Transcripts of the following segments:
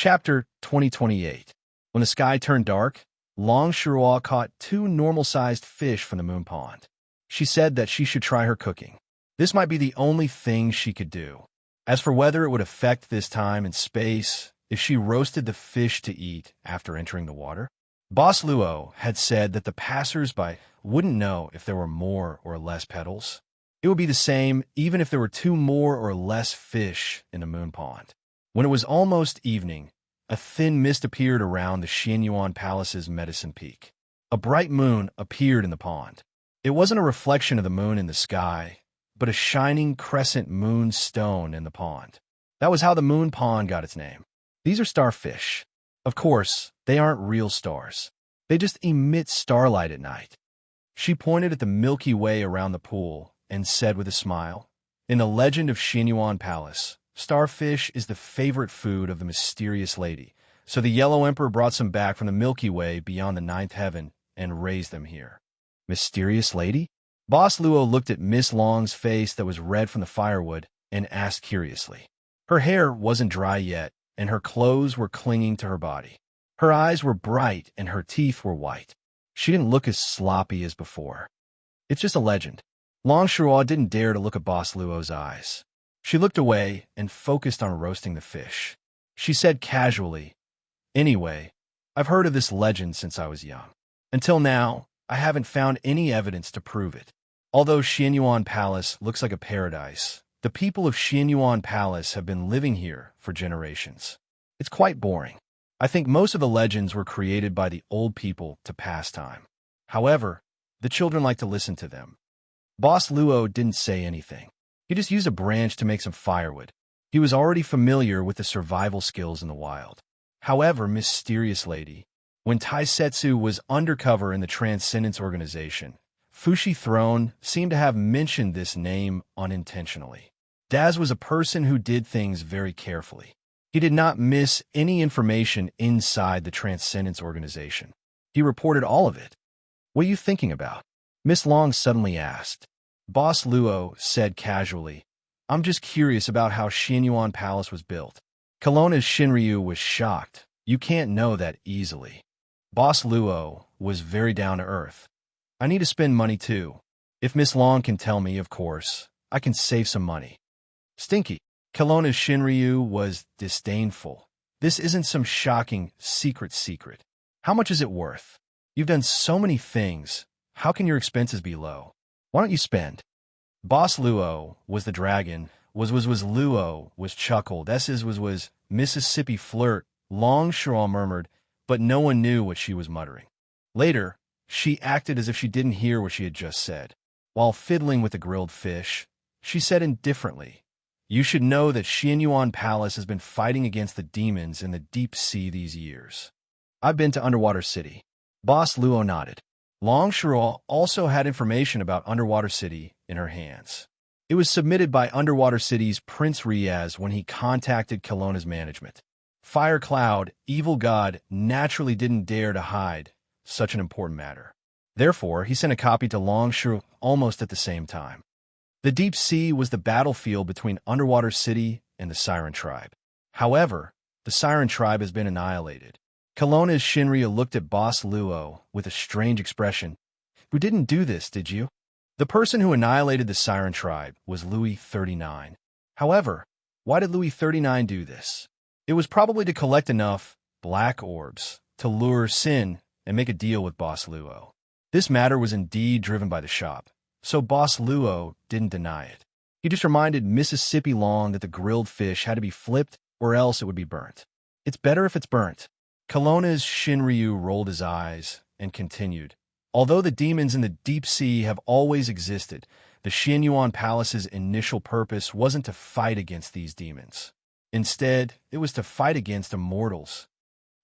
Chapter 2028. When the sky turned dark, Long Shirua caught two normal-sized fish from the moon pond. She said that she should try her cooking. This might be the only thing she could do. As for whether it would affect this time and space, if she roasted the fish to eat after entering the water, Boss Luo had said that the passers-by wouldn't know if there were more or less petals. It would be the same even if there were two more or less fish in the moon pond. When it was almost evening, a thin mist appeared around the Xianyuan Palace's medicine peak. A bright moon appeared in the pond. It wasn't a reflection of the moon in the sky, but a shining crescent moon stone in the pond. That was how the moon pond got its name. These are starfish. Of course, they aren't real stars. They just emit starlight at night. She pointed at the Milky Way around the pool and said with a smile, "In the legend of Xianyuan Palace, starfish is the favorite food of the mysterious lady, so the Yellow Emperor brought some back from the Milky Way beyond the ninth heaven and raised them here." Mysterious lady? Boss Luo looked at Miss Long's face that was red from the firewood and asked curiously. Her hair wasn't dry yet, and her clothes were clinging to her body. Her eyes were bright and her teeth were white. She didn't look as sloppy as before. It's just a legend. Long Shirua didn't dare to look at Boss Luo's eyes. She looked away and focused on roasting the fish. She said casually, "Anyway, I've heard of this legend since I was young. Until now, I haven't found any evidence to prove it. Although Xianyuan Palace looks like a paradise, the people of Xianyuan Palace have been living here for generations. It's quite boring. I think most of the legends were created by the old people to pass time. However, the children like to listen to them." Boss Luo didn't say anything. He just used a branch to make some firewood. He was already familiar with the survival skills in the wild. However, mysterious lady, when Taisetsu was undercover in the Transcendence Organization, Fushi Throne seemed to have mentioned this name unintentionally. Daz was a person who did things very carefully. He did not miss any information inside the Transcendence Organization. He reported all of it. "What are you thinking about?" Miss Long suddenly asked. Boss Luo said casually, "I'm just curious about how Xianyuan Palace was built." Kelowna's Shinryu was shocked. "You can't know that easily." Boss Luo was very down to earth. "I need to spend money too. If Miss Long can tell me, of course, I can save some money." "Stinky." Kelowna's Shinryu was disdainful. "This isn't some shocking secret. How much is it worth? You've done so many things. How can your expenses be low? Why don't you spend?" Boss Luo was the dragon. Was Luo was chuckled. Was Mississippi flirt. Long Shirua murmured, but no one knew what she was muttering. Later, she acted as if she didn't hear what she had just said. While fiddling with the grilled fish, she said indifferently, "You should know that Xianyuan Palace has been fighting against the demons in the deep sea these years. I've been to Underwater City." Boss Luo nodded. Long Shirua also had information about Underwater City in her hands. It was submitted by Underwater City's Prince Riaz when he contacted Kelowna's management. Fire Cloud, evil god, naturally didn't dare to hide such an important matter. Therefore, he sent a copy to Long Shirua almost at the same time. The deep sea was the battlefield between Underwater City and the Siren Tribe. However, the Siren Tribe has been annihilated. Kelowna's Shinryu looked at Boss Luo with a strange expression. "You didn't do this, did you?" The person who annihilated the Siren Tribe was Louis 39. However, why did Louis 39 do this? It was probably to collect enough black orbs to lure Sin and make a deal with Boss Luo. This matter was indeed driven by the shop, so Boss Luo didn't deny it. He just reminded Mississippi Long that the grilled fish had to be flipped or else it would be burnt. "It's better if it's burnt." Kelowna's Shinryu rolled his eyes and continued. "Although the demons in the deep sea have always existed, the Xianyuan Palace's initial purpose wasn't to fight against these demons. Instead, it was to fight against immortals."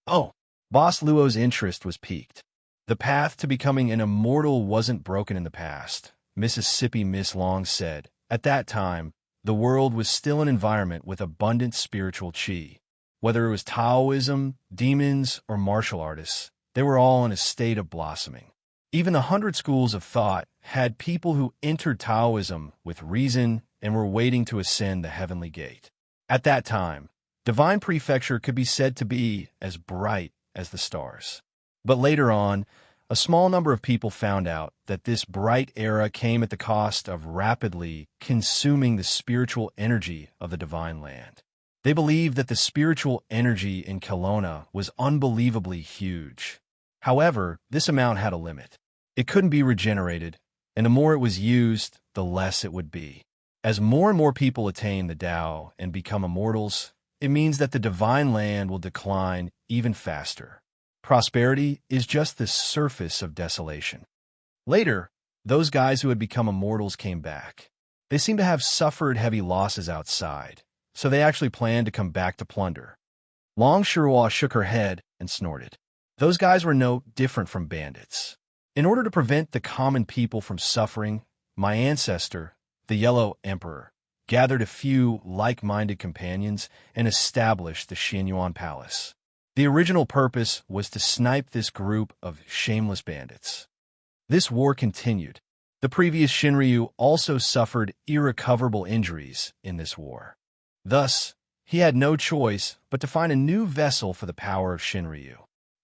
"Oh!" Boss Luo's interest was piqued. "The path to becoming an immortal wasn't broken in the past," Mississippi Miss Long said. "At that time, the world was still an environment with abundant spiritual qi. Whether it was Taoism, demons, or martial artists, they were all in a state of blossoming. Even the 100 schools of thought had people who entered Taoism with reason and were waiting to ascend the heavenly gate. At that time, Divine Prefecture could be said to be as bright as the stars. But later on, a small number of people found out that this bright era came at the cost of rapidly consuming the spiritual energy of the Divine Land. They believed that the spiritual energy in Kelowna was unbelievably huge. However, this amount had a limit. It couldn't be regenerated, and the more it was used, the less it would be. As more and more people attain the Tao and become immortals, it means that the Divine Land will decline even faster. Prosperity is just the surface of desolation. Later, those guys who had become immortals came back. They seemed to have suffered heavy losses outside, so they actually planned to come back to plunder. Long Shirwa shook her head and snorted. Those guys were no different from bandits. In order to prevent the common people from suffering, my ancestor, the Yellow Emperor, gathered a few like-minded companions and established the Xianyuan Palace. The original purpose was to snipe this group of shameless bandits. This war continued. The previous Shinryu also suffered irrecoverable injuries in this war. Thus, he had no choice but to find a new vessel for the power of Shinryu.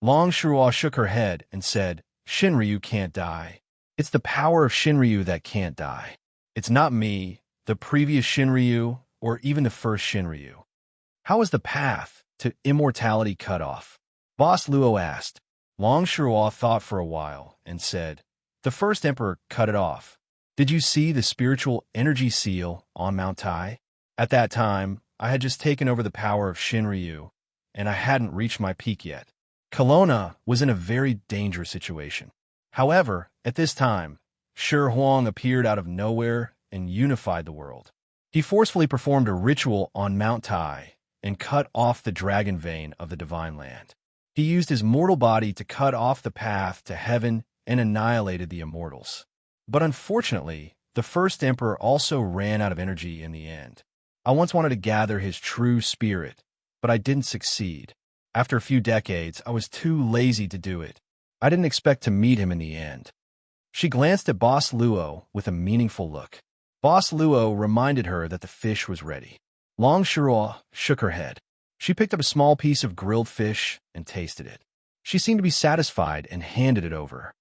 Long Shirua shook her head and said, Shinryu can't die. It's the power of Shinryu that can't die. It's not me, the previous Shinryu, or even the first Shinryu. How is the path to immortality cut off? Boss Luo asked. Long Shirua thought for a while and said, the first emperor cut it off. Did you see the spiritual energy seal on Mount Tai? At that time, I had just taken over the power of Shinryu, and I hadn't reached my peak yet. Kelowna was in a very dangerous situation. However, at this time, Shi Huang appeared out of nowhere and unified the world. He forcefully performed a ritual on Mount Tai and cut off the dragon vein of the Divine Land. He used his mortal body to cut off the path to heaven and annihilated the immortals. But unfortunately, the first emperor also ran out of energy in the end. I once wanted to gather his true spirit, but I didn't succeed. After a few decades, I was too lazy to do it. I didn't expect to meet him in the end. She glanced at Boss Luo with a meaningful look. Boss Luo reminded her that the fish was ready. Long Shirua shook her head. She picked up a small piece of grilled fish and tasted it. She seemed to be satisfied and handed it over.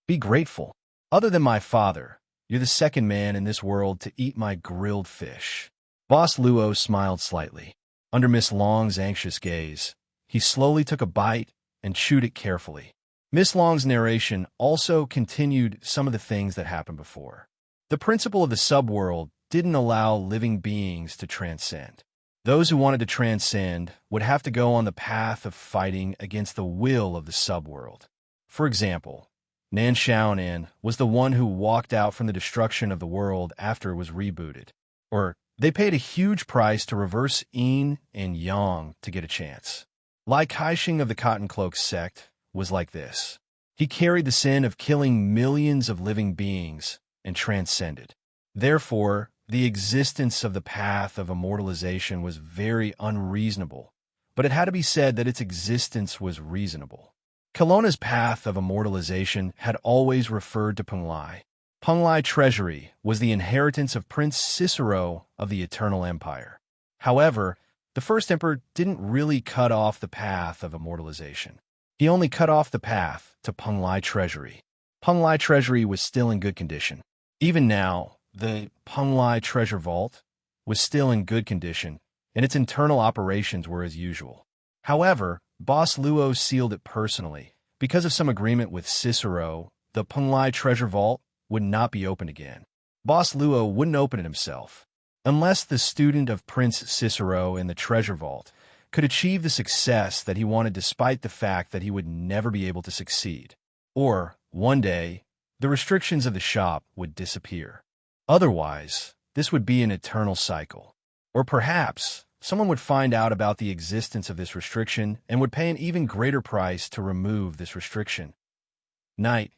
Be grateful. Other than my father, you're the second man in this world to eat my grilled fish. Boss Luo smiled slightly. Under Miss Long's anxious gaze, he slowly took a bite and chewed it carefully. Miss Long's narration also continued some of the things that happened before. The principle of the subworld didn't allow living beings to transcend. Those who wanted to transcend would have to go on the path of fighting against the will of the subworld. For example, Nan Xiaonan was the one who walked out from the destruction of the world after it was rebooted. Or they paid a huge price to reverse yin and yang to get a chance. Lai Kaixing of the Cotton Cloak sect was like this. He carried the sin of killing millions of living beings and transcended. Therefore, the existence of the path of immortalization was very unreasonable, but it had to be said that its existence was reasonable. Kelowna's path of immortalization had always referred to Penglai. Penglai Treasury was the inheritance of Prince Cicero of the Eternal Empire. However, the first emperor didn't really cut off the path of immortalization. He only cut off the path to Penglai Treasury. Penglai Treasury was still in good condition. Even now, the Penglai Treasure Vault was still in good condition, and its internal operations were as usual. However, Boss Luo sealed it personally. Because of some agreement with Cicero, the Penglai Treasure Vault would not be opened again. Boss Luo wouldn't open it himself. Unless the student of Prince Cicero in the Treasure Vault could achieve the success that he wanted despite the fact that he would never be able to succeed. Or, one day, the restrictions of the shop would disappear. Otherwise, this would be an eternal cycle. Or perhaps, someone would find out about the existence of this restriction and would pay an even greater price to remove this restriction. Night.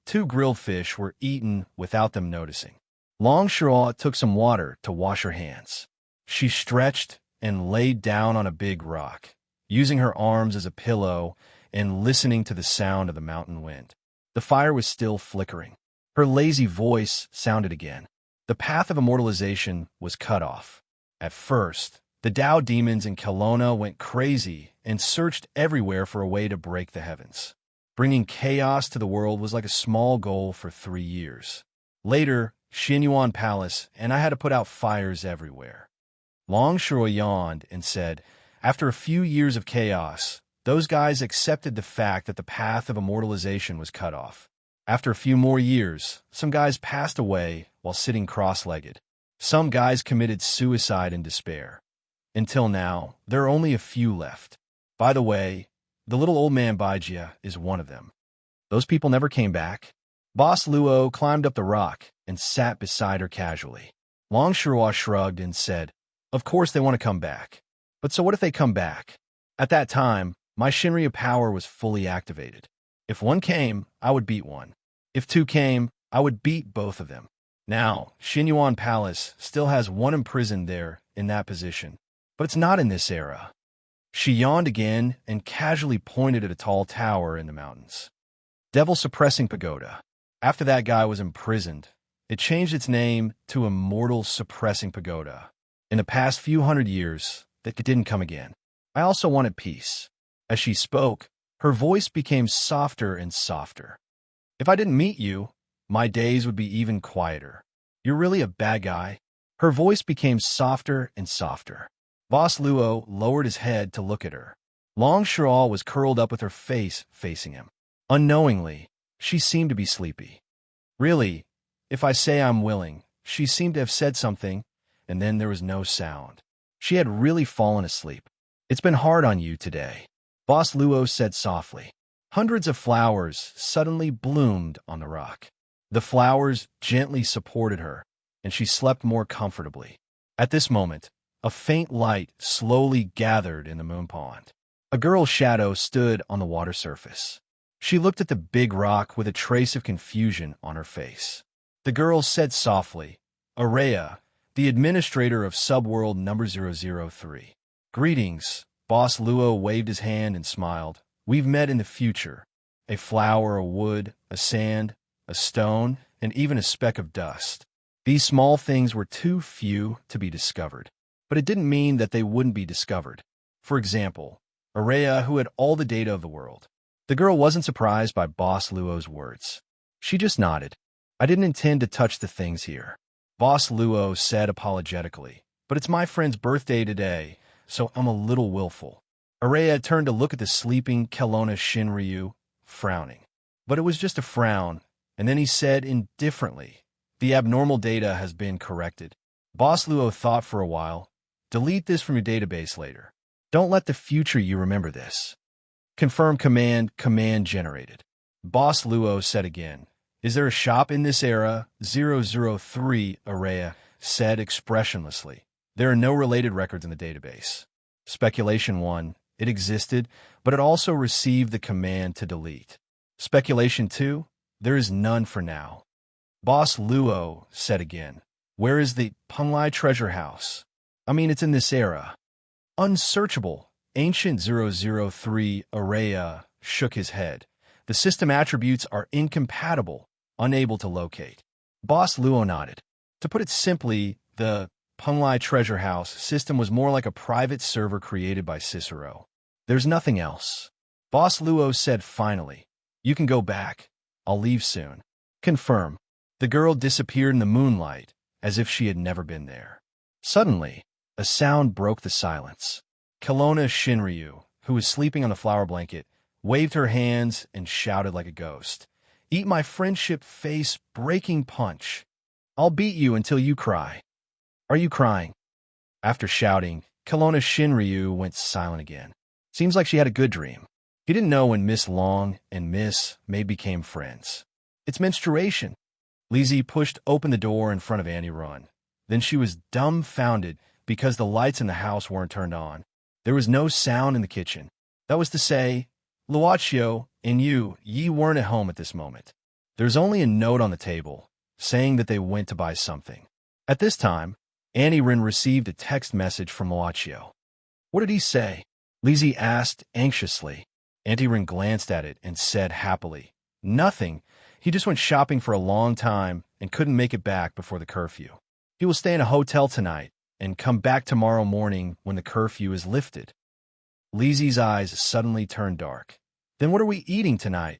2 grilled fish were eaten without them noticing. Long Shirua took some water to wash her hands. She stretched and laid down on a big rock, using her arms as a pillow and listening to the sound of the mountain wind. The fire was still flickering. Her lazy voice sounded again. The path of immortalization was cut off. At first, The Tao demons in Kelowna went crazy and searched everywhere for a way to break the heavens. Bringing chaos to the world was like a small goal for 3 years. Later, Xinyuan Palace, and I had to put out fires everywhere. Long Shuo yawned and said, after a few years of chaos, those guys accepted the fact that the path of immortalization was cut off. After a few more years, some guys passed away while sitting cross-legged. Some guys committed suicide in despair. Until now, there are only a few left. By the way, the little old man Baijia is one of them. Those people never came back. Boss Luo climbed up the rock and sat beside her casually. Long Shuo shrugged and said, of course they want to come back. But so what if they come back? At that time, my Shinryu power was fully activated. If one came, I would beat one. If two came, I would beat both of them. Now, Xinyuan Palace still has one imprisoned there in that position. But it's not in this era. She yawned again and casually pointed at a tall tower in the mountains. Devil Suppressing Pagoda. After that guy was imprisoned, it changed its name to Immortal Suppressing Pagoda. In the past few hundred years, that it didn't come again. I also wanted peace. As she spoke, her voice became softer and softer. If I didn't meet you, my days would be even quieter. You're really a bad guy. Her voice became softer and softer. Boss Luo lowered his head to look at her. Long Shuo was curled up with her face facing him. Unknowingly, she seemed to be sleepy. Really, if I say I'm willing, she seemed to have said something, and then there was no sound. She had really fallen asleep. It's been hard on you today, Boss Luo said softly. Hundreds of flowers suddenly bloomed on the rock. The flowers gently supported her, and she slept more comfortably. At this moment, a faint light slowly gathered in the moon pond. A girl's shadow stood on the water surface. She looked at the big rock with a trace of confusion on her face. The girl said softly, Araya, the administrator of subworld number 003. Greetings. Boss Luo waved his hand and smiled. We've met in the future. A flower, a wood, a sand, a stone, and even a speck of dust. These small things were too few to be discovered. But it didn't mean that they wouldn't be discovered. For example, Araya, who had all the data of the world. The girl wasn't surprised by Boss Luo's words. She just nodded. I didn't intend to touch the things here. Boss Luo said apologetically, but it's my friend's birthday today, so I'm a little willful. Araya turned to look at the sleeping Kelowna Shinryu, frowning. But it was just a frown, and then he said indifferently, the abnormal data has been corrected. Boss Luo thought for a while. Delete this from your database later. Don't let the future you remember this. Confirm command generated. Boss Luo said again. Is there a shop in this era? 003, Araya said expressionlessly. There are no related records in the database. Speculation 1. It existed, but it also received the command to delete. Speculation 2. There is none for now. Boss Luo said again. Where is the Punglai treasure house? I mean, it's in this era. Unsearchable. Ancient 003, Araya shook his head. The system attributes are incompatible, unable to locate. Boss Luo nodded. To put it simply, the Punglai treasure house system was more like a private server created by Cicero. There's nothing else. Boss Luo said finally. You can go back. I'll leave soon. Confirm. The girl disappeared in the moonlight, as if she had never been there. Suddenly, a sound broke the silence. Kelowna Shinryu, who was sleeping on the flower blanket, waved her hands and shouted like a ghost. Eat my friendship face breaking punch. I'll beat you until you cry. Are you crying? After shouting, Kelowna Shinryu went silent again. Seems like she had a good dream. He didn't know when Miss Long and Miss May became friends. It's menstruation. Lizzie pushed open the door in front of Annie Run. Then she was dumbfounded because the lights in the house weren't turned on. There was no sound in the kitchen. That was to say, Luaccio and ye weren't at home at this moment. There's only a note on the table, saying that they went to buy something. At this time, Annie Rin received a text message from Luaccio. What did he say? Lizzie asked anxiously. Auntie Rin glanced at it and said happily, Nothing. He just went shopping for a long time and couldn't make it back before the curfew. He will stay in a hotel tonight and come back tomorrow morning when the curfew is lifted. Lizzie's eyes suddenly turned dark. Then what are we eating tonight?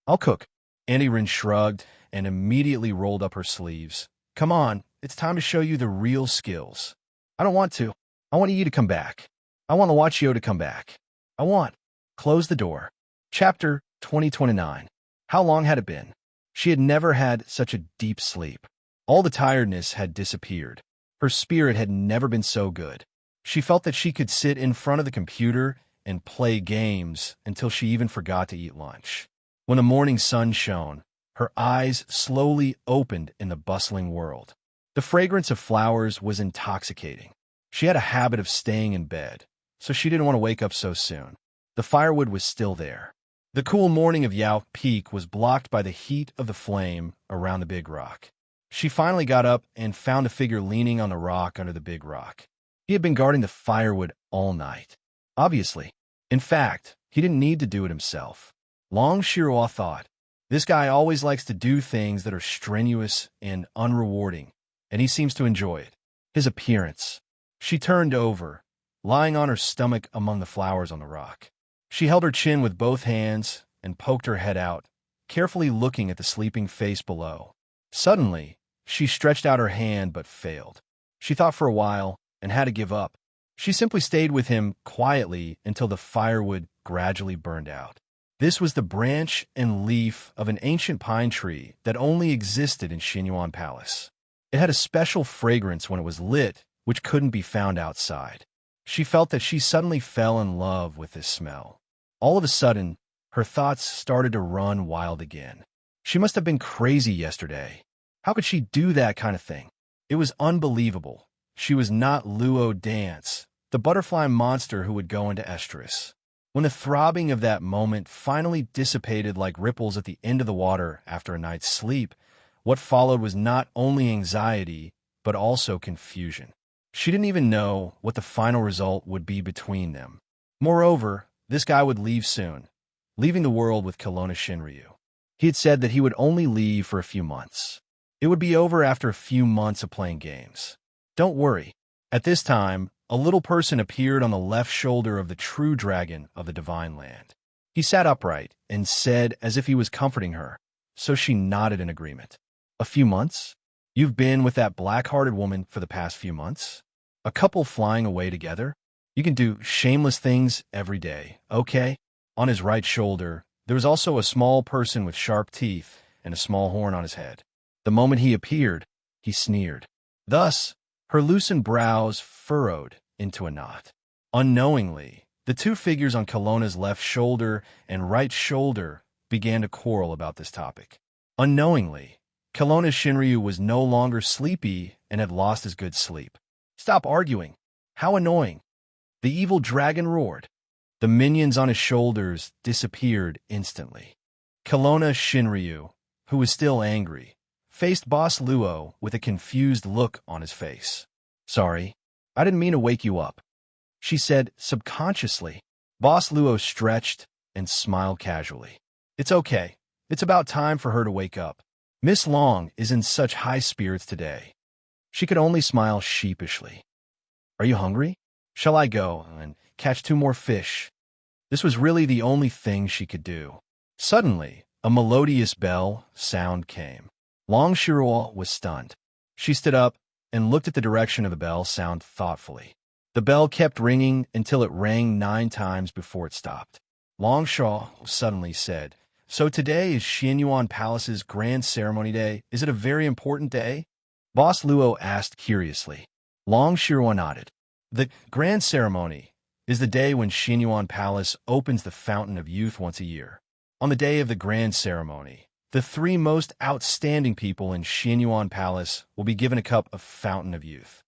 I'll cook. Annie shrugged and immediately rolled up her sleeves. Come on, it's time to show you the real skills. I don't want to. I want you to come back. I want to watch Yo to come back. I want. Close the door. Chapter 2029. How long had it been? She had never had such a deep sleep. All the tiredness had disappeared. Her spirit had never been so good. She felt that she could sit in front of the computer and play games until she even forgot to eat lunch. When the morning sun shone, her eyes slowly opened in the bustling world. The fragrance of flowers was intoxicating. She had a habit of staying in bed, so she didn't want to wake up so soon. The firewood was still there. The cool morning of Yao Peak was blocked by the heat of the flame around the big rock. She finally got up and found a figure leaning on the rock under the big rock. He had been guarding the firewood all night. Obviously. In fact, he didn't need to do it himself. Long Shirua thought, this guy always likes to do things that are strenuous and unrewarding, and he seems to enjoy it. His appearance. She turned over, lying on her stomach among the flowers on the rock. She held her chin with both hands and poked her head out, carefully looking at the sleeping face below. Suddenly, she stretched out her hand but failed. She thought for a while and had to give up. She simply stayed with him quietly until the firewood gradually burned out. This was the branch and leaf of an ancient pine tree that only existed in Xinyuan Palace. It had a special fragrance when it was lit, which couldn't be found outside. She felt that she suddenly fell in love with this smell. All of a sudden, her thoughts started to run wild again. She must have been crazy yesterday. How could she do that kind of thing? It was unbelievable. She was not Luo Dance, the butterfly monster who would go into estrus. When the throbbing of that moment finally dissipated like ripples at the end of the water after a night's sleep, what followed was not only anxiety, but also confusion. She didn't even know what the final result would be between them. Moreover, this guy would leave soon, leaving the world with Kelowna Shinryu. He had said that he would only leave for a few months. It would be over after a few months of playing games. Don't worry. At this time, a little person appeared on the left shoulder of the true dragon of the divine land. He sat upright and said as if he was comforting her, so she nodded in agreement. A few months? You've been with that black-hearted woman for the past few months? A couple flying away together? You can do shameless things every day, okay? On his right shoulder, there was also a small person with sharp teeth and a small horn on his head. The moment he appeared, he sneered. Thus, her loosened brows furrowed into a knot. Unknowingly, the two figures on Kelowna's left shoulder and right shoulder began to quarrel about this topic. Unknowingly, Kelowna Shinryu was no longer sleepy and had lost his good sleep. Stop arguing. How annoying. The evil dragon roared. The minions on his shoulders disappeared instantly. Kelowna Shinryu, who was still angry, faced Boss Luo with a confused look on his face. Sorry, I didn't mean to wake you up, she said subconsciously. Boss Luo stretched and smiled casually. It's okay. It's about time for her to wake up. Miss Long is in such high spirits today. She could only smile sheepishly. Are you hungry? Shall I go and catch 2 more fish? This was really the only thing she could do. Suddenly, a melodious bell sound came. Long Shirua was stunned. She stood up and looked at the direction of the bell sound thoughtfully. The bell kept ringing until it rang 9 times before it stopped. Long Shaw suddenly said, So today is Xianyuan Palace's grand ceremony day. Is it a very important day? Boss Luo asked curiously. Long Shirua nodded. The grand ceremony is the day when Xianyuan Palace opens the Fountain of Youth once a year. On the day of the grand ceremony, the 3 most outstanding people in Xianyuan Palace will be given a cup of Fountain of Youth.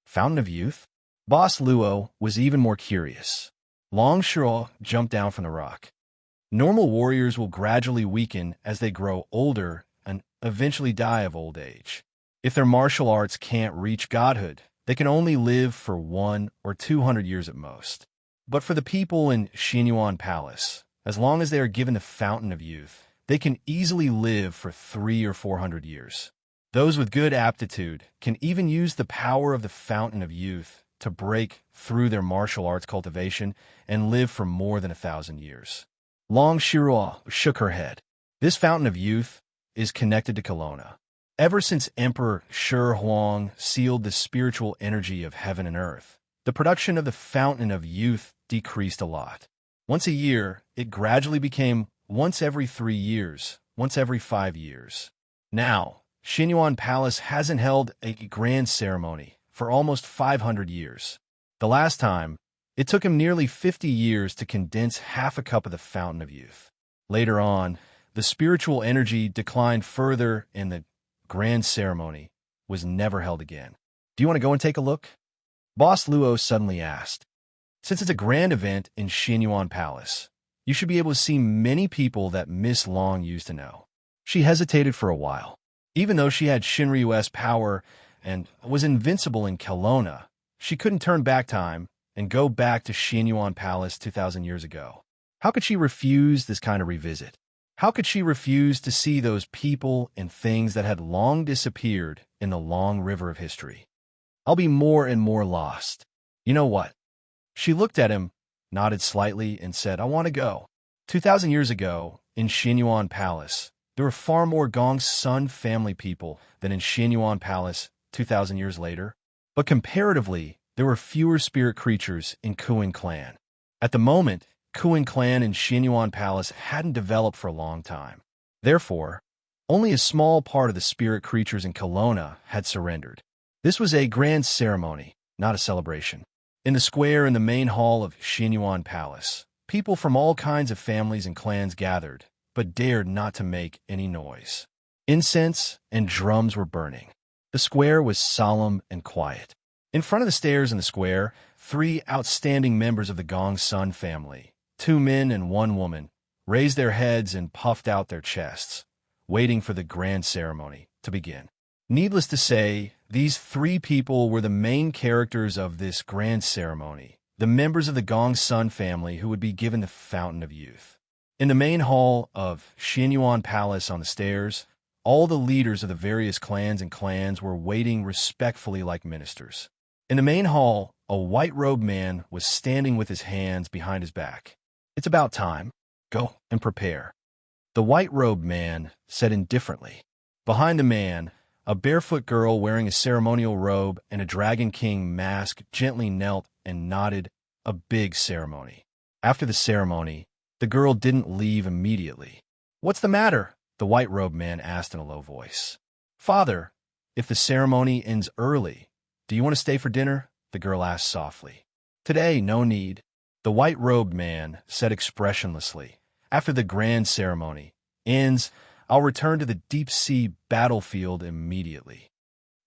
Fountain of Youth? Boss Luo was even more curious. Long Shirua jumped down from the rock. Normal warriors will gradually weaken as they grow older and eventually die of old age. If their martial arts can't reach godhood, they can only live for 100 or 200 years at most. But for the people in Xianyuan Palace, as long as they are given the Fountain of Youth, they can easily live for 300 or 400 years. Those with good aptitude can even use the power of the fountain of youth to break through their martial arts cultivation and live for more than 1,000 years. Long Shirua shook her head. This fountain of youth is connected to Kelowna. Ever since Emperor Shi Huang sealed the spiritual energy of heaven and earth, the production of the fountain of youth decreased a lot. Once a year, it gradually became once every 3 years, once every 5 years. Now, Xinyuan Palace hasn't held a grand ceremony for almost 500 years. The last time, it took him nearly 50 years to condense half a cup of the fountain of youth. Later on, the spiritual energy declined further and the grand ceremony was never held again. Do you want to go and take a look? Boss Luo suddenly asked. Since it's a grand event in Xinyuan Palace, you should be able to see many people that Miss Long used to know. She hesitated for a while. Even though she had Shinryu's power and was invincible in Kelowna, she couldn't turn back time and go back to Xinyuan Palace 2,000 years ago. How could she refuse this kind of revisit? How could she refuse to see those people and things that had long disappeared in the long river of history? I'll be more and more lost. You know what? She looked at him, nodded slightly, and said, I want to go. 2,000 years ago, in Xinyuan Palace, there were far more Gongsun family people than in Xinyuan Palace 2,000 years later. But comparatively, there were fewer spirit creatures in Kuan Clan. At the moment, Kuan Clan in Xinyuan Palace hadn't developed for a long time. Therefore, only a small part of the spirit creatures in Kelowna had surrendered. This was a grand ceremony, not a celebration. In the square in the main hall of Xinyuan Palace, people from all kinds of families and clans gathered, but dared not to make any noise. Incense and drums were burning. The square was solemn and quiet. In front of the stairs in the square, 3 outstanding members of the Gongsun family, 2 men and 1 woman, raised their heads and puffed out their chests, waiting for the grand ceremony to begin. Needless to say, these 3 people were the main characters of this grand ceremony, the members of the Gongsun family who would be given the Fountain of Youth. In the main hall of Xinyuan Palace on the stairs, all the leaders of the various clans were waiting respectfully like ministers. In the main hall, a white-robed man was standing with his hands behind his back. It's about time. Go and prepare. The white-robed man said indifferently. Behind the man, a barefoot girl wearing a ceremonial robe and a Dragon King mask gently knelt and nodded a big ceremony. After the ceremony, the girl didn't leave immediately. What's the matter? The white-robed man asked in a low voice. Father, if the ceremony ends early, do you want to stay for dinner? The girl asked softly. Today, no need. The white-robed man said expressionlessly. After the grand ceremony ends, I'll return to the deep-sea battlefield immediately.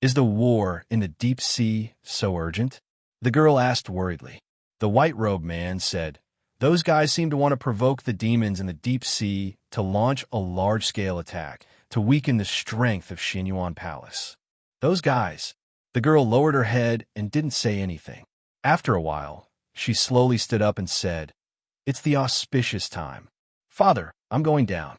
Is the war in the deep sea so urgent? The girl asked worriedly. The white-robed man said, those guys seem to want to provoke the demons in the deep sea to launch a large-scale attack to weaken the strength of Xinyuan Palace. Those guys. The girl lowered her head and didn't say anything. After a while, she slowly stood up and said, it's the auspicious time. Father, I'm going down.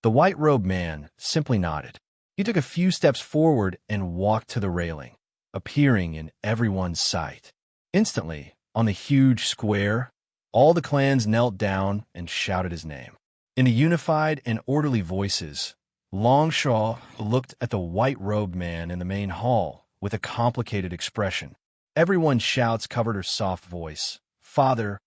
The white-robed man simply nodded. He took a few steps forward and walked to the railing, appearing in everyone's sight. Instantly, on the huge square, all the clans knelt down and shouted his name. In the unified and orderly voices, Longshaw looked at the white-robed man in the main hall with a complicated expression. Everyone's shouts covered her soft voice. Father,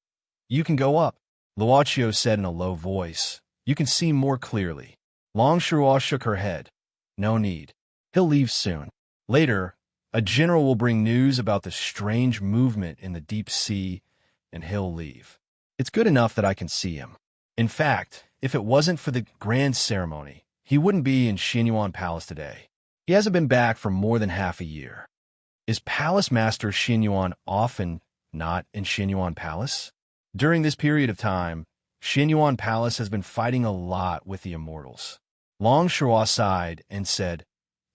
you can go up, Luochio said in a low voice. You can see more clearly. Longshaw shook her head. No need. He'll leave soon. Later, a general will bring news about the strange movement in the deep sea, and he'll leave. It's good enough that I can see him. In fact, if it wasn't for the grand ceremony, he wouldn't be in Xinyuan Palace today. He hasn't been back for more than half a year. Is Palace Master Xinyuan often not in Xinyuan Palace? During this period of time, Xinyuan Palace has been fighting a lot with the immortals. Longshaw sighed and said,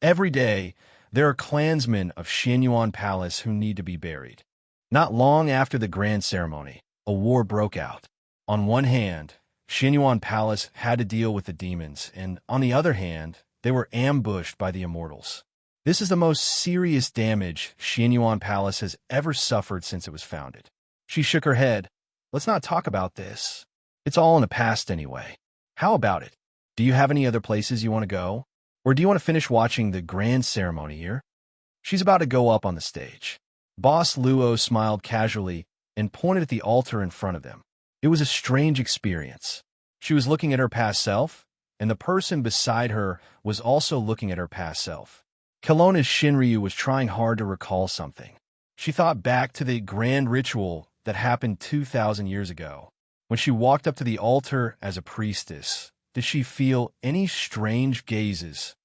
every day, there are clansmen of Xinyuan Palace who need to be buried. Not long after the grand ceremony, a war broke out. On one hand, Xinyuan Palace had to deal with the demons, and on the other hand, they were ambushed by the immortals. This is the most serious damage Xianyuan Palace has ever suffered since it was founded. She shook her head. Let's not talk about this. It's all in the past anyway. How about it? Do you have any other places you want to go? Or do you want to finish watching the grand ceremony here? She's about to go up on the stage. Boss Luo smiled casually and pointed at the altar in front of them. It was a strange experience. She was looking at her past self, and the person beside her was also looking at her past self. Kelowna's Shinryu was trying hard to recall something. She thought back to the grand ritual that happened 2,000 years ago. When she walked up to the altar as a priestess, did she feel any strange gazes?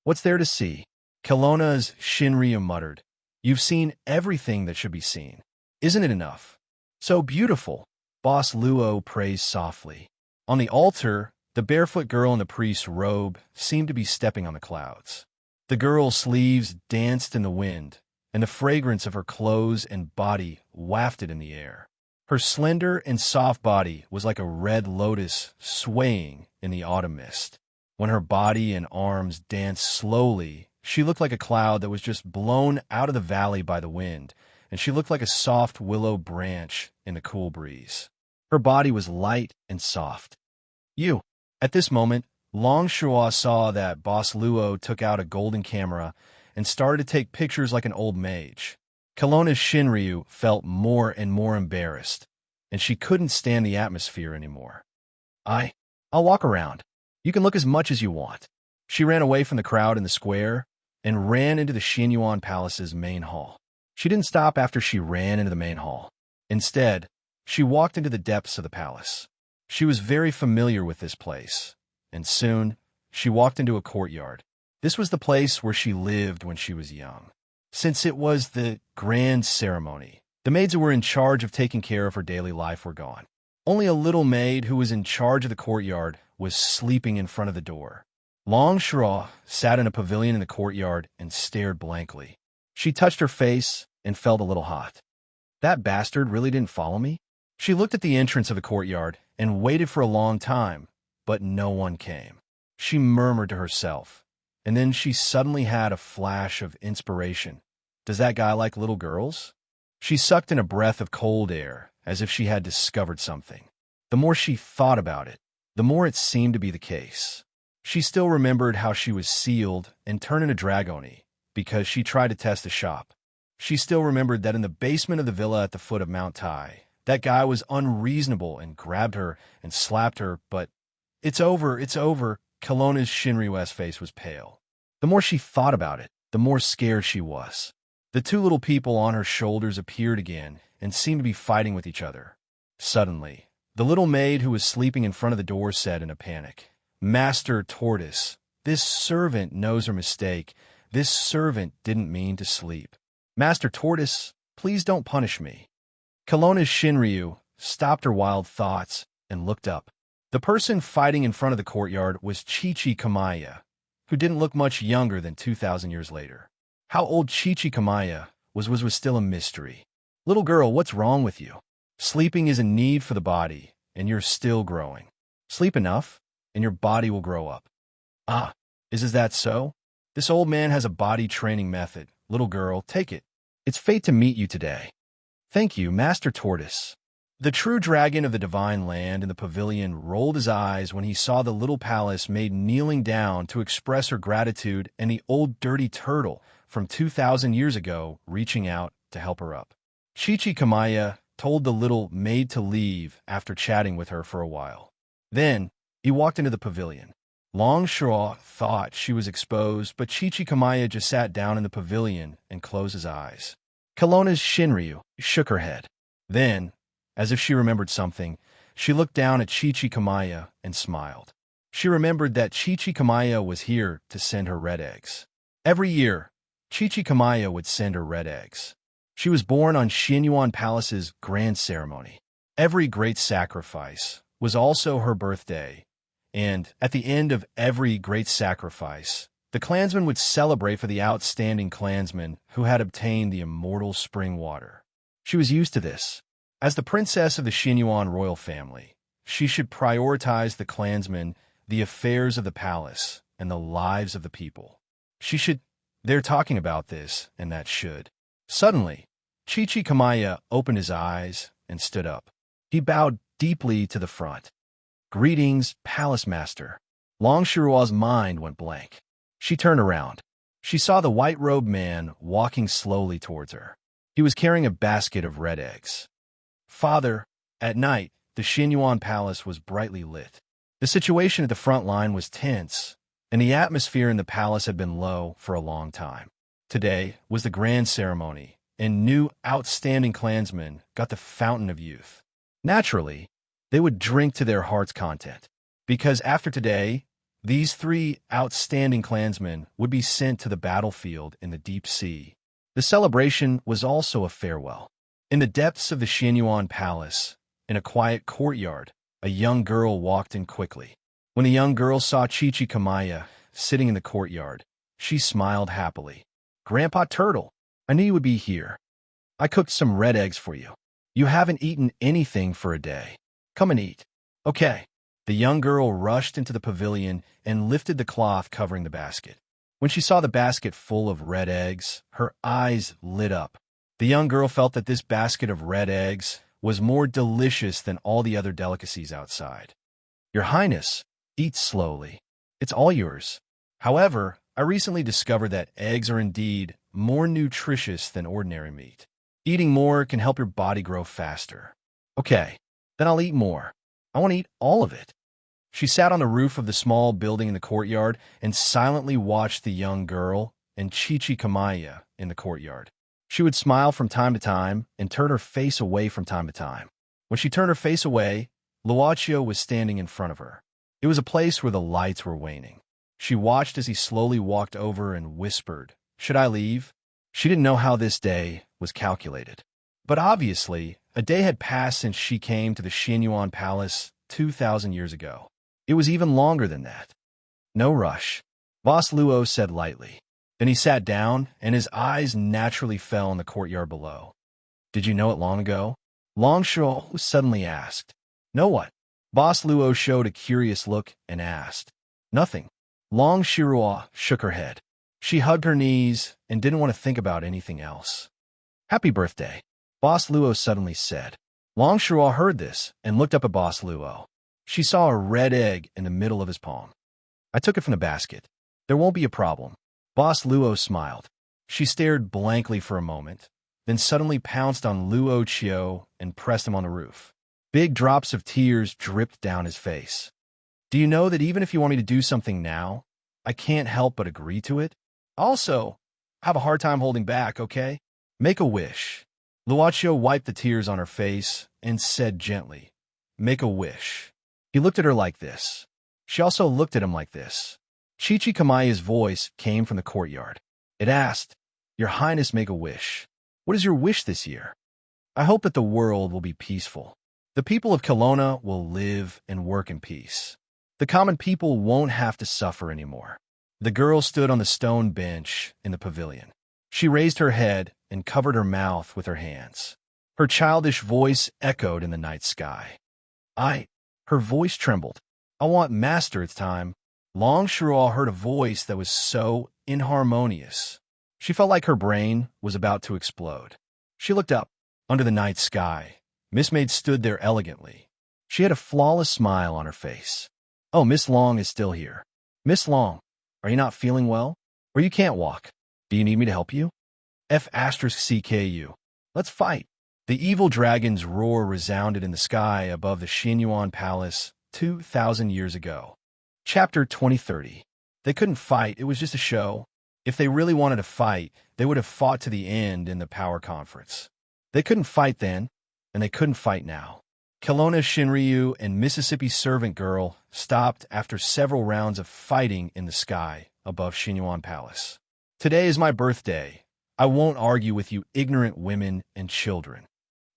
What's there to see? Kelowna's Shinryu muttered. You've seen everything that should be seen. Isn't it enough? So beautiful, Boss Luo praised softly. On the altar, the barefoot girl in the priest's robe seemed to be stepping on the clouds. The girl's sleeves danced in the wind, and the fragrance of her clothes and body wafted in the air. Her slender and soft body was like a red lotus swaying in the autumn mist. When her body and arms danced slowly, she looked like a cloud that was just blown out of the valley by the wind, and she looked like a soft willow branch in the cool breeze. Her body was light and soft. You. At this moment, Long Shua saw that Boss Luo took out a golden camera and started to take pictures like an old mage. Kelowna's Shinryu felt more and more embarrassed, and she couldn't stand the atmosphere anymore. I'll walk around. You can look as much as you want. She ran away from the crowd in the square and ran into the Xianyuan Palace's main hall. She didn't stop after she ran into the main hall. Instead, she walked into the depths of the palace. She was very familiar with this place, and soon she walked into a courtyard. This was the place where she lived when she was young. Since it was the grand ceremony, the maids who were in charge of taking care of her daily life were gone. Only a little maid who was in charge of the courtyard was sleeping in front of the door. Long Shura sat in a pavilion in the courtyard and stared blankly. She touched her face and felt a little hot. That bastard really didn't follow me? She looked at the entrance of the courtyard and waited for a long time, but no one came. She murmured to herself, and then she suddenly had a flash of inspiration. Does that guy like little girls? She sucked in a breath of cold air, as if she had discovered something. The more she thought about it, the more it seemed to be the case. She still remembered how she was sealed and turned into Dragoni because she tried to test the shop. She still remembered that in the basement of the villa at the foot of Mount Tai, that guy was unreasonable and grabbed her and slapped her, but it's over. Kelowna's Shinryu's face was pale. The more she thought about it, the more scared she was. The two little people on her shoulders appeared again and seemed to be fighting with each other. Suddenly, the little maid who was sleeping in front of the door said in a panic, Master Tortoise, this servant knows her mistake. This servant didn't mean to sleep. Master Tortoise, please don't punish me. Kelowna's Shinryu stopped her wild thoughts and looked up. The person fighting in front of the courtyard was Chi-Chi Kamaya, who didn't look much younger than 2,000 years later. How old Chi-Chi Kamaya was still a mystery. Little girl, what's wrong with you? Sleeping is a need for the body, and you're still growing. Sleep enough, and your body will grow up. Is that so? This old man has a body training method. Little girl, take it. It's fate to meet you today. Thank you, Master Tortoise. The true dragon of the divine land in the pavilion rolled his eyes when he saw the little palace maid kneeling down to express her gratitude and the old dirty turtle from 2,000 years ago reaching out to help her up. Chi-Chi Kamaya told the little maid to leave after chatting with her for a while. Then, he walked into the pavilion. Long Shua thought she was exposed, but Chi-Chi Kamaya just sat down in the pavilion and closed his eyes. Kelowna's Shinryu shook her head. Then, as if she remembered something, she looked down at Chi-Chi Kamaya and smiled. She remembered that Chi-Chi Kamaya was here to send her red eggs. Every year, Chi-Chi Kamaya would send her red eggs. She was born on Xianyuan Palace's grand ceremony. Every great sacrifice was also her birthday, and at the end of every great sacrifice, the clansmen would celebrate for the outstanding clansman who had obtained the immortal spring water. She was used to this. As the princess of the Xianyuan royal family, she should prioritize the clansmen, the affairs of the palace, and the lives of the people. They're talking about this, and that should. Suddenly, Chichikamaya opened his eyes and stood up. He bowed deeply to the front. Greetings, Palace Master. Long Shirua's mind went blank. She turned around. She saw the white-robed man walking slowly towards her. He was carrying a basket of red eggs. Father, at night, the Xinyuan Palace was brightly lit. The situation at the front line was tense, and the atmosphere in the palace had been low for a long time. Today was the grand ceremony, and new outstanding clansmen got the fountain of youth. Naturally, they would drink to their heart's content, because after today, these 3 outstanding clansmen would be sent to the battlefield in the deep sea. The celebration was also a farewell. In the depths of the Xinyuan Palace, in a quiet courtyard, a young girl walked in quickly. When the young girl saw Chichikamaya sitting in the courtyard, she smiled happily. Grandpa Turtle, I knew you would be here. I cooked some red eggs for you. You haven't eaten anything for a day. Come and eat. Okay. The young girl rushed into the pavilion and lifted the cloth covering the basket. When she saw the basket full of red eggs, her eyes lit up. The young girl felt that this basket of red eggs was more delicious than all the other delicacies outside. Your Highness, eat slowly. It's all yours. However, I recently discovered that eggs are indeed more nutritious than ordinary meat. Eating more can help your body grow faster. Okay, then I'll eat more. I want to eat all of it. She sat on the roof of the small building in the courtyard and silently watched the young girl and Chichikamaya in the courtyard. She would smile from time to time and turn her face away from time to time. When she turned her face away, Luochio was standing in front of her. It was a place where the lights were waning. She watched as he slowly walked over and whispered, "Should I leave?" She didn't know how this day was calculated. But obviously, a day had passed since she came to the Xinyuan Palace 2,000 years ago. It was even longer than that. No rush, Boss Luo said lightly. Then he sat down, and his eyes naturally fell on the courtyard below. Did you know it long ago? Long Shuo suddenly asked. Know what? Boss Luo showed a curious look and asked. Nothing. Long Shirua shook her head. She hugged her knees and didn't want to think about anything else. Happy birthday, Boss Luo suddenly said. Long Shirua heard this and looked up at Boss Luo. She saw a red egg in the middle of his palm. I took it from the basket. There won't be a problem. Boss Luo smiled. She stared blankly for a moment, then suddenly pounced on Luochio and pressed him on the roof. Big drops of tears dripped down his face. Do you know that even if you want me to do something now, I can't help but agree to it? Also, I have a hard time holding back, okay? Make a wish. Luochio wiped the tears on her face and said gently, Make a wish. He looked at her like this. She also looked at him like this. Chichikamaya's voice came from the courtyard. It asked, Your Highness, make a wish. What is your wish this year? I hope that the world will be peaceful. The people of Kelowna will live and work in peace. The common people won't have to suffer anymore. The girl stood on the stone bench in the pavilion. She raised her head and covered her mouth with her hands. Her childish voice echoed in the night sky. Her voice trembled. I want Master, it's time. Long Shirua heard a voice that was so inharmonious. She felt like her brain was about to explode. She looked up. Under the night sky, Miss Maid stood there elegantly. She had a flawless smile on her face. Oh, Miss Long is still here. Miss Long, are you not feeling well? Or you can't walk? Do you need me to help you? F*CKU. Let's fight. The evil dragon's roar resounded in the sky above the Xinyuan Palace 2,000 years ago. Chapter 2030. They couldn't fight, it was just a show. If they really wanted to fight, they would have fought to the end in the power conference. They couldn't fight then, and they couldn't fight now. Kelowna Shinryu and Mississippi Servant Girl stopped after several rounds of fighting in the sky above Xinyuan Palace. Today is my birthday. I won't argue with you ignorant women and children.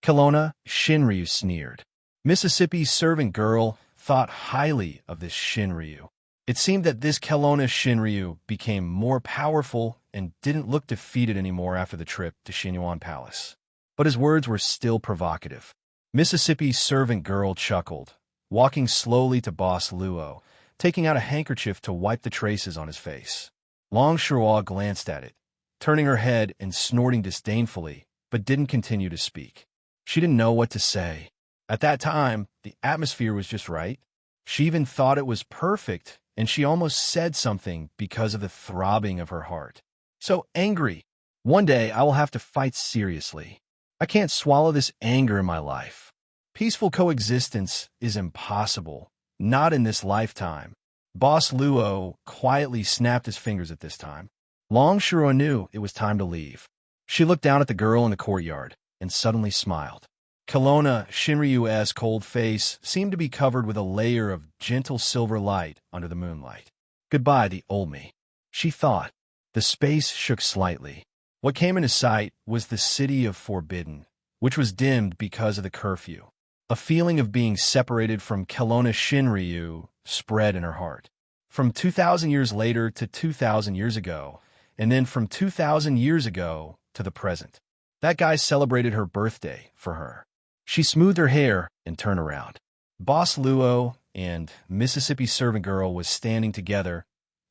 Kelowna Shinryu sneered. Mississippi Servant Girl thought highly of this Shinryu. It seemed that this Kelowna Shinryu became more powerful and didn't look defeated anymore after the trip to Xinyuan Palace. But his words were still provocative. Mississippi Servant Girl chuckled, walking slowly to Boss Luo, taking out a handkerchief to wipe the traces on his face. Long Shirwa glanced at it, turning her head and snorting disdainfully, but didn't continue to speak. She didn't know what to say. At that time, the atmosphere was just right. She even thought it was perfect, and she almost said something because of the throbbing of her heart. So angry. One day I will have to fight seriously. I can't swallow this anger in my life. Peaceful coexistence is impossible, not in this lifetime. Boss Luo quietly snapped his fingers at this time. Long Shirwa knew it was time to leave. She looked down at the girl in the courtyard and suddenly smiled. Kelowna Shinryu's cold face seemed to be covered with a layer of gentle silver light under the moonlight. Goodbye, the old me, she thought. The space shook slightly. What came into sight was the city of Forbidden, which was dimmed because of the curfew. A feeling of being separated from Kelowna Shinryu spread in her heart. From 2,000 years later to 2,000 years ago, and then from 2,000 years ago to the present. That guy celebrated her birthday for her. She smoothed her hair and turned around. Boss Luo and Mississippi Servant Girl was standing together,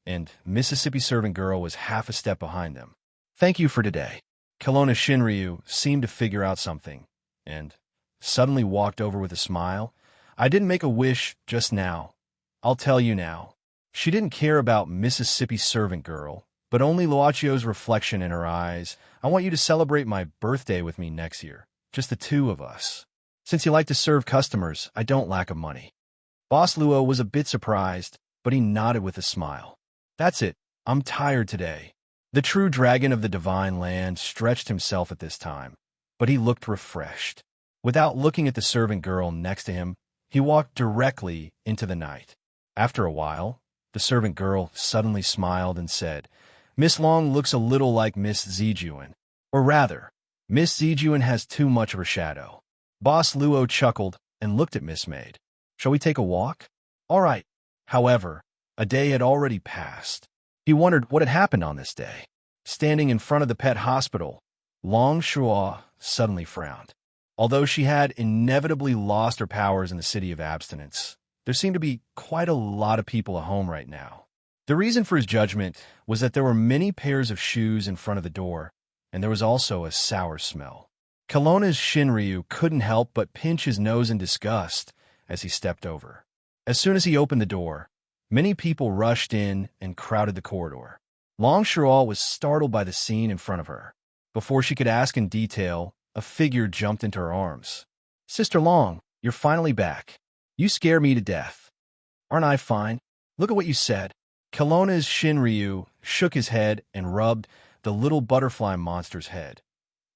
and Mississippi Servant Girl was half a step behind them. Thank you for today. Kelowna Shinryu seemed to figure out something, and suddenly walked over with a smile. I didn't make a wish just now. I'll tell you now. She didn't care about Mississippi Servant Girl, but only Luachio's reflection in her eyes. I want you to celebrate my birthday with me next year, just the two of us. Since you like to serve customers, I don't lack of money. Boss Luo was a bit surprised, but he nodded with a smile. That's it. I'm tired today. The true dragon of the divine land stretched himself at this time, but he looked refreshed. Without looking at the servant girl next to him, he walked directly into the night. After a while, the servant girl suddenly smiled and said, Miss Long looks a little like Miss Zijuan. Or rather, Miss Zijuan has too much of her shadow. Boss Luo chuckled and looked at Miss Maid. Shall we take a walk? All right. However, a day had already passed. He wondered what had happened on this day. Standing in front of the pet hospital, Long Shua suddenly frowned. Although she had inevitably lost her powers in the city of abstinence, there seemed to be quite a lot of people at home right now. The reason for his judgment was that there were many pairs of shoes in front of the door, and there was also a sour smell. Kelowna's Shinryu couldn't help but pinch his nose in disgust as he stepped over. As soon as he opened the door, many people rushed in and crowded the corridor. Long Shirao was startled by the scene in front of her. Before she could ask in detail, a figure jumped into her arms. Sister Long, you're finally back. You scare me to death. Aren't I fine? Look at what you said. Kelowna's Shinryu shook his head and rubbed the little butterfly monster's head,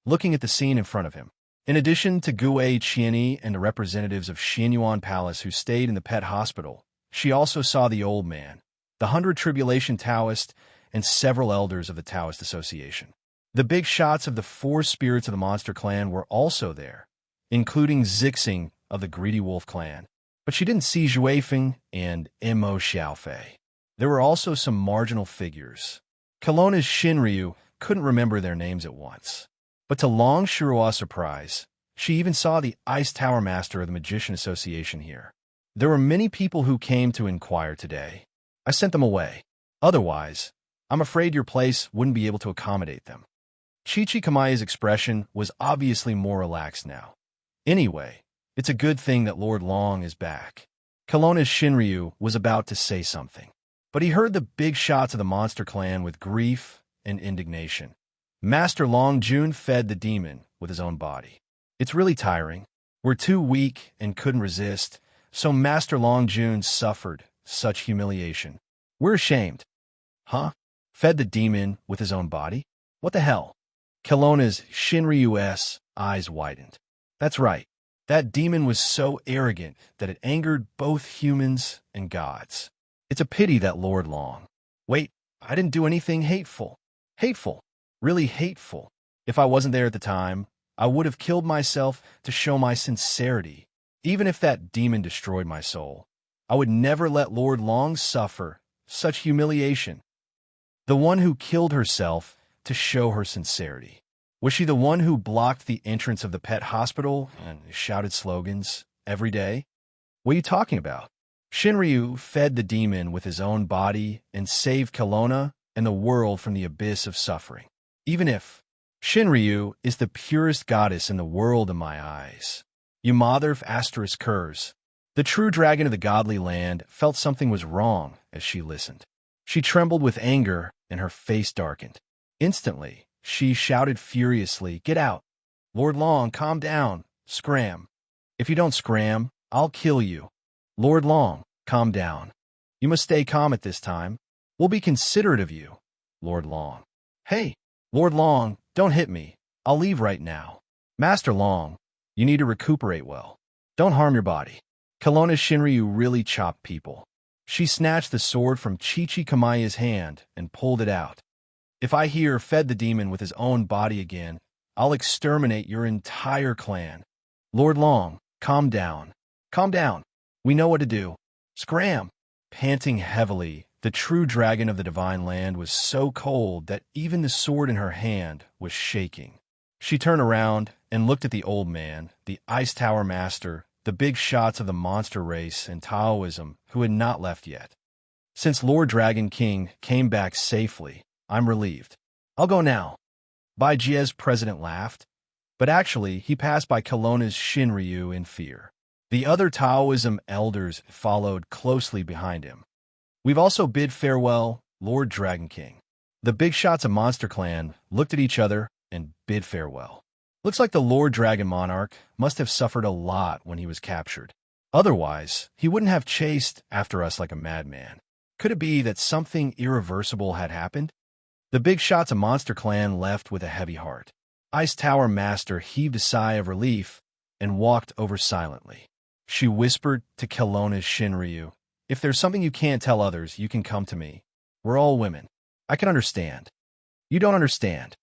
looking at the scene in front of him. In addition to Gue Qianyi and the representatives of Xianyuan Palace who stayed in the pet hospital, she also saw the old man, the 100 Tribulation Taoist, and several elders of the Taoist Association. The big shots of the 4 spirits of the Monster Clan were also there, including Zixing of the Greedy Wolf Clan. But she didn't see Zhuifeng and Mo Xiaofei. There were also some marginal figures. Kelowna's Shinryu couldn't remember their names at once. But to Long Shirua's surprise, she even saw the Ice Tower Master of the Magician Association here. There were many people who came to inquire today. I sent them away. Otherwise, I'm afraid your place wouldn't be able to accommodate them. Chi-Chi Kamaya's expression was obviously more relaxed now. Anyway, it's a good thing that Lord Long is back. Kelowna's Shinryu was about to say something, but he heard the big shots of the Monster Clan with grief and indignation. Master Long Jun fed the demon with his own body. It's really tiring. We're too weak and couldn't resist, so Master Long Jun suffered such humiliation. We're ashamed. Huh? Fed the demon with his own body? What the hell? Kelowna's Shinryu's eyes widened. That's right. That demon was so arrogant that it angered both humans and gods. It's a pity that Lord Long. Wait, I didn't do anything hateful. Hateful. Really hateful. If I wasn't there at the time, I would have killed myself to show my sincerity. Even if that demon destroyed my soul, I would never let Lord Long suffer such humiliation. The one who killed herself to show her sincerity. Was she the one who blocked the entrance of the pet hospital and shouted slogans every day? What are you talking about? Shinryu fed the demon with his own body and saved Kelowna and the world from the abyss of suffering. Even if Shinryu is the purest goddess in the world in my eyes. Umatharv * Kurs. The true dragon of the godly land felt something was wrong as she listened. She trembled with anger and her face darkened. Instantly, she shouted furiously, "Get out! Lord Long, calm down! Scram! If you don't scram, I'll kill you! Lord Long, calm down! You must stay calm at this time. We'll be considerate of you, Lord Long. Hey, Lord Long, don't hit me. I'll leave right now. Master Long, you need to recuperate well. Don't harm your body." Kelowna's Shinryu really chopped people. She snatched the sword from Chichi Kamaya's hand and pulled it out. "If I here fed the demon with his own body again, I'll exterminate your entire clan. Lord Long, calm down. Calm down. We know what to do. Scram!" Panting heavily, the true dragon of the divine land was so cold that even the sword in her hand was shaking. She turned around and looked at the old man, the Ice Tower Master, the big shots of the monster race and Taoism who had not left yet. "Since Lord Dragon King came back safely, I'm relieved. I'll go now." Bai Jie's president laughed, but actually he passed by Kelowna's Shinryu in fear. The other Taoism elders followed closely behind him. "We've also bid farewell, Lord Dragon King." The big shots of Monster Clan looked at each other and bid farewell. "Looks like the Lord Dragon Monarch must have suffered a lot when he was captured. Otherwise, he wouldn't have chased after us like a madman. Could it be that something irreversible had happened?" The big shots of Monster Clan left with a heavy heart. Ice Tower Master heaved a sigh of relief and walked over silently. She whispered to Kelowna's Shinryu, "If there's something you can't tell others, you can come to me. We're all women. I can understand." "You don't understand."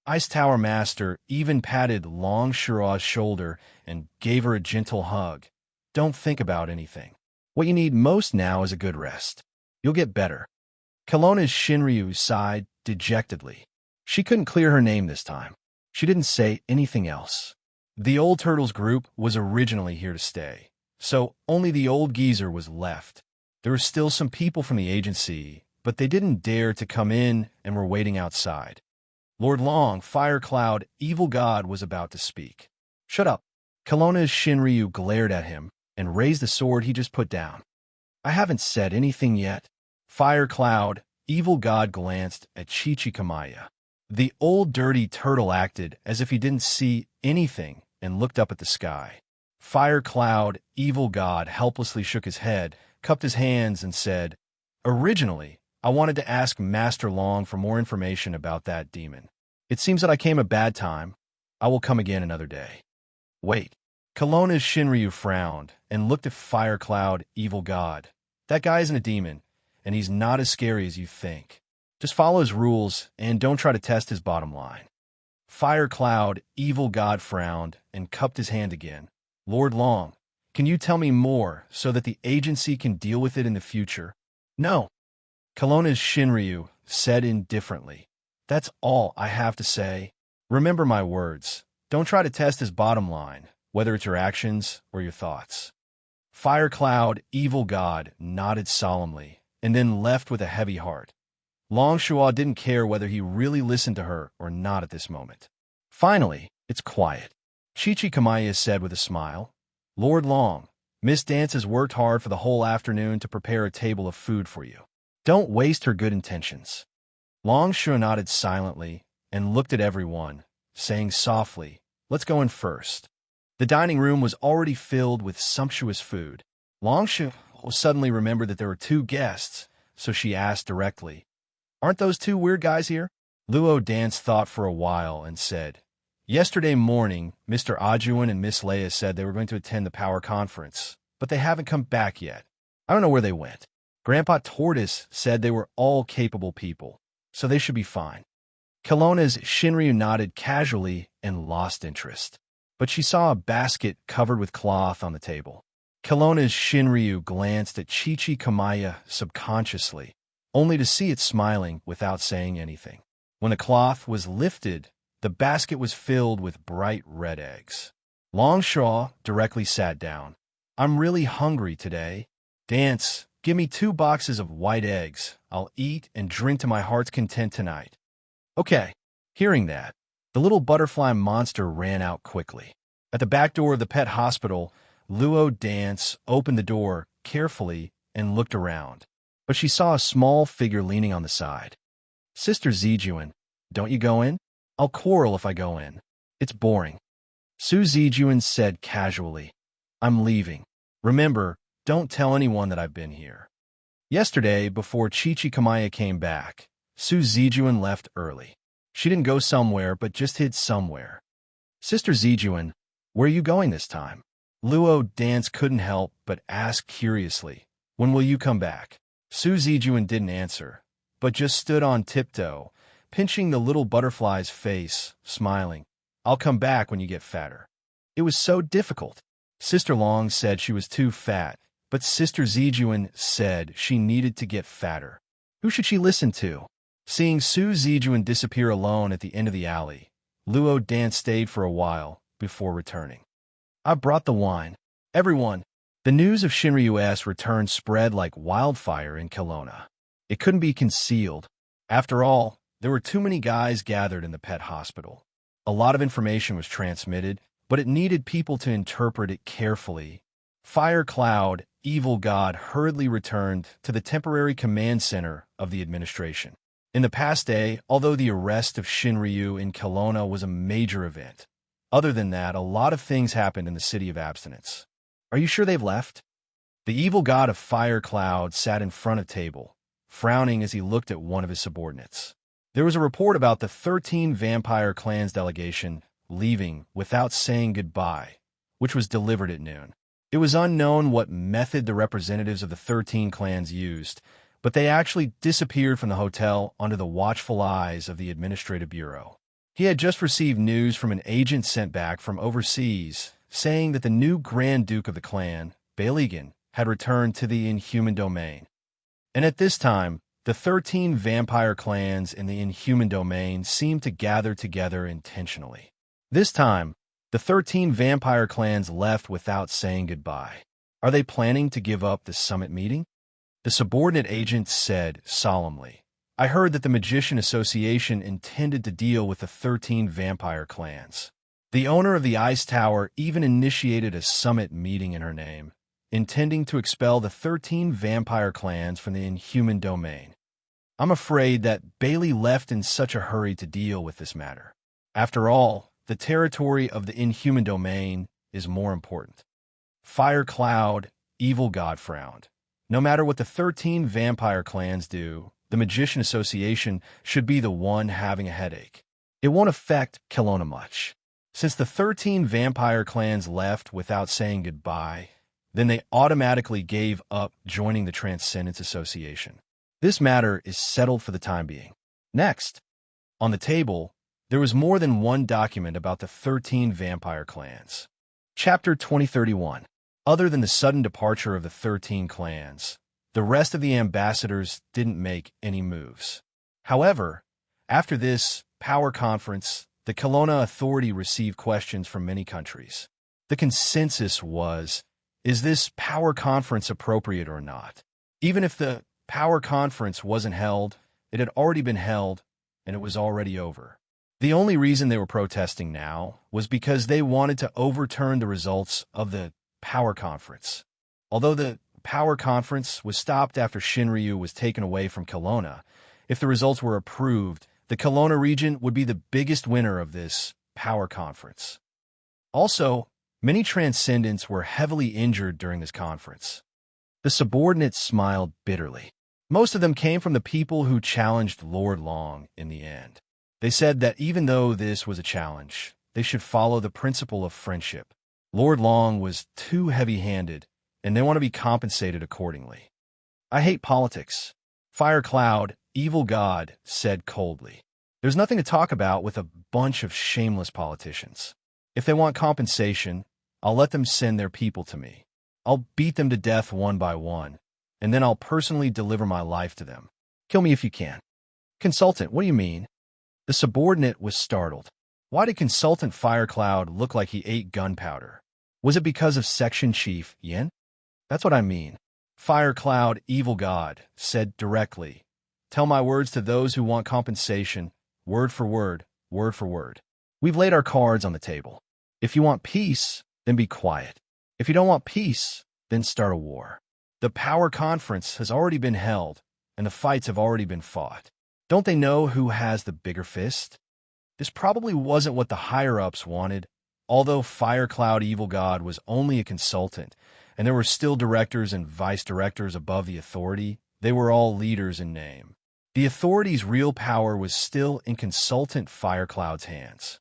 Ice Tower Master even patted Long Shura's shoulder and gave her a gentle hug. "Don't think about anything. What you need most now is a good rest. You'll get better." Kelowna's Shinryu sighed dejectedly. She couldn't clear her name this time. She didn't say anything else. The Old Turtles group was originally here to stay, so only the old geezer was left. There were still some people from the agency, but they didn't dare to come in and were waiting outside. Lord Long, Fire Cloud, Evil God was about to speak. "Shut up." Kelowna's Shinryu glared at him and raised the sword he just put down. "I haven't said anything yet." Fire Cloud, Evil God glanced at Chichi Kamaya. The old dirty turtle acted as if he didn't see anything and looked up at the sky. Fire Cloud, Evil God helplessly shook his head, cupped his hands, and said, "Originally, I wanted to ask Master Long for more information about that demon. It seems that I came a bad time. I will come again another day." "Wait." Kelowna's Shinryu frowned and looked at Fire Cloud, Evil God. "That guy isn't a demon, and he's not as scary as you think. Just follow his rules and don't try to test his bottom line." Fire Cloud, Evil God frowned and cupped his hand again. "Lord Long, can you tell me more so that the agency can deal with it in the future?" "No." Kelowna's Shinryu said indifferently. "That's all I have to say. Remember my words. Don't try to test his bottom line, whether it's your actions or your thoughts." Fire Cloud, Evil God nodded solemnly and then left with a heavy heart. Long Shua didn't care whether he really listened to her or not at this moment. Finally, it's quiet. Chichi Kamaya said with a smile, "Lord Long, Miss Dance has worked hard for the whole afternoon to prepare a table of food for you. Don't waste her good intentions." Long Shua nodded silently and looked at everyone, saying softly, "Let's go in first." The dining room was already filled with sumptuous food. Long Shua suddenly remembered that there were two guests, so she asked directly, "Aren't those two weird guys here?" Luo Dance thought for a while and said, "Yesterday morning, Mr. Ajuan and Miss Leia said they were going to attend the power conference, but they haven't come back yet. I don't know where they went. Grandpa Tortoise said they were all capable people, so they should be fine." Kelowna's Shinryu nodded casually and lost interest, but she saw a basket covered with cloth on the table. Kelowna's Shinryu glanced at Chichi Kamaya subconsciously, only to see it smiling without saying anything. When the cloth was lifted, the basket was filled with bright red eggs. Long Shaw directly sat down. "I'm really hungry today. Dance, give me 2 boxes of white eggs. I'll eat and drink to my heart's content tonight. Okay. Hearing that, the little butterfly monster ran out quickly. At the back door of the pet hospital, Luo Dance opened the door carefully and looked around. But she saw a small figure leaning on the side. Sister Zijuan, don't you go in? I'll quarrel if I go in. It's boring. Su Zijuan said casually. I'm leaving. Remember, don't tell anyone that I've been here. Yesterday, before Chichikamaya came back, Su Zijuan left early. She didn't go somewhere, but just hid somewhere. Sister Zijuan, where are you going this time? Luo Dance couldn't help but ask curiously, when will you come back? Su Zijuan didn't answer, but just stood on tiptoe, pinching the little butterfly's face, smiling. I'll come back when you get fatter. It was so difficult. Sister Long said she was too fat, but Sister Zijuan said she needed to get fatter. Who should she listen to? Seeing Su Zijuan disappear alone at the end of the alley, Luo Dance stayed for a while before returning. I brought the wine. Everyone, the news of Shinryu's return spread like wildfire in Kelowna. It couldn't be concealed. After all, there were too many guys gathered in the pet hospital. A lot of information was transmitted, but it needed people to interpret it carefully. Fire Cloud, Evil God, hurriedly returned to the temporary command center of the administration. In the past day, although the arrest of Shinryu in Kelowna was a major event, other than that, a lot of things happened in the city of abstinence. Are you sure they've left? The evil god of Fire Cloud sat in front of table, frowning as he looked at one of his subordinates. There was a report about the 13 vampire clans delegation leaving without saying goodbye, which was delivered at noon. It was unknown what method the representatives of the 13 clans used, but they actually disappeared from the hotel under the watchful eyes of the Administrative Bureau. He had just received news from an agent sent back from overseas, saying that the new Grand Duke of the clan, Bailigan, had returned to the Inhuman Domain. And at this time, the 13 vampire clans in the Inhuman Domain seemed to gather together intentionally. This time, the 13 vampire clans left without saying goodbye. Are they planning to give up the summit meeting? The subordinate agent said solemnly, I heard that the Magician Association intended to deal with the 13 vampire clans. The owner of the Ice Tower even initiated a summit meeting in her name, intending to expel the 13 vampire clans from the Inhuman Domain. I'm afraid that Bailey left in such a hurry to deal with this matter. After all, the territory of the Inhuman Domain is more important. Fire Cloud, Evil God frowned. No matter what the 13 vampire clans do, the Magician Association should be the one having a headache. It won't affect Kelowna much. Since the 13 vampire clans left without saying goodbye, then they automatically gave up joining the Transcendence Association. This matter is settled for the time being. Next, on the table, there was more than one document about the 13 vampire clans. Chapter 2031. Other than the sudden departure of the 13 clans, the rest of the ambassadors didn't make any moves. However, after this power conference, the Kelowna Authority received questions from many countries. The consensus was, is this power conference appropriate or not? Even if the power conference wasn't held, it had already been held, and it was already over. The only reason they were protesting now was because they wanted to overturn the results of the power conference. Although the power conference was stopped after Shinryu was taken away from Kelowna, if the results were approved, the Kelowna region would be the biggest winner of this power conference. Also, many transcendents were heavily injured during this conference. The subordinates smiled bitterly. Most of them came from the people who challenged Lord Long in the end. They said that even though this was a challenge, they should follow the principle of friendship. Lord Long was too heavy-handed, and they want to be compensated accordingly. I hate politics. Fire Cloud, Evil God, said coldly. There's nothing to talk about with a bunch of shameless politicians. If they want compensation, I'll let them send their people to me. I'll beat them to death one by one, and then I'll personally deliver my life to them. Kill me if you can. Consultant, what do you mean? The subordinate was startled. Why did Consultant Fire Cloud look like he ate gunpowder? Was it because of Section Chief Yin? That's what I mean. Fire Cloud, evil god, said directly, "Tell my words to those who want compensation, word for word, word for word. We've laid our cards on the table. If you want peace, then be quiet. If you don't want peace, then start a war. The power conference has already been held, and the fights have already been fought. Don't they know who has the bigger fist?" This probably wasn't what the higher-ups wanted. Although Fire Cloud Evil God was only a consultant, and there were still directors and vice-directors above the authority, they were all leaders in name. The authority's real power was still in consultant Fire Cloud's hands.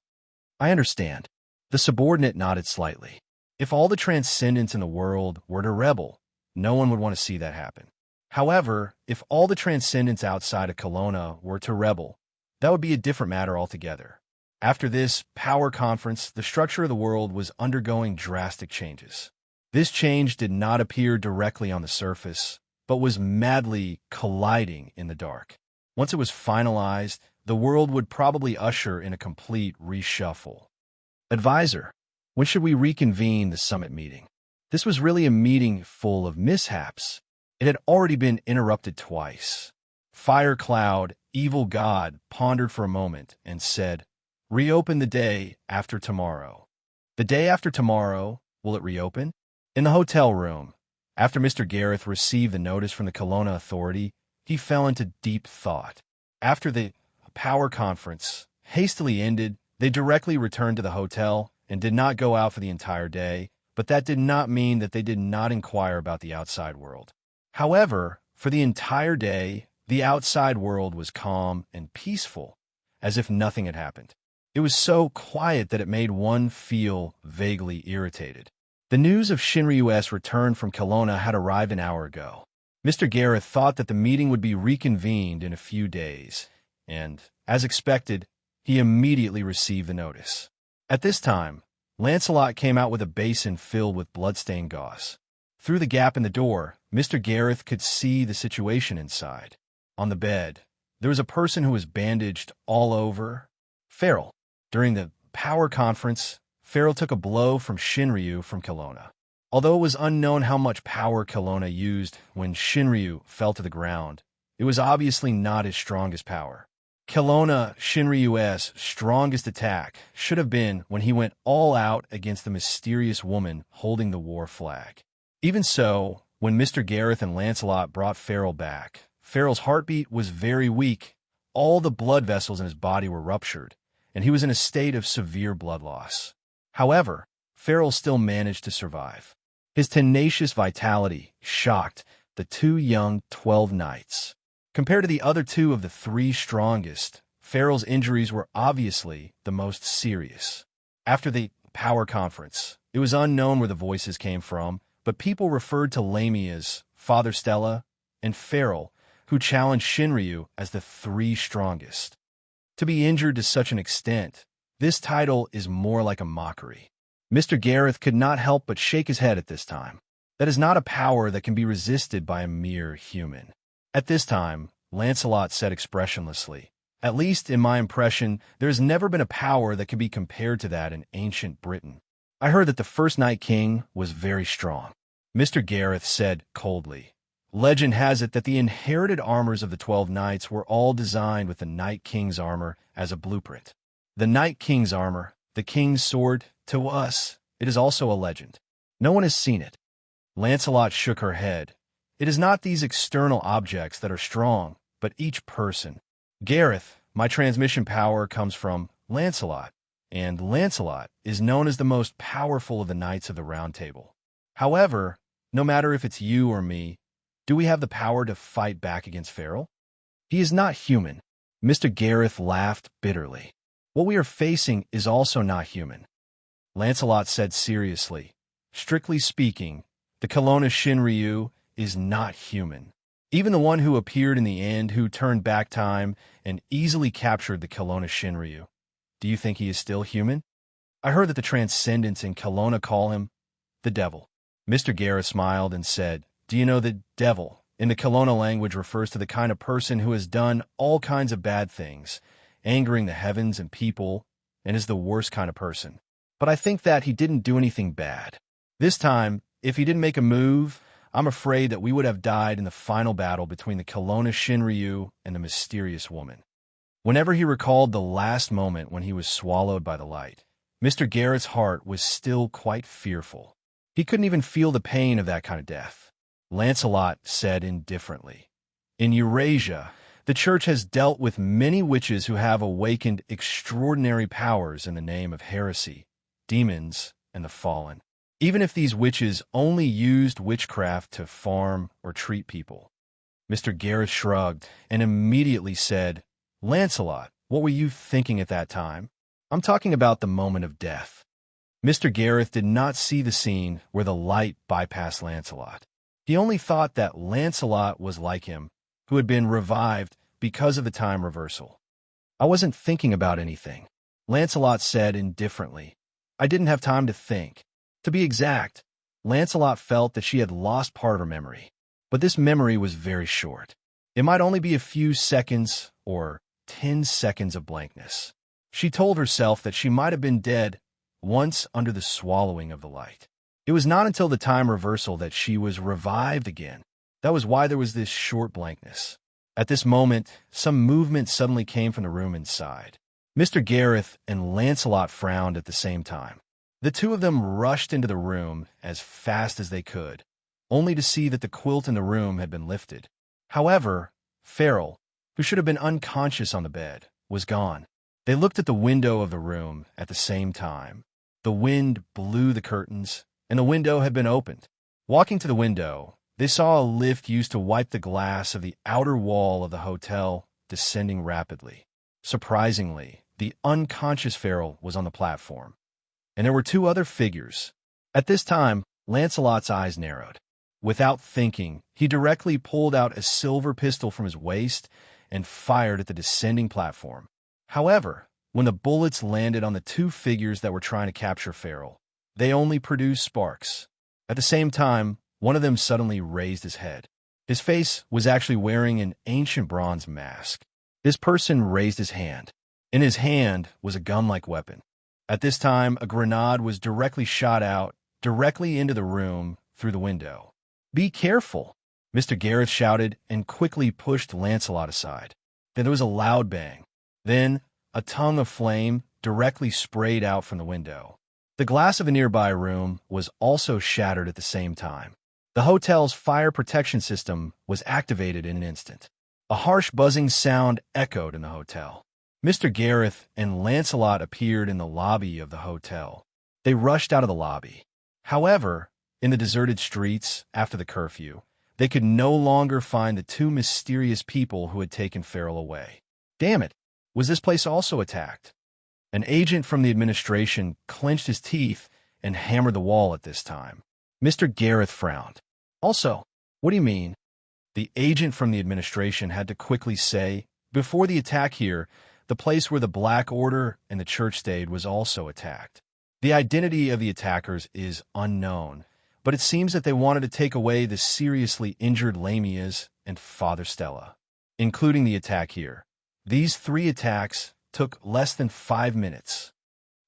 "I understand." The subordinate nodded slightly. If all the transcendents in the world were to rebel, no one would want to see that happen. However, if all the transcendents outside of Kelowna were to rebel, that would be a different matter altogether. After this power conference, the structure of the world was undergoing drastic changes. This change did not appear directly on the surface, but was madly colliding in the dark. Once it was finalized, the world would probably usher in a complete reshuffle. "Advisor, when should we reconvene the summit meeting?" This was really a meeting full of mishaps. It had already been interrupted twice. Fire Cloud, evil god, pondered for a moment and said, "Reopen the day after tomorrow." "The day after tomorrow, will it reopen?" In the hotel room, after Mr. Gareth received the notice from the Kelowna authority, he fell into deep thought. After the power conference hastily ended, they directly returned to the hotel and did not go out for the entire day, but that did not mean that they did not inquire about the outside world. However, for the entire day, the outside world was calm and peaceful, as if nothing had happened. It was so quiet that it made one feel vaguely irritated. The news of Shinryu's return from Kelowna had arrived an hour ago. Mr. Gareth thought that the meeting would be reconvened in a few days, and, as expected, he immediately received the notice. At this time, Lancelot came out with a basin filled with blood-stained gauze. Through the gap in the door, Mr. Gareth could see the situation inside. On the bed, there was a person who was bandaged all over. Farrell. During the power conference, Farrell took a blow from Shinryu from Kelowna. Although it was unknown how much power Kelowna used when Shinryu fell to the ground, it was obviously not his strongest power. Kelowna Shinryu's strongest attack should have been when he went all out against the mysterious woman holding the war flag. Even so, when Mr. Gareth and Lancelot brought Farrell back, Farrell's heartbeat was very weak, all the blood vessels in his body were ruptured, and he was in a state of severe blood loss. However, Farrell still managed to survive. His tenacious vitality shocked the two young 12 knights. Compared to the other two of the three strongest, Farrell's injuries were obviously the most serious. After the power conference, it was unknown where the voices came from, but people referred to Lamy as Father Stella and Farrell, who challenged Shinryu as the three strongest. To be injured to such an extent, this title is more like a mockery. Mr. Gareth could not help but shake his head at this time. That is not a power that can be resisted by a mere human. At this time, Lancelot said expressionlessly, "At least in my impression, there has never been a power that can be compared to that in ancient Britain. I heard that the first Night King was very strong." Mr. Gareth said coldly, "Legend has it that the inherited armors of the 12 knights were all designed with the Night King's armor as a blueprint. The Night King's armor, the King's sword, to us, it is also a legend. No one has seen it." Lancelot shook her head. "It is not these external objects that are strong, but each person. Gareth, my transmission power comes from Lancelot, and Lancelot is known as the most powerful of the Knights of the Round Table. However, no matter if it's you or me, do we have the power to fight back against Farrell? He is not human." Mr. Gareth laughed bitterly. "What we are facing is also not human." Lancelot said seriously, "Strictly speaking, the Kelowna Shinryu is not human. Even the one who appeared in the end, who turned back time and easily captured the Kelowna Shinryu. Do you think he is still human? I heard that the Transcendents in Kelowna call him the Devil." Mr. Gareth smiled and said, "Do you know that devil, in the Kelowna language, refers to the kind of person who has done all kinds of bad things, angering the heavens and people, and is the worst kind of person. But I think that he didn't do anything bad. This time, if he didn't make a move, I'm afraid that we would have died in the final battle between the Kelowna Shinryu and the mysterious woman. Whenever he recalled the last moment when he was swallowed by the light, Mr. Garrett's heart was still quite fearful. He couldn't even feel the pain of that kind of death. Lancelot said indifferently, "In Eurasia, the Church has dealt with many witches who have awakened extraordinary powers in the name of heresy, demons, and the fallen, even if these witches only used witchcraft to farm or treat people." Mr. Garrett shrugged and immediately said, "Lancelot, what were you thinking at that time? I'm talking about the moment of death." Mr. Gareth did not see the scene where the light bypassed Lancelot. He only thought that Lancelot was like him, who had been revived because of the time reversal. "I wasn't thinking about anything," Lancelot said indifferently. "I didn't have time to think." To be exact, Lancelot felt that she had lost part of her memory, but this memory was very short. It might only be a few seconds or 10 seconds of blankness. She told herself that she might have been dead once under the swallowing of the light. It was not until the time reversal that she was revived again. That was why there was this short blankness. At this moment, some movement suddenly came from the room inside. Mr. Gareth and Lancelot frowned at the same time. The two of them rushed into the room as fast as they could, only to see that the quilt in the room had been lifted. However, Farrell, who should have been unconscious on the bed, was gone. They looked at the window of the room at the same time. The wind blew the curtains, and the window had been opened. Walking to the window, they saw a lift used to wipe the glass of the outer wall of the hotel descending rapidly. Surprisingly, the unconscious Farrell was on the platform, and there were two other figures. At this time, Lancelot's eyes narrowed. Without thinking, he directly pulled out a silver pistol from his waist and fired at the descending platform. However, when the bullets landed on the two figures that were trying to capture Farrell, they only produced sparks. At the same time, one of them suddenly raised his head. His face was actually wearing an ancient bronze mask. This person raised his hand. In his hand was a gun-like weapon. At this time, a grenade was directly shot out, directly into the room through the window. "Be careful," Mr. Garrett shouted and quickly pushed Lancelot aside. Then there was a loud bang. Then, a tongue of flame directly sprayed out from the window. The glass of a nearby room was also shattered at the same time. The hotel's fire protection system was activated in an instant. A harsh buzzing sound echoed in the hotel. Mr. Gareth and Lancelot appeared in the lobby of the hotel. They rushed out of the lobby. However, in the deserted streets after the curfew, they could no longer find the two mysterious people who had taken Farrell away. Damn it! Was this place also attacked? An agent from the administration clenched his teeth and hammered the wall at this time. Mr. Gareth frowned. "Also, what do you mean?" The agent from the administration had to quickly say, "Before the attack here, the place where the Black Order and the Church stayed was also attacked. The identity of the attackers is unknown, but it seems that they wanted to take away the seriously injured Lamias and Father Stella, including the attack here. These 3 attacks took less than 5 minutes.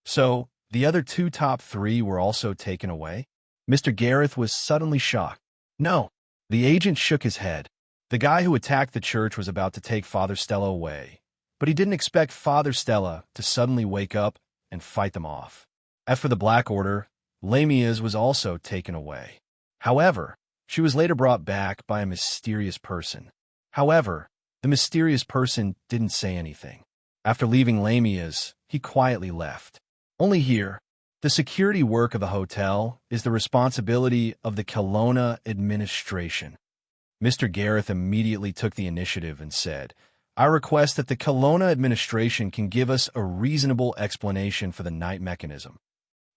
So, the other 2 top 3 were also taken away?" Mr. Gareth was suddenly shocked. "No." The agent shook his head. The guy who attacked the church was about to take Father Stella away, but he didn't expect Father Stella to suddenly wake up and fight them off. As for the Black Order, Lamia's was also taken away. However, she was later brought back by a mysterious person. However, the mysterious person didn't say anything. After leaving Lamia's, he quietly left. Only here, the security work of the hotel is the responsibility of the Kelowna administration. Mr. Gareth immediately took the initiative and said, "I request that the Kelowna administration can give us a reasonable explanation for the night mechanism."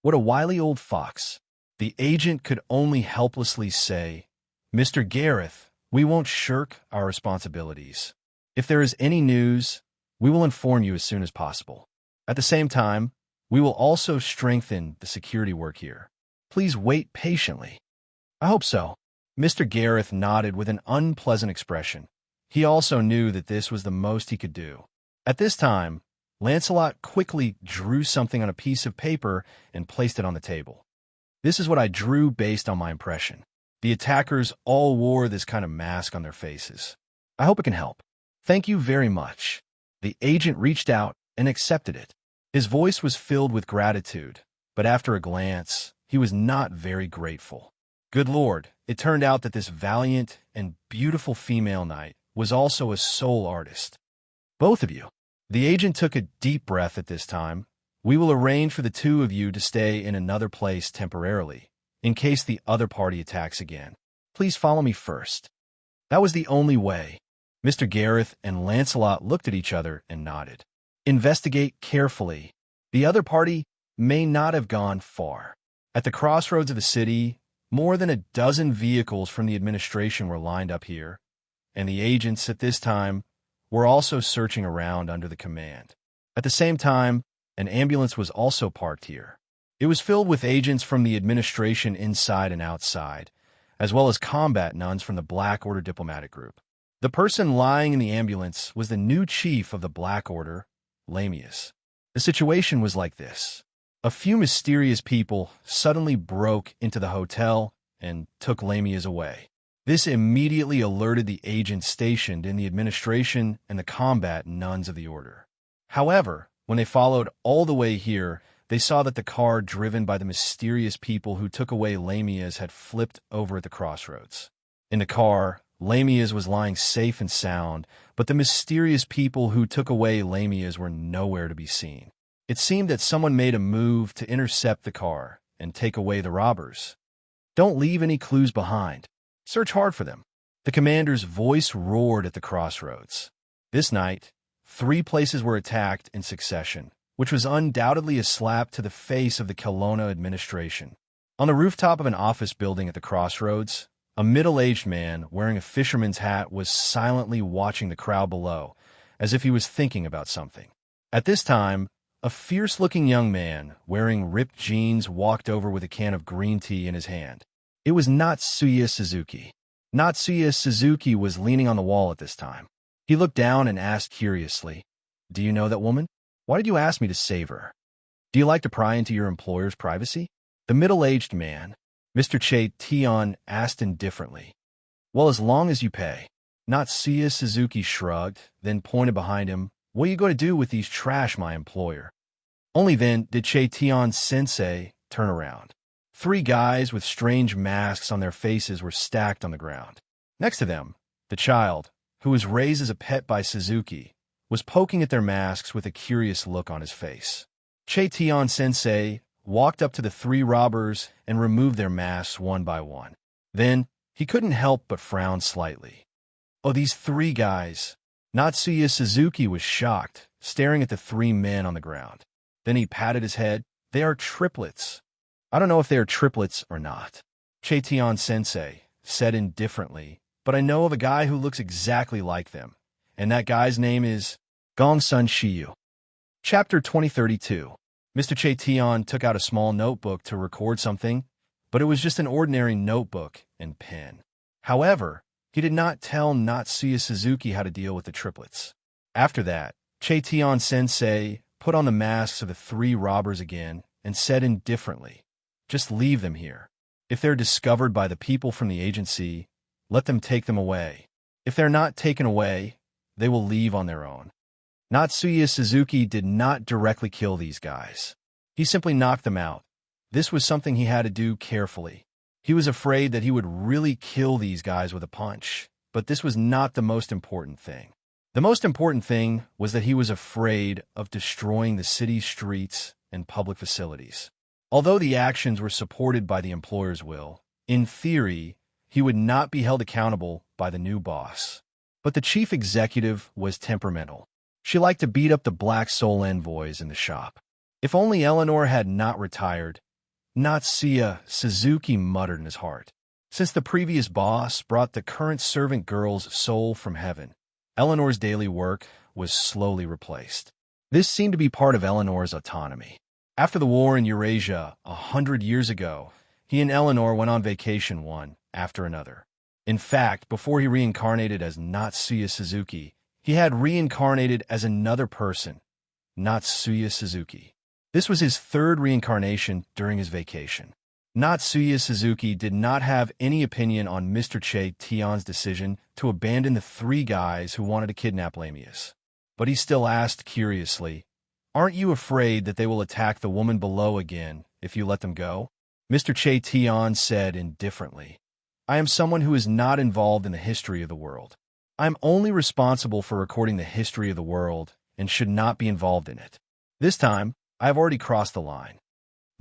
What a wily old fox. The agent could only helplessly say, "Mr. Gareth, we won't shirk our responsibilities. If there is any news, we will inform you as soon as possible. At the same time, we will also strengthen the security work here. Please wait patiently." "I hope so." Mr. Gareth nodded with an unpleasant expression. He also knew that this was the most he could do. At this time, Lancelot quickly drew something on a piece of paper and placed it on the table. "This is what I drew based on my impression. The attackers all wore this kind of mask on their faces. I hope it can help. Thank you very much. The agent reached out and accepted it. His voice was filled with gratitude, but after a glance, he was not very grateful. Good Lord, it turned out that this valiant and beautiful female knight was also a soul artist. Both of you. The agent took a deep breath at this time. We will arrange for the two of you to stay in another place temporarily, in case the other party attacks again. Please follow me first. That was the only way. Mr. Gareth and Lancelot looked at each other and nodded. Investigate carefully. The other party may not have gone far. At the crossroads of the city, more than a dozen vehicles from the administration were lined up here, and the agents at this time were also searching around under the command. At the same time, an ambulance was also parked here. It was filled with agents from the administration inside and outside, as well as combat nuns from the Black Order diplomatic group. The person lying in the ambulance was the new chief of the Black Order, Lamius. The situation was like this. A few mysterious people suddenly broke into the hotel and took Lamius away. This immediately alerted the agents stationed in the administration and the combat nuns of the order. However, when they followed all the way here, they saw that the car driven by the mysterious people who took away Lamius had flipped over at the crossroads. In the car, Lamius was lying safe and sound, but the mysterious people who took away Lamius were nowhere to be seen. It seemed that someone made a move to intercept the car and take away the robbers. Don't leave any clues behind. Search hard for them. The commander's voice roared at the crossroads. This night, 3 places were attacked in succession, which was undoubtedly a slap to the face of the Kelowna administration. On the rooftop of an office building at the crossroads, a middle-aged man wearing a fisherman's hat was silently watching the crowd below, as if he was thinking about something. At this time, a fierce-looking young man wearing ripped jeans walked over with a can of green tea in his hand. It was Natsuya Suzuki. Natsuya Suzuki was leaning on the wall at this time. He looked down and asked curiously, "Do you know that woman? Why did you ask me to save her? Do you like to pry into your employer's privacy?" The middle-aged man, Mr. Che Tion, asked indifferently. "Well, as long as you pay." Natsuya Suzuki shrugged, then pointed behind him. "What are you going to do with these trash, my employer?" Only then did Che Tion-sensei turn around. 3 guys with strange masks on their faces were stacked on the ground. Next to them, the child, who was raised as a pet by Suzuki, was poking at their masks with a curious look on his face. Che Tion-sensei walked up to the 3 robbers and removed their masks one by one. Then, he couldn't help but frown slightly. "Oh, these 3 guys." Natsuya Suzuki was shocked, staring at the 3 men on the ground. Then he patted his head. "They are triplets." "I don't know if they are triplets or not," Che Tion-sensei said indifferently, "but I know of a guy who looks exactly like them, and that guy's name is Gongsun Shiyu." Chapter 2032. Mr. Che Tion took out a small notebook to record something, but it was just an ordinary notebook and pen. However, he did not tell Natsuya Suzuki how to deal with the triplets. After that, Che Tion-sensei put on the masks of the 3 robbers again and said indifferently, "Just leave them here. If they're discovered by the people from the agency, let them take them away. If they're not taken away, they will leave on their own." Natsuya Suzuki did not directly kill these guys. He simply knocked them out. This was something he had to do carefully. He was afraid that he would really kill these guys with a punch, but this was not the most important thing. The most important thing was that he was afraid of destroying the city's streets and public facilities. Although the actions were supported by the employer's will, in theory, he would not be held accountable by the new boss. But the chief executive was temperamental. She liked to beat up the black soul envoys in the shop. If only Eleanor had not retired, Natsuya Suzuki muttered in his heart. Since the previous boss brought the current servant girl's soul from heaven, Eleanor's daily work was slowly replaced. This seemed to be part of Eleanor's autonomy. After the war in Eurasia 100 years ago, he and Eleanor went on vacation one after another. In fact, before he reincarnated as Natsuya Suzuki, he had reincarnated as another person, Natsuya Suzuki. This was his 3rd reincarnation during his vacation. Natsuya Suzuki did not have any opinion on Mr. Che Tion's decision to abandon the three guys who wanted to kidnap Lamius. But he still asked curiously, "Aren't you afraid that they will attack the woman below again if you let them go?" Mr. Che Tion said indifferently, "I am someone who is not involved in the history of the world. I am only responsible for recording the history of the world and should not be involved in it. This time, I have already crossed the line."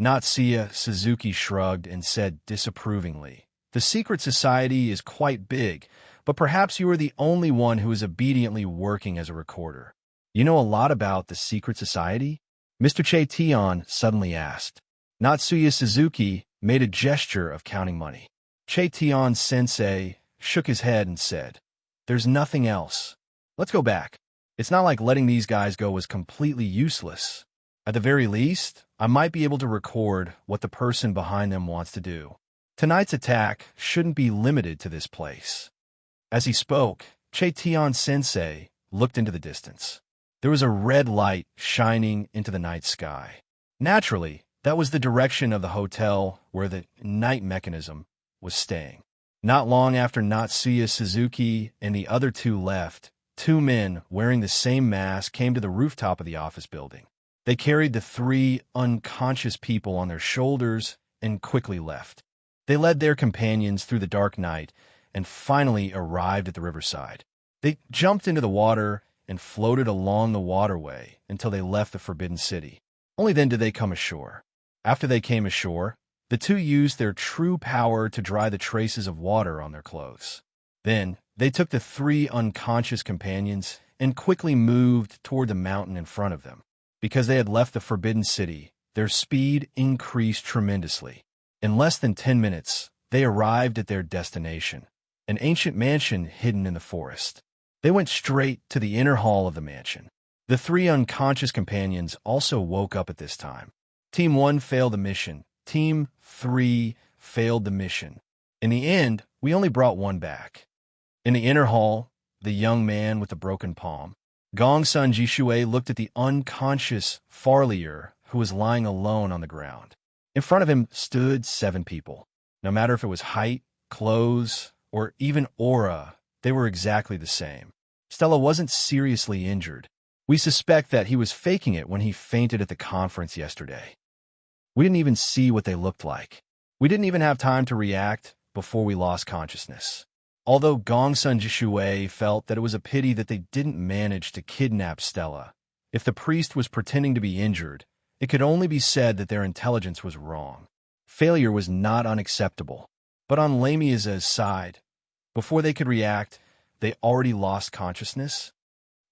Natsuya Suzuki shrugged and said disapprovingly, "The secret society is quite big, but perhaps you are the only one who is obediently working as a recorder. You know a lot about the secret society?" Mr. Che Tion suddenly asked. Natsuya Suzuki made a gesture of counting money. Che Tion sensei shook his head and said, "There's nothing else. Let's go back. It's not like letting these guys go was completely useless. At the very least, I might be able to record what the person behind them wants to do. Tonight's attack shouldn't be limited to this place." As he spoke, Che Tion sensei looked into the distance. There was a red light shining into the night sky. Naturally, that was the direction of the hotel where the night mechanism was staying. Not long after Natsuya Suzuki and the other two left, two men wearing the same mask came to the rooftop of the office building. They carried the three unconscious people on their shoulders and quickly left. They led their companions through the dark night and finally arrived at the riverside. They jumped into the water and floated along the waterway until they left the Forbidden City. Only then did they come ashore. After they came ashore, the two used their true power to dry the traces of water on their clothes. Then, they took the three unconscious companions and quickly moved toward the mountain in front of them. Because they had left the Forbidden City, their speed increased tremendously. In less than 10 minutes, they arrived at their destination, an ancient mansion hidden in the forest. They went straight to the inner hall of the mansion. The three unconscious companions also woke up at this time. Team 1 failed the mission. Team 3 failed the mission. In the end, we only brought one back. In the inner hall, the young man with the broken palm, Gongsun Jishui, looked at the unconscious Farlier who was lying alone on the ground. In front of him stood 7 people. No matter if it was height, clothes, or even aura, they were exactly the same. Stella wasn't seriously injured. We suspect that he was faking it when he fainted at the conference yesterday. We didn't even see what they looked like. We didn't even have time to react before we lost consciousness. Although Gongsun Jishui felt that it was a pity that they didn't manage to kidnap Stella, if the priest was pretending to be injured, it could only be said that their intelligence was wrong. Failure was not unacceptable, but on Lamia's side, before they could react, they already lost consciousness.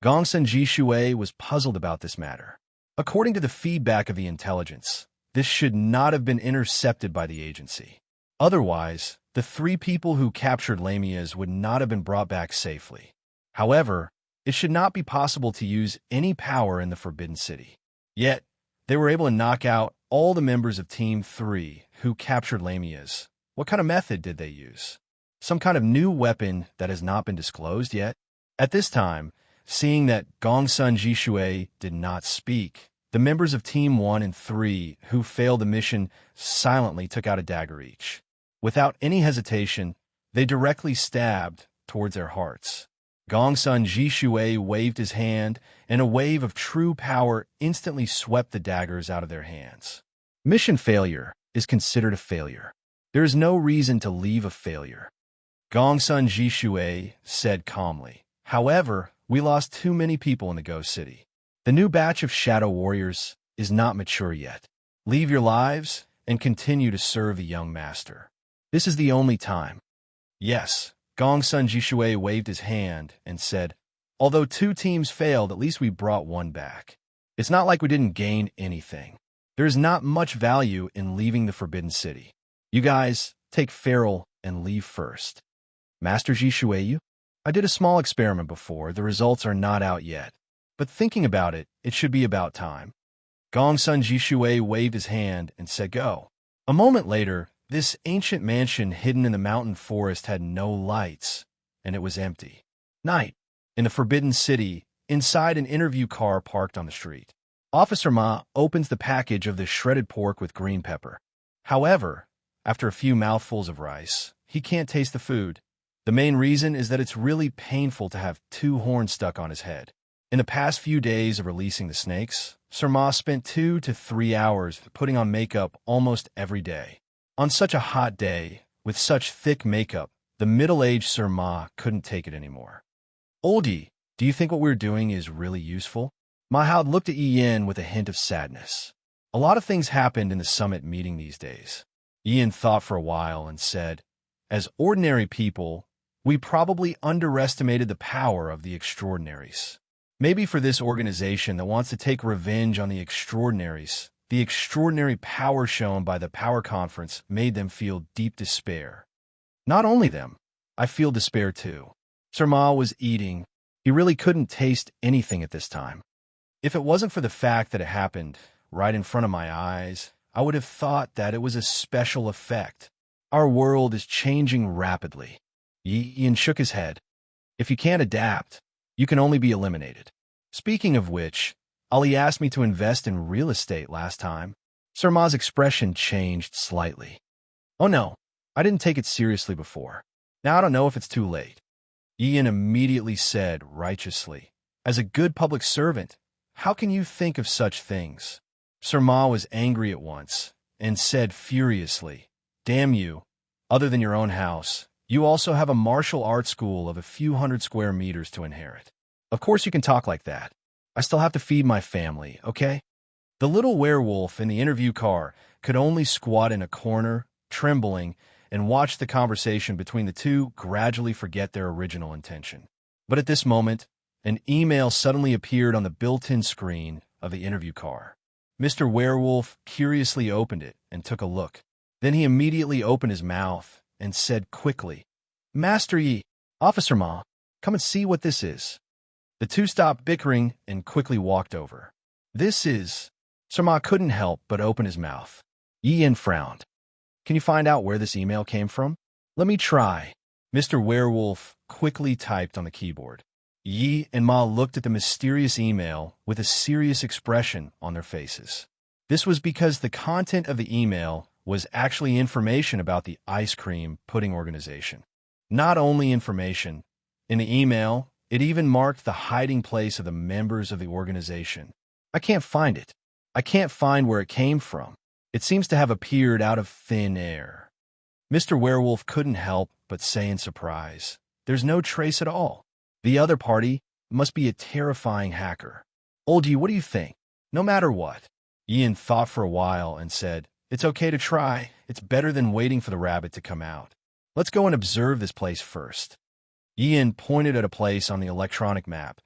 Gongsun Jishui was puzzled about this matter. According to the feedback of the intelligence, this should not have been intercepted by the agency. Otherwise, the 3 people who captured Lamia's would not have been brought back safely. However, it should not be possible to use any power in the Forbidden City. Yet, they were able to knock out all the members of Team 3 who captured Lamia's. What kind of method did they use? Some kind of new weapon that has not been disclosed yet? At this time, seeing that Gongsun Jishui did not speak, the members of Team 1 and 3 who failed the mission silently took out a dagger each. Without any hesitation, they directly stabbed towards their hearts. Gongsun Jishui waved his hand, and a wave of true power instantly swept the daggers out of their hands. Mission failure is considered a failure. There is no reason to leave a failure. Gongsun Jishui said calmly. However, we lost too many people in the Ghost City. The new batch of Shadow Warriors is not mature yet. Leave your lives and continue to serve the young master. This is the only time. Yes, Gongsun Jishui waved his hand and said, although 2 teams failed, at least we brought one back. It's not like we didn't gain anything. There is not much value in leaving the Forbidden City. You guys, take Feral and leave first. Master Jishui, I did a small experiment before. The results are not out yet. But thinking about it, it should be about time. Gongsun Jishui waved his hand and said go. A moment later, this ancient mansion hidden in the mountain forest had no lights, and it was empty. Night. In the Forbidden City, inside an interview car parked on the street. Officer Ma opens the package of the shredded pork with green pepper. However, After a few mouthfuls of rice, he can't taste the food. The main reason is that it's really painful to have two horns stuck on his head. In the past few days of releasing the snakes, Sir Ma spent 2 to 3 hours putting on makeup almost every day. On such a hot day, with such thick makeup, the middle-aged Sir Ma couldn't take it anymore. "Oldie, do you think what we're doing is really useful?" Ma Hao looked at Yi Yin with a hint of sadness. A lot of things happened in the summit meeting these days. Yi Yin thought for a while and said, "As ordinary people, we probably underestimated the power of the extraordinaries. Maybe for this organization that wants to take revenge on the extraordinaries, the extraordinary power shown by the Power Conference made them feel deep despair. Not only them, I feel despair too." Sir Ma was eating. He really couldn't taste anything at this time. "If it wasn't for the fact that it happened right in front of my eyes, I would have thought that it was a special effect. Our world is changing rapidly." Yi Yin shook his head. "If you can't adapt, you can only be eliminated. Speaking of which, Ali asked me to invest in real estate last time." Sir Ma's expression changed slightly. "Oh no, I didn't take it seriously before. Now I don't know if it's too late." Yi Yin immediately said righteously, "As a good public servant, how can you think of such things?" Sir Ma was angry at once and said furiously, "Damn you, other than your own house, you also have a martial arts school of a few hundred square meters to inherit. Of course you can talk like that. I still have to feed my family, okay?" The little werewolf in the interview car could only squat in a corner, trembling, and watch the conversation between the two gradually forget their original intention. But at this moment, an email suddenly appeared on the built-in screen of the interview car. Mr. Werewolf curiously opened it and took a look. Then he immediately opened his mouth and said quickly, "Master Yi, Officer Ma, come and see what this is." The two stopped bickering and quickly walked over. "This is—" Sir Ma couldn't help but open his mouth. Yi Yin frowned. "Can you find out where this email came from?" "Let me try." Mr. Werewolf quickly typed on the keyboard. Yi and Ma looked at the mysterious email with a serious expression on their faces. This was because the content of the email was actually information about the ice cream pudding organization. Not only information. In the email, it even marked the hiding place of the members of the organization. "I can't find it. I can't find where it came from. It seems to have appeared out of thin air." Mr. Werewolf couldn't help but say in surprise, "There's no trace at all. The other party must be a terrifying hacker." "Oldie, what do you think?" "No matter what." Ian thought for a while and said, "It's okay to try. It's better than waiting for the rabbit to come out. Let's go and observe this place first." Ian pointed at a place on the electronic map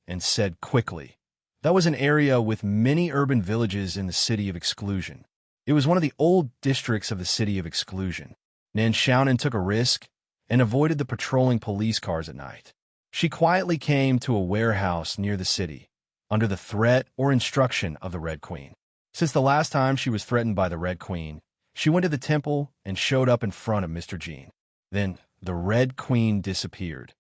and said quickly, "That was an area with many urban villages in the City of Exclusion. It was one of the old districts of the City of Exclusion. Nan Xiaonan took a risk and avoided the patrolling police cars at night. She quietly came to a warehouse near the city, under the threat or instruction of the Red Queen. Since the last time she was threatened by the Red Queen, she went to the temple and showed up in front of Mr. Jean. Then the Red Queen disappeared,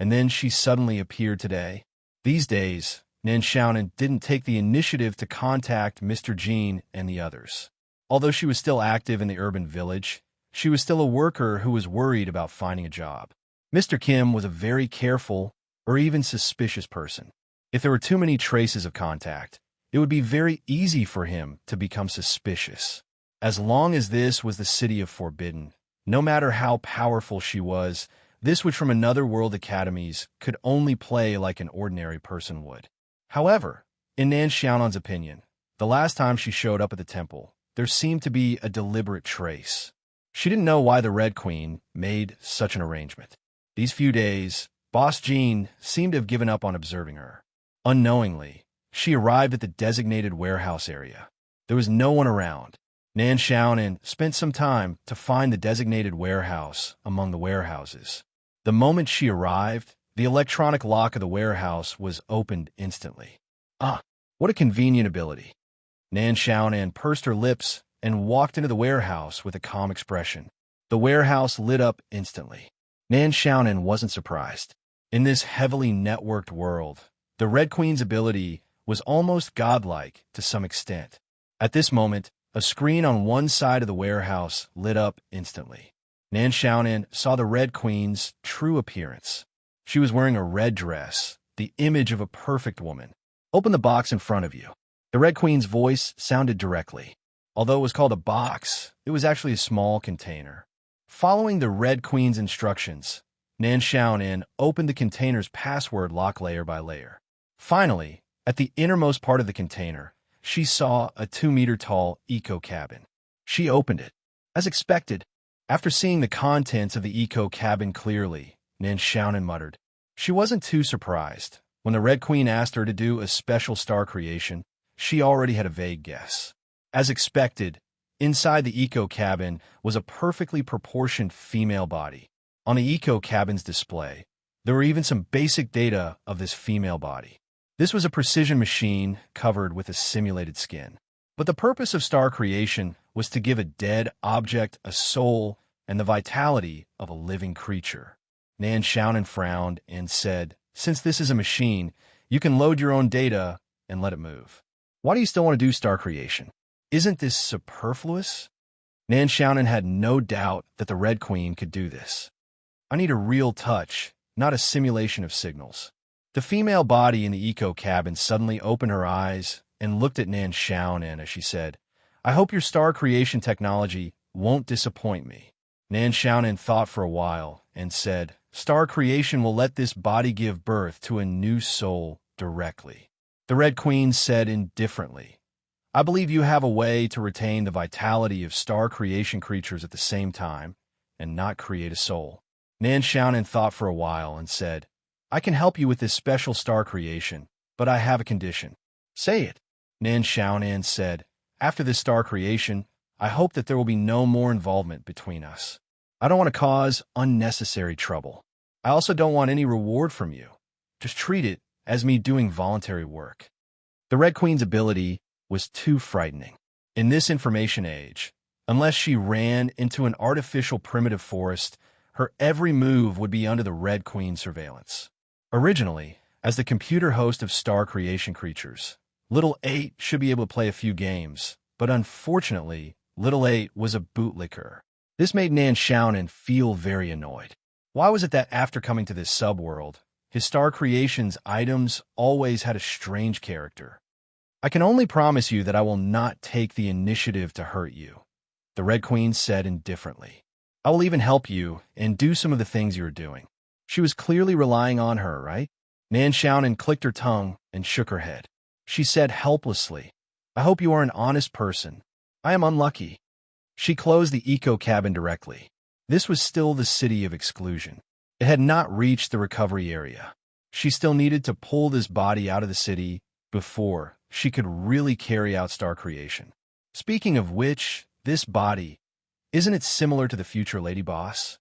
and then she suddenly appeared today. These days, Nan Xiaonan didn't take the initiative to contact Mr. Jean and the others. Although she was still active in the urban village, she was still a worker who was worried about finding a job. Mr. Kim was a very careful or even suspicious person. If there were too many traces of contact, it would be very easy for him to become suspicious. As long as this was the City of Forbidden, no matter how powerful she was, this witch from another world academies could only play like an ordinary person would. However, in Nan Xiaonan's opinion, the last time she showed up at the temple, there seemed to be a deliberate trace. She didn't know why the Red Queen made such an arrangement. These few days, Boss Jean seemed to have given up on observing her. Unknowingly, she arrived at the designated warehouse area. There was no one around. Nan Xiaonan spent some time to find the designated warehouse among the warehouses. The moment she arrived, the electronic lock of the warehouse was opened instantly. Ah, what a convenient ability. Nan Xiaonan pursed her lips and walked into the warehouse with a calm expression. The warehouse lit up instantly. Nan Xiaonan wasn't surprised. In this heavily networked world, the Red Queen's ability was almost godlike to some extent. At this moment, A screen on one side of the warehouse lit up instantly. Nan Xiaonan saw the Red Queen's true appearance. She was wearing a red dress, the image of a perfect woman. Open the box in front of you. The Red Queen's voice sounded directly. Although it was called a box, it was actually a small container. Following the Red Queen's instructions, Nan Xiaonan opened the container's password lock layer by layer. Finally, at the innermost part of the container, she saw a 2-meter-tall eco-cabin. She opened it. As expected, after seeing the contents of the eco-cabin clearly, Nan Xiaonan muttered. She wasn't too surprised. When the Red Queen asked her to do a special star creation, she already had a vague guess. As expected, inside the eco-cabin was a perfectly proportioned female body. On the eco-cabin's display, there were even some basic data of this female body. This was a precision machine covered with a simulated skin. But the purpose of star creation was to give a dead object a soul and the vitality of a living creature. Nan Xiaonan frowned and said, "Since this is a machine, you can load your own data and let it move. Why do you still want to do star creation? Isn't this superfluous?" Nan Xiaonan had no doubt that the Red Queen could do this. "I need a real touch, not a simulation of signals." The female body in the eco-cabin suddenly opened her eyes and looked at Nan Xiaonan as she said, "I hope your star creation technology won't disappoint me." Nan Xiaonan thought for a while and said, "Star creation will let this body give birth to a new soul directly." The Red Queen said indifferently, "I believe you have a way to retain the vitality of star creation creatures at the same time and not create a soul." Nan Xiaonan thought for a while and said, "I can help you with this special star creation, but I have a condition." "Say it." Nan Xiaonan said, "After this star creation, I hope that there will be no more involvement between us. I don't want to cause unnecessary trouble. I also don't want any reward from you. Just treat it as me doing voluntary work." The Red Queen's ability was too frightening. In this information age, unless she ran into an artificial primitive forest, her every move would be under the Red Queen's surveillance. Originally, as the computer host of star creation creatures, Little 8 should be able to play a few games, but unfortunately, Little 8 was a bootlicker. This made Nan Xiaonan feel very annoyed. Why was it that after coming to this subworld, his star creation's items always had a strange character? "I can only promise you that I will not take the initiative to hurt you," the Red Queen said indifferently. "I will even help you and do some of the things you are doing." She was clearly relying on her, right? Nan Xiaonan clicked her tongue and shook her head. She said helplessly, "I hope you are an honest person. I am unlucky." She closed the eco-cabin directly. This was still the city of exclusion. It had not reached the recovery area. She still needed to pull this body out of the city before she could really carry out star creation. Speaking of which, this body, isn't it similar to the future Lady Boss?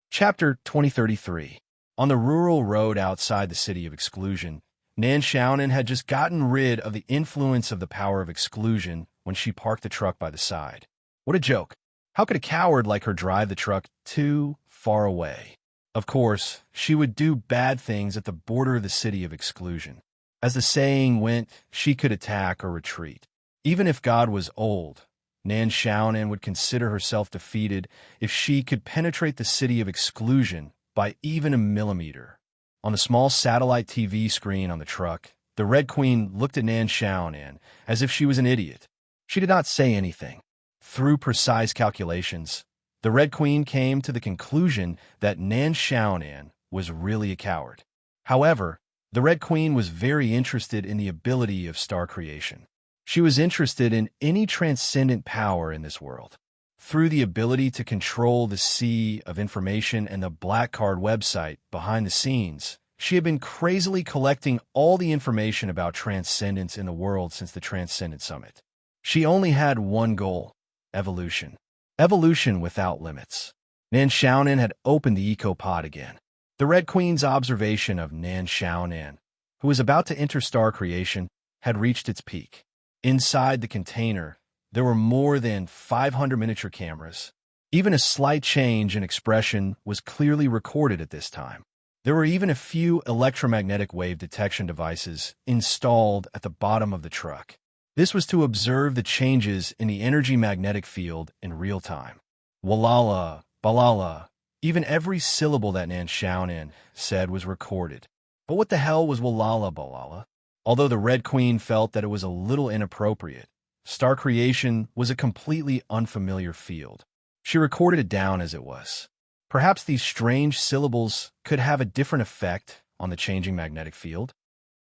Chapter 2033. On the rural road outside the city of exclusion, Nan Xiaonan had just gotten rid of the influence of the power of exclusion when she parked the truck by the side. What a joke. How could a coward like her drive the truck too far away? Of course, she would do bad things at the border of the city of exclusion. As the saying went, she could attack or retreat. Even if God was old, Nan Xiaonan would consider herself defeated if she could penetrate the city of exclusion by even a millimeter. On the small satellite TV screen on the truck, the Red Queen looked at Nan Xiaonan as if she was an idiot. She did not say anything. Through precise calculations, the Red Queen came to the conclusion that Nan Xiaonan was really a coward. However, the Red Queen was very interested in the ability of star creation. She was interested in any transcendent power in this world. Through the ability to control the sea of information and the Black Card website behind the scenes, she had been crazily collecting all the information about transcendence in the world since the Transcendent Summit. She only had one goal: evolution. Evolution without limits. Nan Xiaonan had opened the eco-pod again. The Red Queen's observation of Nan Xiaonan, who was about to enter star creation, had reached its peak. Inside the container, there were more than 500 miniature cameras. Even a slight change in expression was clearly recorded at this time. There were even a few electromagnetic wave detection devices installed at the bottom of the truck. This was to observe the changes in the energy magnetic field in real time. Walala, balala, even every syllable that Nan Xiaonan said was recorded. But what the hell was walala balala? Although the Red Queen felt that it was a little inappropriate, star creation was a completely unfamiliar field. She recorded it down as it was. Perhaps these strange syllables could have a different effect on the changing magnetic field.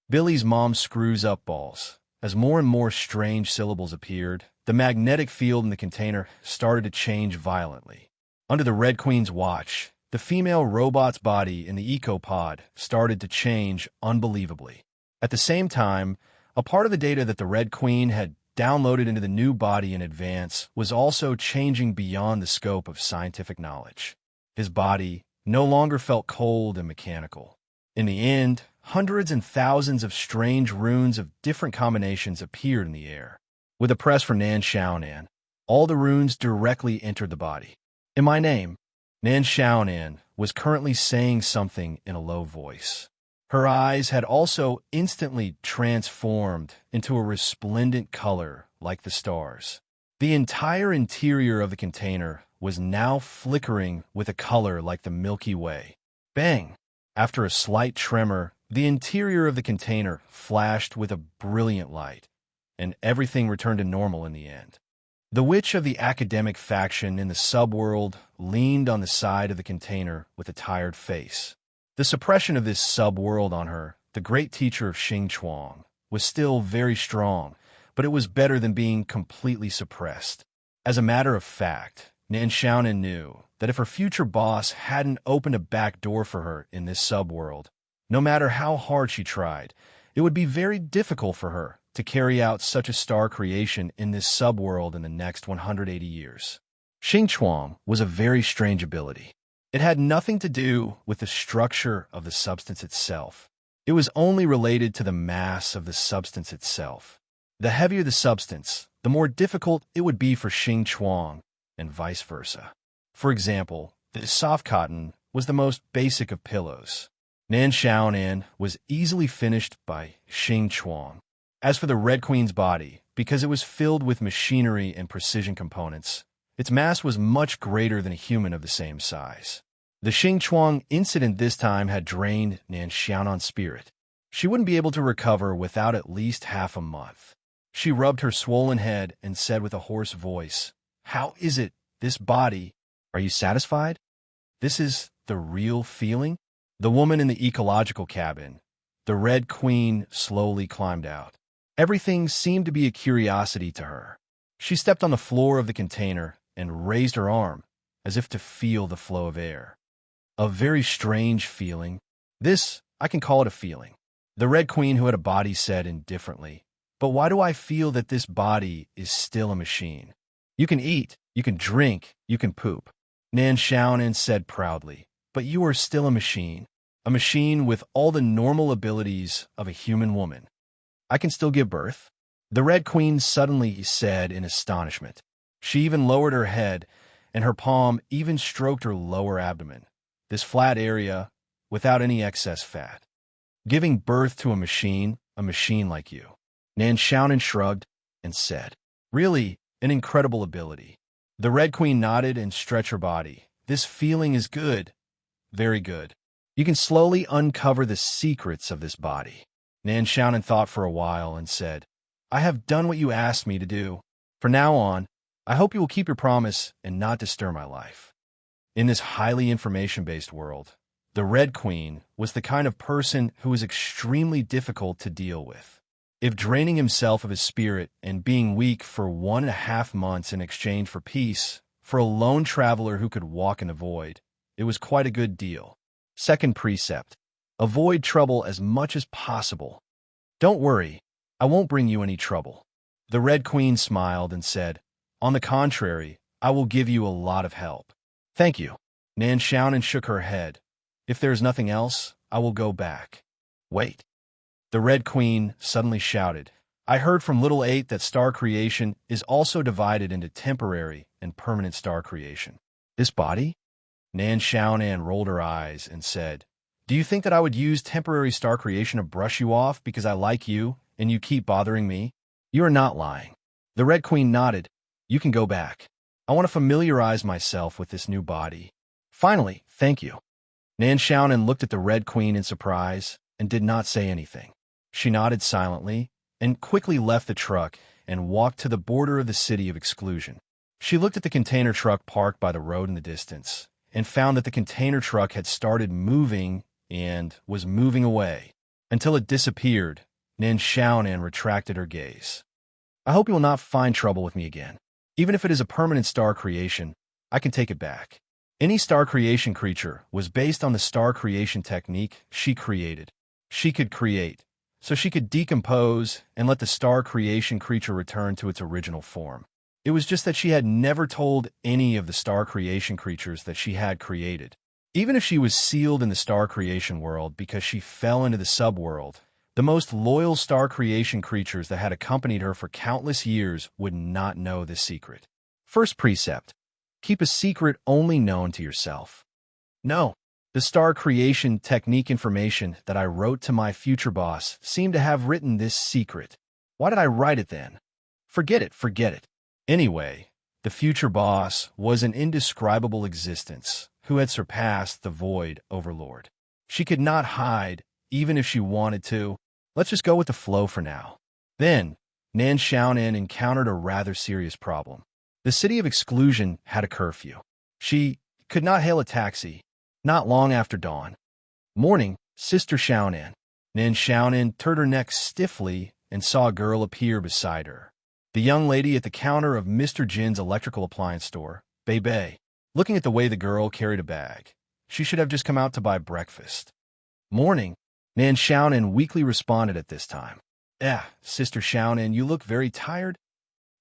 Billy's mom screws up balls. As more and more strange syllables appeared, the magnetic field in the container started to change violently. Under the Red Queen's watch, the female robot's body in the ecopod started to change unbelievably. At the same time, a part of the data that the Red Queen had downloaded into the new body in advance was also changing beyond the scope of scientific knowledge. His body no longer felt cold and mechanical. In the end, hundreds and thousands of strange runes of different combinations appeared in the air. With a press from Nan Xiaonan, all the runes directly entered the body. In my name, Nan Xiaonan was currently saying something in a low voice. Her eyes had also instantly transformed into a resplendent color like the stars. The entire interior of the container was now flickering with a color like the Milky Way. Bang! After a slight tremor, the interior of the container flashed with a brilliant light, and everything returned to normal in the end. The witch of the academic faction in the subworld leaned on the side of the container with a tired face. The suppression of this subworld on her, the great teacher of Xing Chuang, was still very strong, but it was better than being completely suppressed. As a matter of fact, Nan Xiaonan knew that if her future boss hadn't opened a back door for her in this subworld, no matter how hard she tried, it would be very difficult for her to carry out such a star creation in this subworld in the next 180 years. Xing Chuang was a very strange ability. It had nothing to do with the structure of the substance itself. It was only related to the mass of the substance itself. The heavier the substance, the more difficult it would be for Xing Chuang, and vice versa. For example, the soft cotton was the most basic of pillows. Nan Xiaonan was easily finished by Xing Chuang. As for the Red Queen's body, because it was filled with machinery and precision components, its mass was much greater than a human of the same size. The Xing Chuang incident this time had drained Nan Xiaonan's spirit. She wouldn't be able to recover without at least half a month. She rubbed her swollen head and said with a hoarse voice, "How is it, this body? Are you satisfied? This is the real feeling?" The woman in the ecological cabin, the Red Queen, slowly climbed out. Everything seemed to be a curiosity to her. She stepped on the floor of the container and raised her arm, as if to feel the flow of air. A very strange feeling. This, I can call it a feeling. The Red Queen, who had a body, said indifferently, "But why do I feel that this body is still a machine? You can eat, you can drink, you can poop." Nan Xiaonan said proudly, "But you are still a machine with all the normal abilities of a human woman. I can still give birth?" The Red Queen suddenly said in astonishment. She even lowered her head, and her palm even stroked her lower abdomen, this flat area without any excess fat. "Giving birth to a machine like you." Nan Xiaonan shrugged and said, "Really, an incredible ability." The Red Queen nodded and stretched her body. "This feeling is good, very good. You can slowly uncover the secrets of this body." Nan Xiaonan thought for a while and said, "I have done what you asked me to do. From now on, I hope you will keep your promise and not disturb my life." In this highly information-based world, the Red Queen was the kind of person who was extremely difficult to deal with. If draining himself of his spirit and being weak for 1.5 months in exchange for peace, for a lone traveler who could walk in the void, it was quite a good deal. Second precept: avoid trouble as much as possible. "Don't worry, I won't bring you any trouble." The Red Queen smiled and said, "On the contrary, I will give you a lot of help." "Thank you." Nan Xiaonan shook her head. "If there is nothing else, I will go back." "Wait." The Red Queen suddenly shouted, "I heard from Little 8 that star creation is also divided into temporary and permanent star creation. This body?" Nan Xiaonan rolled her eyes and said, "Do you think that I would use temporary star creation to brush you off because I like you and you keep bothering me?" You are not lying. The Red Queen nodded. You can go back. I want to familiarize myself with this new body. Finally, thank you. Nan Xiaonan looked at the Red Queen in surprise and did not say anything. She nodded silently and quickly left the truck and walked to the border of the city of exclusion. She looked at the container truck parked by the road in the distance and found that the container truck had started moving and was moving away. Until it disappeared, Nan Xiaonan retracted her gaze. I hope you will not find trouble with me again. Even if it is a permanent star creation, I can take it back. Any star creation creature was based on the star creation technique she created. She could create, so she could decompose and let the star creation creature return to its original form. It was just that she had never told any of the star creation creatures that she had created. Even if she was sealed in the star creation world because she fell into the subworld, the most loyal star creation creatures that had accompanied her for countless years would not know this secret. First precept: keep a secret only known to yourself. No, the star creation technique information that I wrote to my future boss seemed to have written this secret. Why did I write it then? Forget it, forget it. Anyway, the future boss was an indescribable existence who had surpassed the void overlord. She could not hide, even if she wanted to. Let's just go with the flow for now. Then, Nan Xiaonan encountered a rather serious problem. The city of exclusion had a curfew. She could not hail a taxi, not long after dawn. Morning, Sister Xiaonan. Nan Xiaonan turned her neck stiffly and saw a girl appear beside her. The young lady at the counter of Mr. Jin's electrical appliance store, Bei Bei. Looking at the way the girl carried a bag, she should have just come out to buy breakfast. Morning, Nan Xiaonan weakly responded at this time. Sister Xiaonan, you look very tired.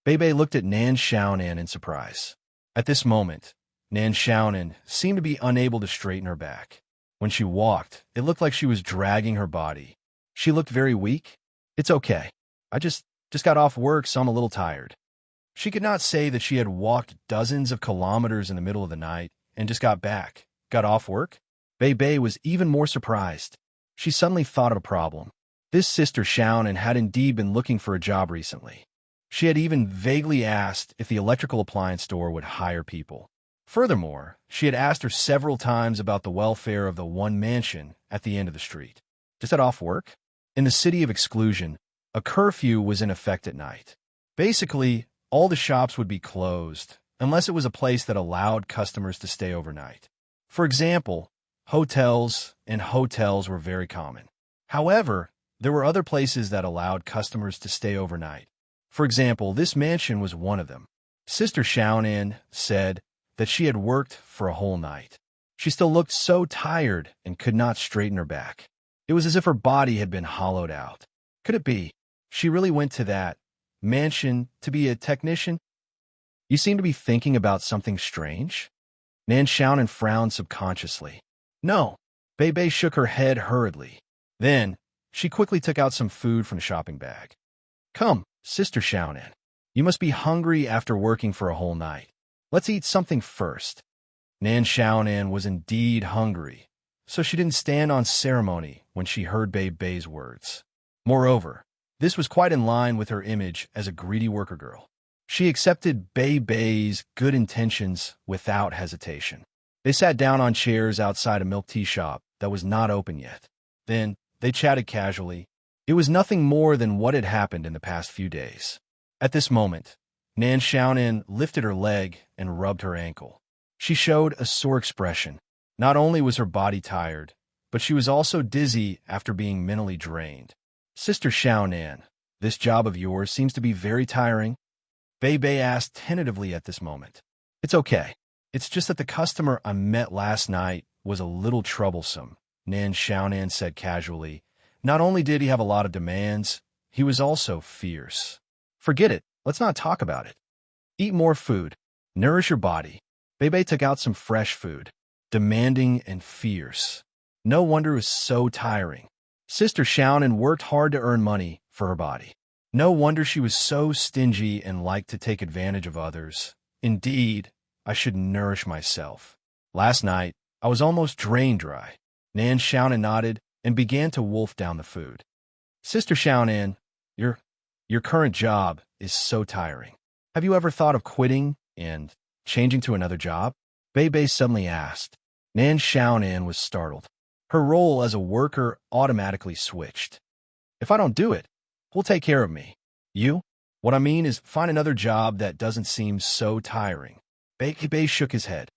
Bei Bei looked at Nan Xiaonan in surprise. At this moment, Nan Xiaonan seemed to be unable to straighten her back. When she walked, it looked like she was dragging her body. She looked very weak. It's okay. I just got off work, so I'm a little tired. She could not say that she had walked dozens of kilometers in the middle of the night and just got back. Got off work? Bei Bei was even more surprised. She suddenly thought of a problem. This Sister Xiaonan had indeed been looking for a job recently. She had even vaguely asked if the electrical appliance store would hire people. Furthermore, she had asked her several times about the welfare of the one mansion at the end of the street. Just got off work? In the city of exclusion, a curfew was in effect at night. Basically, all the shops would be closed, unless it was a place that allowed customers to stay overnight. For example, hotels were very common. However, there were other places that allowed customers to stay overnight. For example, this mansion was one of them. Sister Xiaonan said that she had worked for a whole night. She still looked so tired and could not straighten her back. It was as if her body had been hollowed out. Could it be she really went to that mansion to be a technician? You seem to be thinking about something strange. Nan Xiaonan frowned subconsciously. No. Bei Bei shook her head hurriedly. Then, she quickly took out some food from the shopping bag. Come, Sister Xiaonan. You must be hungry after working for a whole night. Let's eat something first. Nan Xiaonan was indeed hungry, so she didn't stand on ceremony when she heard Bei Bei's words. Moreover, this was quite in line with her image as a greedy worker girl. She accepted Bei Bei's good intentions without hesitation. They sat down on chairs outside a milk tea shop that was not open yet. Then, they chatted casually. It was nothing more than what had happened in the past few days. At this moment, Nan Xiaonan lifted her leg and rubbed her ankle. She showed a sore expression. Not only was her body tired, but she was also dizzy after being mentally drained. Sister Xiaonan, this job of yours seems to be very tiring. Bei Bei asked tentatively at this moment. It's okay. It's just that the customer I met last night was a little troublesome, Nan Xiaonan said casually. Not only did he have a lot of demands, he was also fierce. Forget it. Let's not talk about it. Eat more food. Nourish your body. Bei Bei took out some fresh food. Demanding and fierce. No wonder it was so tiring. Sister Xiaonan worked hard to earn money for her body. No wonder she was so stingy and liked to take advantage of others. Indeed, I should nourish myself. Last night, I was almost drained dry. Nan Xiaonan nodded and began to wolf down the food. Sister Xiaonan, you're Your current job is so tiring. Have you ever thought of quitting and changing to another job? Bei Bei suddenly asked. Nan Xiaonan was startled. Her role as a worker automatically switched. If I don't do it, who'll take care of me? You? What I mean is find another job that doesn't seem so tiring. Bei Bei shook his head.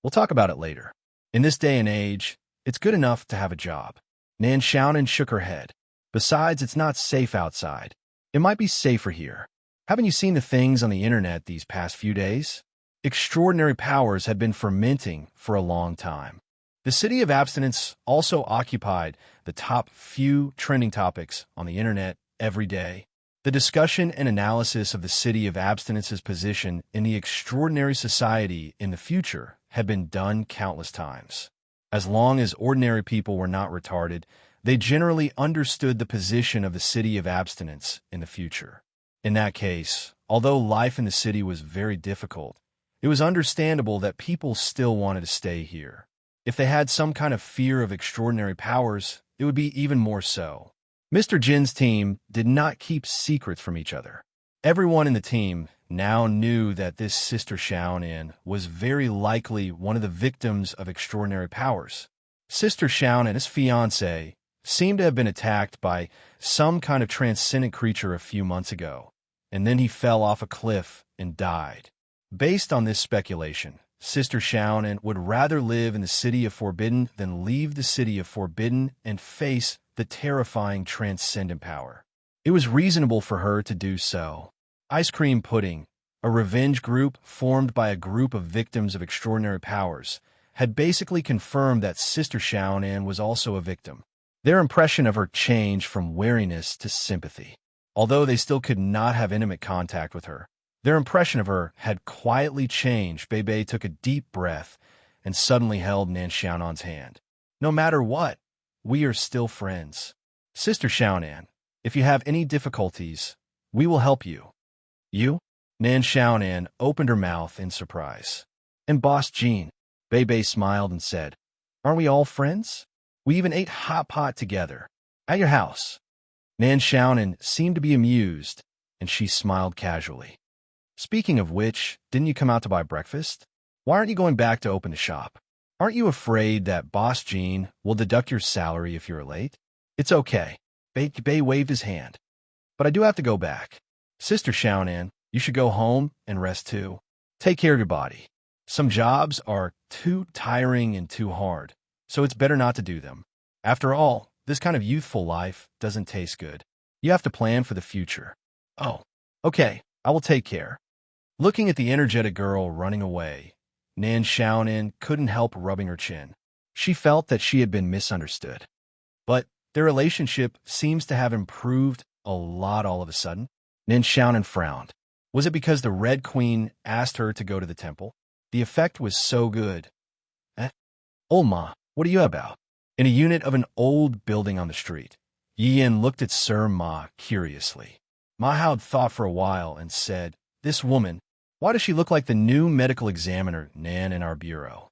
We'll talk about it later. In this day and age, it's good enough to have a job. Nan Xiaonan shook her head. Besides, it's not safe outside. It might be safer here. Haven't you seen the things on the internet these past few days? Extraordinary powers had been fermenting for a long time. The city of abstinence also occupied the top few trending topics on the internet every day. The discussion and analysis of the city of abstinence's position in the extraordinary society in the future had been done countless times. As long as ordinary people were not retarded, they generally understood the position of the city of abstinence in the future. In that case, although life in the city was very difficult, it was understandable that people still wanted to stay here. If they had some kind of fear of extraordinary powers, it would be even more so. Mr. Jin's team did not keep secrets from each other. Everyone in the team now knew that this Sister Xiaonan was very likely one of the victims of extraordinary powers. Sister Xiaonan and his fiancé seemed to have been attacked by some kind of transcendent creature a few months ago, and then he fell off a cliff and died. Based on this speculation, Sister Xiaonan would rather live in the City of Forbidden than leave the City of Forbidden and face the terrifying transcendent power. It was reasonable for her to do so. Ice Cream Pudding, a revenge group formed by a group of victims of extraordinary powers, had basically confirmed that Sister Xiaonan was also a victim. Their impression of her changed from wariness to sympathy. Although they still could not have intimate contact with her, their impression of her had quietly changed. Bei Bei took a deep breath and suddenly held Nan Xiaonan's hand. No matter what, we are still friends. Sister Xiaonan, if you have any difficulties, we will help you. You? Nan Xiaonan opened her mouth in surprise. And Boss Jean, Bei Bei smiled and said, aren't we all friends? We even ate hot pot together. At your house. Nan Xiaonan seemed to be amused, and she smiled casually. Speaking of which, didn't you come out to buy breakfast? Why aren't you going back to open the shop? Aren't you afraid that Boss Jean will deduct your salary if you're late? It's okay. Bei Bei waved his hand. But I do have to go back. Sister Xiaonan, you should go home and rest too. Take care of your body. Some jobs are too tiring and too hard, so it's better not to do them. After all, this kind of youthful life doesn't taste good. You have to plan for the future. Oh, okay, I will take care. Looking at the energetic girl running away, Nan Xiaonan couldn't help rubbing her chin. She felt that she had been misunderstood. But their relationship seems to have improved a lot all of a sudden. Nan Xiaonan frowned. Was it because the Red Queen asked her to go to the temple? The effect was so good. Old Ma, what are you about? In a unit of an old building on the street, Yi Yin looked at Sir Ma curiously. Ma Hao thought for a while and said, this woman, why does she look like the new medical examiner Nan in our bureau?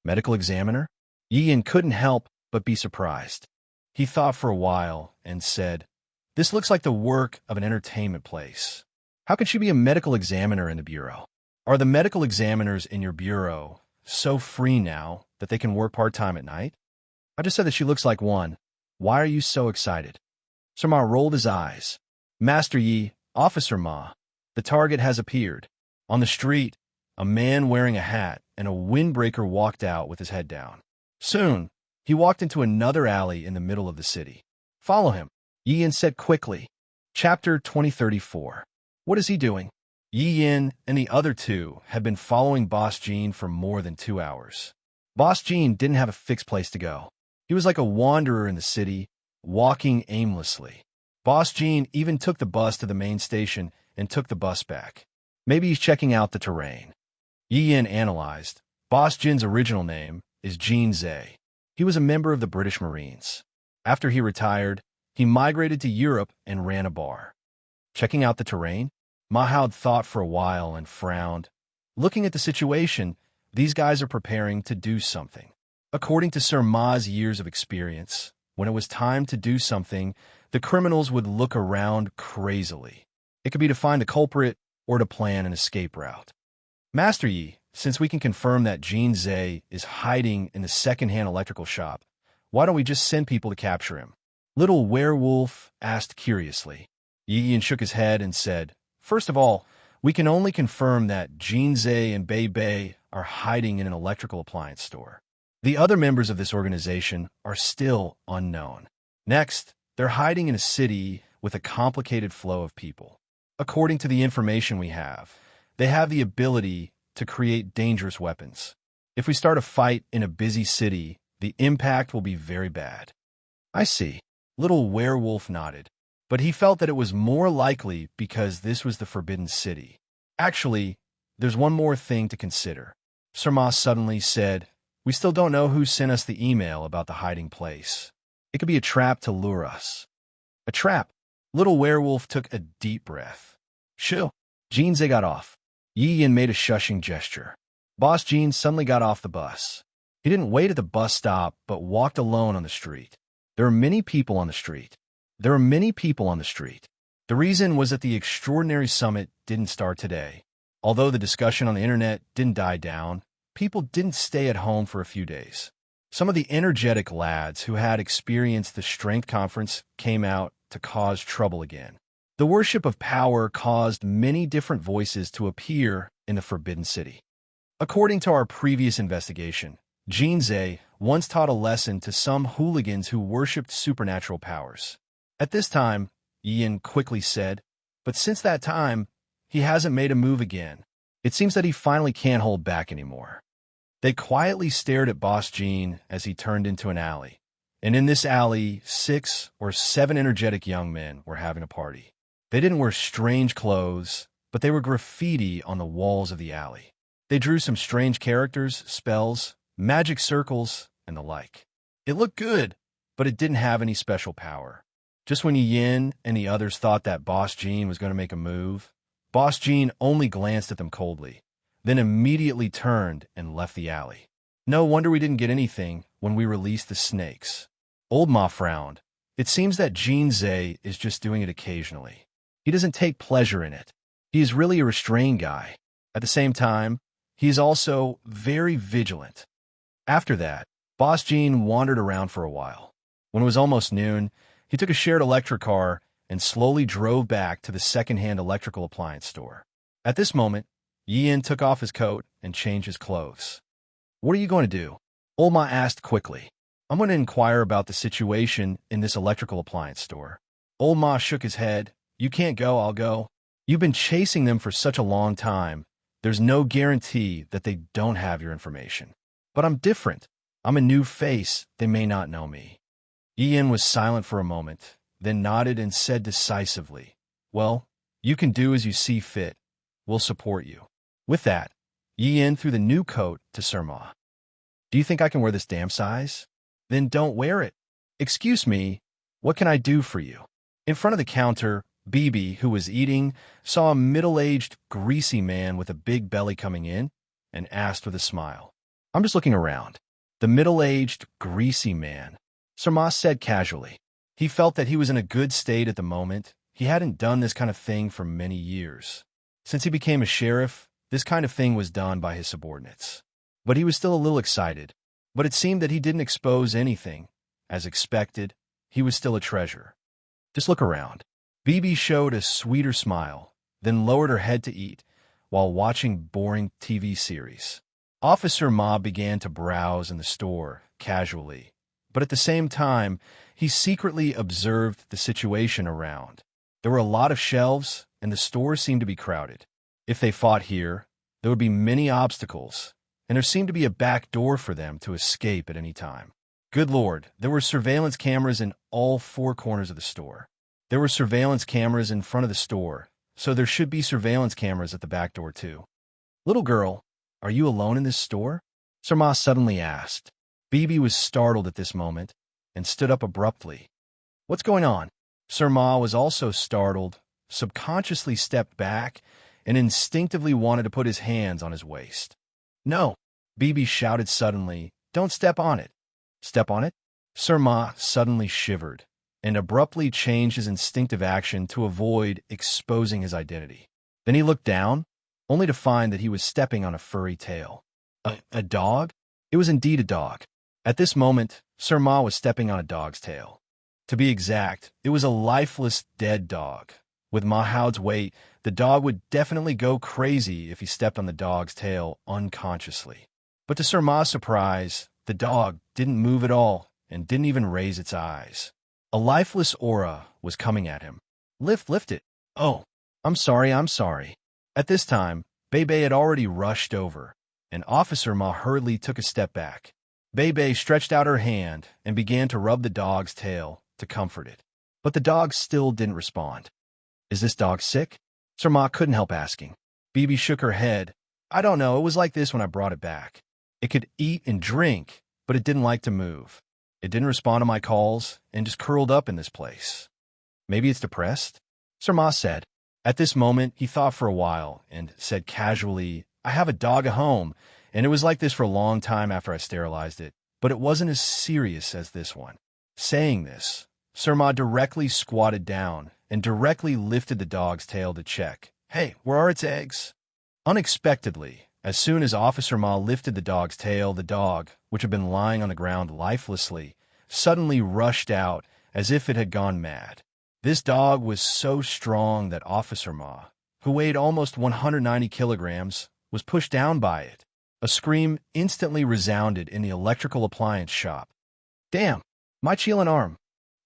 Medical examiner? Yi Yin couldn't help but be surprised. He thought for a while and said, this looks like the work of an entertainment place. How can she be a medical examiner in the bureau? Are the medical examiners in your bureau so free now that they can work part-time at night? I just said that she looks like one. Why are you so excited? Sir Ma rolled his eyes. Master Yi, Officer Ma, the target has appeared. On the street, a man wearing a hat and a windbreaker walked out with his head down. Soon, he walked into another alley in the middle of the city. Follow him, Yi Yin said quickly. Chapter 2034. What is he doing? Yi Yin and the other two had been following Boss Jean for more than 2 hours. Boss Jean didn't have a fixed place to go. He was like a wanderer in the city, walking aimlessly. Boss Jean even took the bus to the main station and took the bus back. Maybe he's checking out the terrain. Yi Yin analyzed. Boss Jin's original name is Jean Zhe. He was a member of the British Marines. After he retired, he migrated to Europe and ran a bar. Checking out the terrain? Ma Hao thought for a while and frowned. Looking at the situation, these guys are preparing to do something. According to Sir Ma's years of experience, when it was time to do something, the criminals would look around crazily. It could be to find the culprit or to plan an escape route. Master Yi, since we can confirm that Jean Zhe is hiding in the second-hand electrical shop, why don't we just send people to capture him? Little Werewolf asked curiously. Yi shook his head and said, First of all, we can only confirm that Jean Zhe and Bei Bei are hiding in an electrical appliance store. The other members of this organization are still unknown. Next, they're hiding in a city with a complicated flow of people. According to the information we have, they have the ability to create dangerous weapons. If we start a fight in a busy city, the impact will be very bad. I see. Little Werewolf nodded, but he felt that it was more likely because this was the Forbidden City. Actually, there's one more thing to consider. Sirma suddenly said, We still don't know who sent us the email about the hiding place. It could be a trap to lure us. A trap? Little Werewolf took a deep breath. Shoo! Jean Zhe got off. Yi Yin made a shushing gesture. Boss Jean suddenly got off the bus. He didn't wait at the bus stop, but walked alone on the street. There are many people on the street. There are many people on the street. The reason was that the extraordinary summit didn't start today. Although the discussion on the internet didn't die down, people didn't stay at home for a few days. Some of the energetic lads who had experienced the strength conference came out to cause trouble again. The worship of power caused many different voices to appear in the Forbidden City. According to our previous investigation, Jean Zhe once taught a lesson to some hooligans who worshipped supernatural powers. At this time, Yin quickly said, but since that time, he hasn't made a move again. It seems that he finally can't hold back anymore. They quietly stared at Boss Jean as he turned into an alley. And in this alley, 6 or 7 energetic young men were having a party. They didn't wear strange clothes, but they were graffiti on the walls of the alley. They drew some strange characters, spells, magic circles, and the like. It looked good, but it didn't have any special power. Just when Yin and the others thought that Boss Jean was going to make a move, Boss Jean only glanced at them coldly, then immediately turned and left the alley. No wonder we didn't get anything when we released the snakes. Old Ma frowned. It seems that Jean Zhe is just doing it occasionally. He doesn't take pleasure in it. He is really a restrained guy. At the same time, he is also very vigilant. After that, Boss Jean wandered around for a while. When it was almost noon, he took a shared electric car and slowly drove back to the second-hand electrical appliance store. At this moment, Yin took off his coat and changed his clothes. What are you going to do? Old Ma asked quickly. I'm going to inquire about the situation in this electrical appliance store. Old Ma shook his head. You can't go, I'll go. You've been chasing them for such a long time. There's no guarantee that they don't have your information. But I'm different. I'm a new face. They may not know me. Ian was silent for a moment, then nodded and said decisively, Well, you can do as you see fit. We'll support you. With that, Ian threw the new coat to Sirma. Do you think I can wear this damn size? Then don't wear it. Excuse me, what can I do for you? In front of the counter, Bibi, who was eating, saw a middle-aged, greasy man with a big belly coming in and asked with a smile. I'm just looking around. The middle-aged, greasy man, Sirma said casually. He felt that he was in a good state at the moment. He hadn't done this kind of thing for many years. Since he became a sheriff, this kind of thing was done by his subordinates. But he was still a little excited. But it seemed that he didn't expose anything. As expected, he was still a treasure. Just look around. Bibi showed a sweeter smile, then lowered her head to eat, while watching boring TV series. Officer Ma began to browse in the store, casually. But at the same time, he secretly observed the situation around. There were a lot of shelves, and the store seemed to be crowded. If they fought here, there would be many obstacles, and there seemed to be a back door for them to escape at any time. Good Lord, there were surveillance cameras in all 4 corners of the store. There were surveillance cameras in front of the store, so there should be surveillance cameras at the back door too. Little girl, are you alone in this store? Sirma suddenly asked. Bibi was startled at this moment and stood up abruptly. What's going on? Sirma was also startled, subconsciously stepped back, and instinctively wanted to put his hands on his waist. No, Bibi shouted suddenly, don't step on it. Step on it? Sirma suddenly shivered. and abruptly changed his instinctive action to avoid exposing his identity. Then he looked down, only to find that he was stepping on a furry tail. A dog? It was indeed a dog. At this moment, Sir Ma was stepping on a dog's tail. To be exact, it was a lifeless, dead dog. With Ma Hao's weight, the dog would definitely go crazy if he stepped on the dog's tail unconsciously. But to Sir Ma's surprise, the dog didn't move at all and didn't even raise its eyes. A lifeless aura was coming at him. Lift it. Oh, I'm sorry. At this time, Bebe had already rushed over, and Officer Ma hurriedly took a step back. Bebe stretched out her hand and began to rub the dog's tail to comfort it. But the dog still didn't respond. Is this dog sick? Sir Ma couldn't help asking. Bebe shook her head. I don't know, it was like this when I brought it back. It could eat and drink, but it didn't like to move. It didn't respond to my calls and just curled up in this place. Maybe it's depressed? Sir Ma said. At this moment, he thought for a while and said casually, I have a dog at home, and it was like this for a long time after I sterilized it, but it wasn't as serious as this one. Saying this, Sir Ma directly squatted down and directly lifted the dog's tail to check. Hey, where are its eggs? Unexpectedly, as soon as Officer Ma lifted the dog's tail, the dog, which had been lying on the ground lifelessly, suddenly rushed out as if it had gone mad. This dog was so strong that Officer Ma, who weighed almost 190 kilograms, was pushed down by it. A scream instantly resounded in the electrical appliance shop. Damn, my chillin' arm.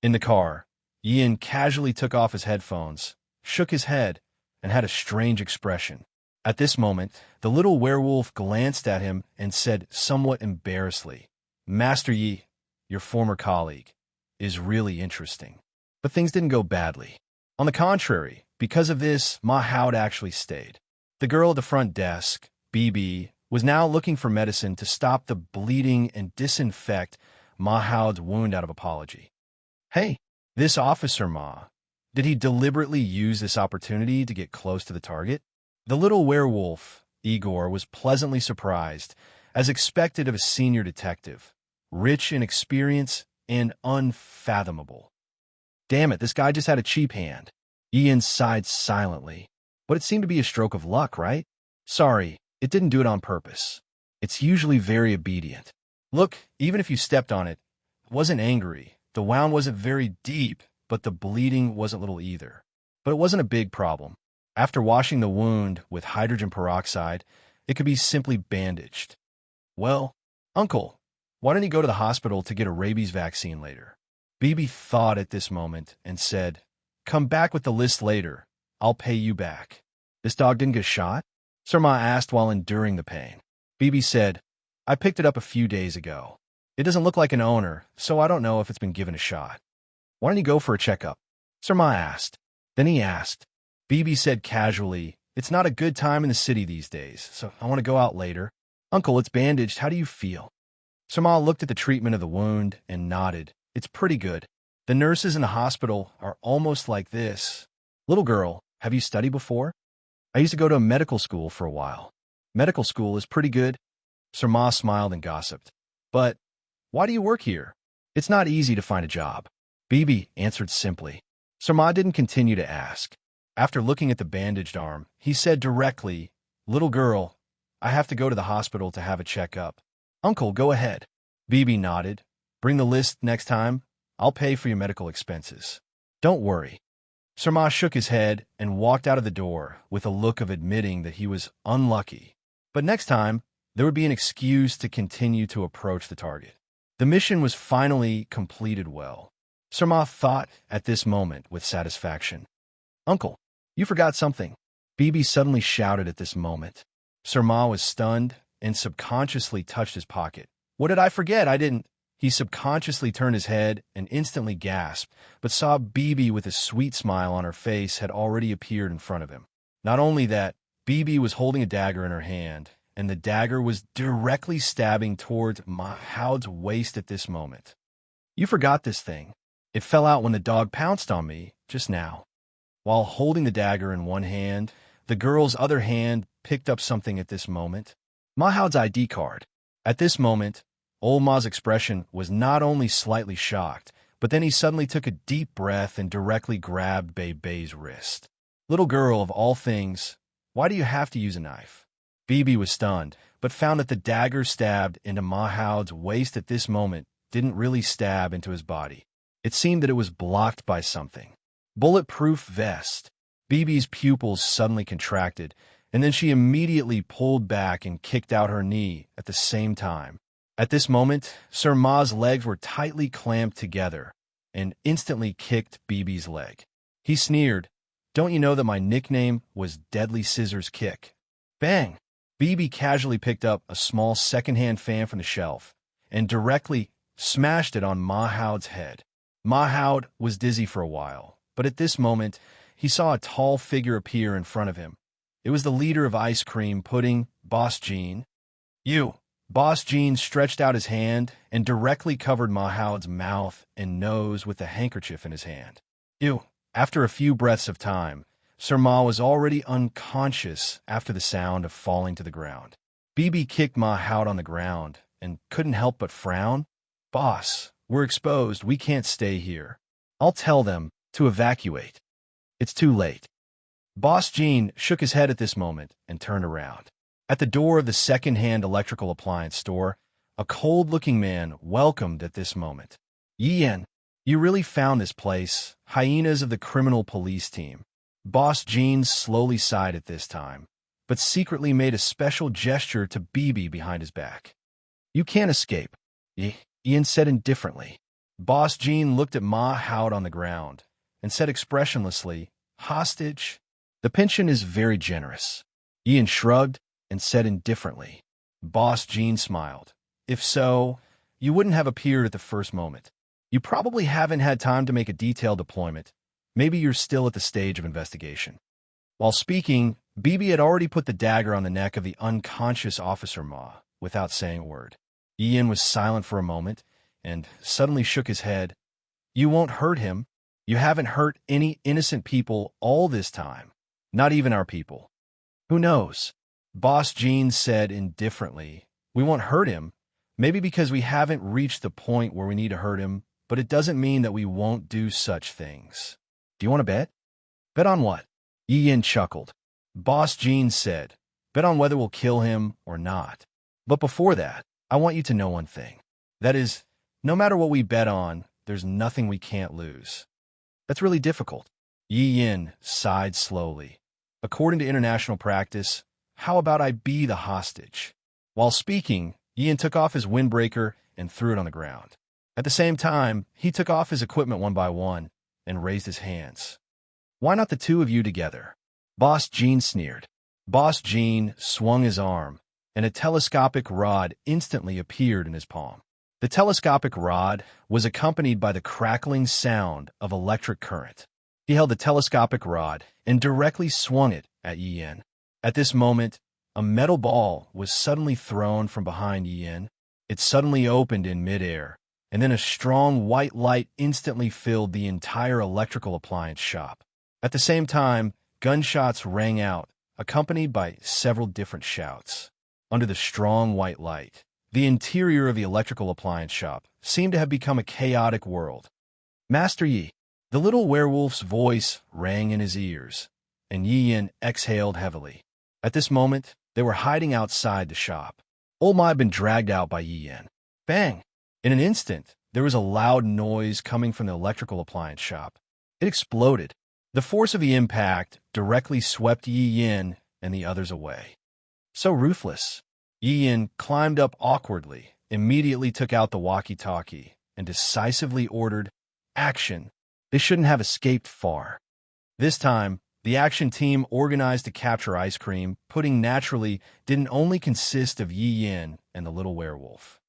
In the car, Ian casually took off his headphones, shook his head, and had a strange expression. At this moment, the little werewolf glanced at him and said somewhat embarrassedly, Master Yi, your former colleague, is really interesting. But things didn't go badly. On the contrary, because of this, Ma Hao actually stayed. The girl at the front desk, BB, was now looking for medicine to stop the bleeding and disinfect Ma Hao's wound out of apology. Hey, this Officer Ma, did he deliberately use this opportunity to get close to the target? The little werewolf, Igor, was pleasantly surprised, as expected of a senior detective, rich in experience and unfathomable. Damn it, this guy just had a cheap hand. Ian sighed silently. But it seemed to be a stroke of luck, right? Sorry, it didn't do it on purpose. It's usually very obedient. Look, even if you stepped on it, it wasn't angry. The wound wasn't very deep, but the bleeding wasn't little either. But it wasn't a big problem. After washing the wound with hydrogen peroxide, it could be simply bandaged. Well, Uncle, why don't you go to the hospital to get a rabies vaccine later? Bibi thought at this moment and said, Come back with the list later. I'll pay you back. This dog didn't get shot? Sir Ma asked while enduring the pain. Bibi said, I picked it up a few days ago. It doesn't look like an owner, so I don't know if it's been given a shot. Why don't you go for a checkup? Sir Ma asked. Then he asked. Bibi said casually, It's not a good time in the city these days, so I want to go out later. Uncle, it's bandaged. How do you feel? Sir Ma looked at the treatment of the wound and nodded. It's pretty good. The nurses in the hospital are almost like this. Little girl, have you studied before? I used to go to a medical school for a while. Medical school is pretty good. Sir Ma smiled and gossiped. But why do you work here? It's not easy to find a job. Bibi answered simply. Sir Ma didn't continue to ask. After looking at the bandaged arm, he said directly, Little girl, I have to go to the hospital to have a checkup. Uncle, go ahead. Bibi nodded. Bring the list next time. I'll pay for your medical expenses. Don't worry. Sir Ma shook his head and walked out of the door with a look of admitting that he was unlucky. But next time, there would be an excuse to continue to approach the target. The mission was finally completed well. Sir Ma thought at this moment with satisfaction. Uncle, you forgot something. Bibi suddenly shouted at this moment. Sir Ma was stunned and subconsciously touched his pocket. What did I forget? I didn't. He subconsciously turned his head and instantly gasped, but saw Bibi with a sweet smile on her face had already appeared in front of him. Not only that, Bibi was holding a dagger in her hand, and the dagger was directly stabbing towards Ma Hao's waist at this moment. You forgot this thing. It fell out when the dog pounced on me just now. While holding the dagger in one hand, the girl's other hand picked up something at this moment. Ma Hao's ID card. At this moment, old Ma's expression was not only slightly shocked, but then he suddenly took a deep breath and directly grabbed Bebe's wrist. Little girl, of all things, why do you have to use a knife? Bebe was stunned, but found that the dagger stabbed into Mahoud's waist at this moment didn't really stab into his body. It seemed that it was blocked by something. Bulletproof vest. Bebe's pupils suddenly contracted, and then she immediately pulled back and kicked out her knee at the same time. At this moment, Sir Ma's legs were tightly clamped together and instantly kicked Bebe's leg. He sneered, "Don't you know that my nickname was Deadly Scissors Kick?" Bang! Bebe casually picked up a small second-hand fan from the shelf and directly smashed it on Mahoud's head. Mahoud was dizzy for a while, but at this moment, he saw a tall figure appear in front of him. It was the leader of ice cream pudding, Boss Jean. "You!" Boss Jean stretched out his hand and directly covered Mahoud's mouth and nose with the handkerchief in his hand. "You!" After a few breaths of time, Sir Ma was already unconscious after the sound of falling to the ground. Bebe kicked Mahoud on the ground and couldn't help but frown. "Boss, we're exposed. We can't stay here. I'll tell them to evacuate." "It's too late." Boss Jean shook his head at this moment and turned around. At the door of the second-hand electrical appliance store, a cold-looking man welcomed at this moment. "Yin, you really found this place, hyenas of the criminal police team." Boss Jean slowly sighed at this time, but secretly made a special gesture to Bebe behind his back. "You can't escape," Ian said indifferently. Boss Jean looked at Mahoud on the ground and said expressionlessly, "Hostage? The pension is very generous." Ian shrugged and said indifferently. Boss Jean smiled. "If so, you wouldn't have appeared at the first moment. You probably haven't had time to make a detailed deployment. Maybe you're still at the stage of investigation." While speaking, Bebe had already put the dagger on the neck of the unconscious Officer Ma without saying a word. Ian was silent for a moment and suddenly shook his head. "You won't hurt him. You haven't hurt any innocent people all this time. Not even our people." "Who knows?" Boss Jean said indifferently. "We won't hurt him, maybe because we haven't reached the point where we need to hurt him, but it doesn't mean that we won't do such things. Do you want to bet?" "Bet on what?" Ian chuckled. Boss Jean said, "Bet on whether we'll kill him or not. But before that, I want you to know one thing. That is, no matter what we bet on, there's nothing we can't lose." "That's really difficult." Yin sighed slowly. "According to international practice, how about I be the hostage?" While speaking, Ian took off his windbreaker and threw it on the ground. At the same time, he took off his equipment one by one and raised his hands. "Why not the two of you together?" Boss Jean sneered. Boss Jean swung his arm, and a telescopic rod instantly appeared in his palm. The telescopic rod was accompanied by the crackling sound of electric current. He held the telescopic rod and directly swung it at Yin. At this moment, a metal ball was suddenly thrown from behind Yin. It suddenly opened in midair, and then a strong white light instantly filled the entire electrical appliance shop. At the same time, gunshots rang out, accompanied by several different shouts. Under the strong white light, the interior of the electrical appliance shop seemed to have become a chaotic world. "Master Yi," the little werewolf's voice rang in his ears, and Yin exhaled heavily. At this moment, they were hiding outside the shop. Old Ma had been dragged out by Yin. Bang! In an instant, there was a loud noise coming from the electrical appliance shop. It exploded. The force of the impact directly swept Yin and the others away. So ruthless. Yin climbed up awkwardly, immediately took out the walkie-talkie, and decisively ordered, "Action!" They shouldn't have escaped far. This time, the action team organized to capture ice cream pudding naturally didn't only consist of Yin and the little werewolf.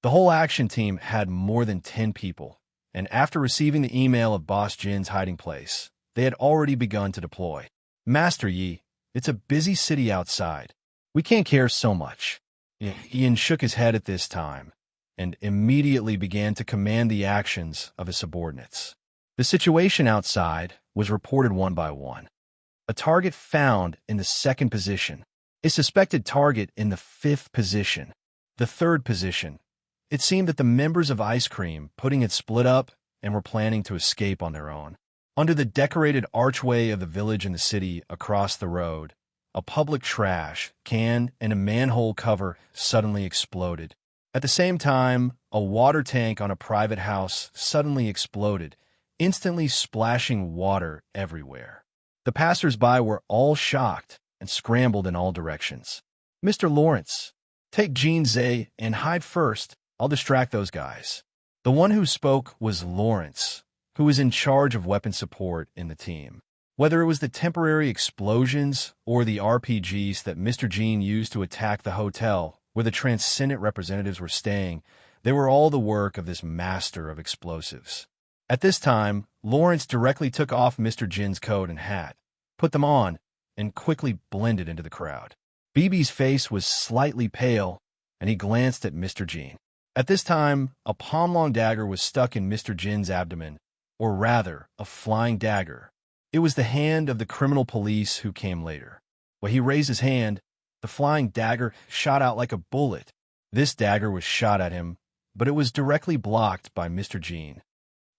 The whole action team had more than 10 people, and after receiving the email of Boss Jin's hiding place, they had already begun to deploy. "Master Yi, it's a busy city outside. We can't care so much." Ian shook his head at this time and immediately began to command the actions of his subordinates. The situation outside was reported one by one. A target found in the 2nd position. A suspected target in the 5th position. The 3rd position. It seemed that the members of Ice Cream Pudding had split up and were planning to escape on their own. Under the decorated archway of the village in the city across the road, a public trash can and a manhole cover suddenly exploded. At the same time, a water tank on a private house suddenly exploded, instantly splashing water everywhere. The passers-by were all shocked and scrambled in all directions. "Mr. Lawrence, take Jean Zay and hide first. I'll distract those guys." The one who spoke was Lawrence, who was in charge of weapon support in the team. Whether it was the temporary explosions or the RPGs that Mr. Jean used to attack the hotel where the Transcendent representatives were staying, they were all the work of this master of explosives. At this time, Lawrence directly took off Mr. Jin's coat and hat, put them on, and quickly blended into the crowd. BB's face was slightly pale, and he glanced at Mr. Jin. At this time, a palm-long dagger was stuck in Mr. Jin's abdomen, or rather, a flying dagger. It was the hand of the criminal police who came later. When he raised his hand, the flying dagger shot out like a bullet. This dagger was shot at him, but it was directly blocked by Mr. Jin.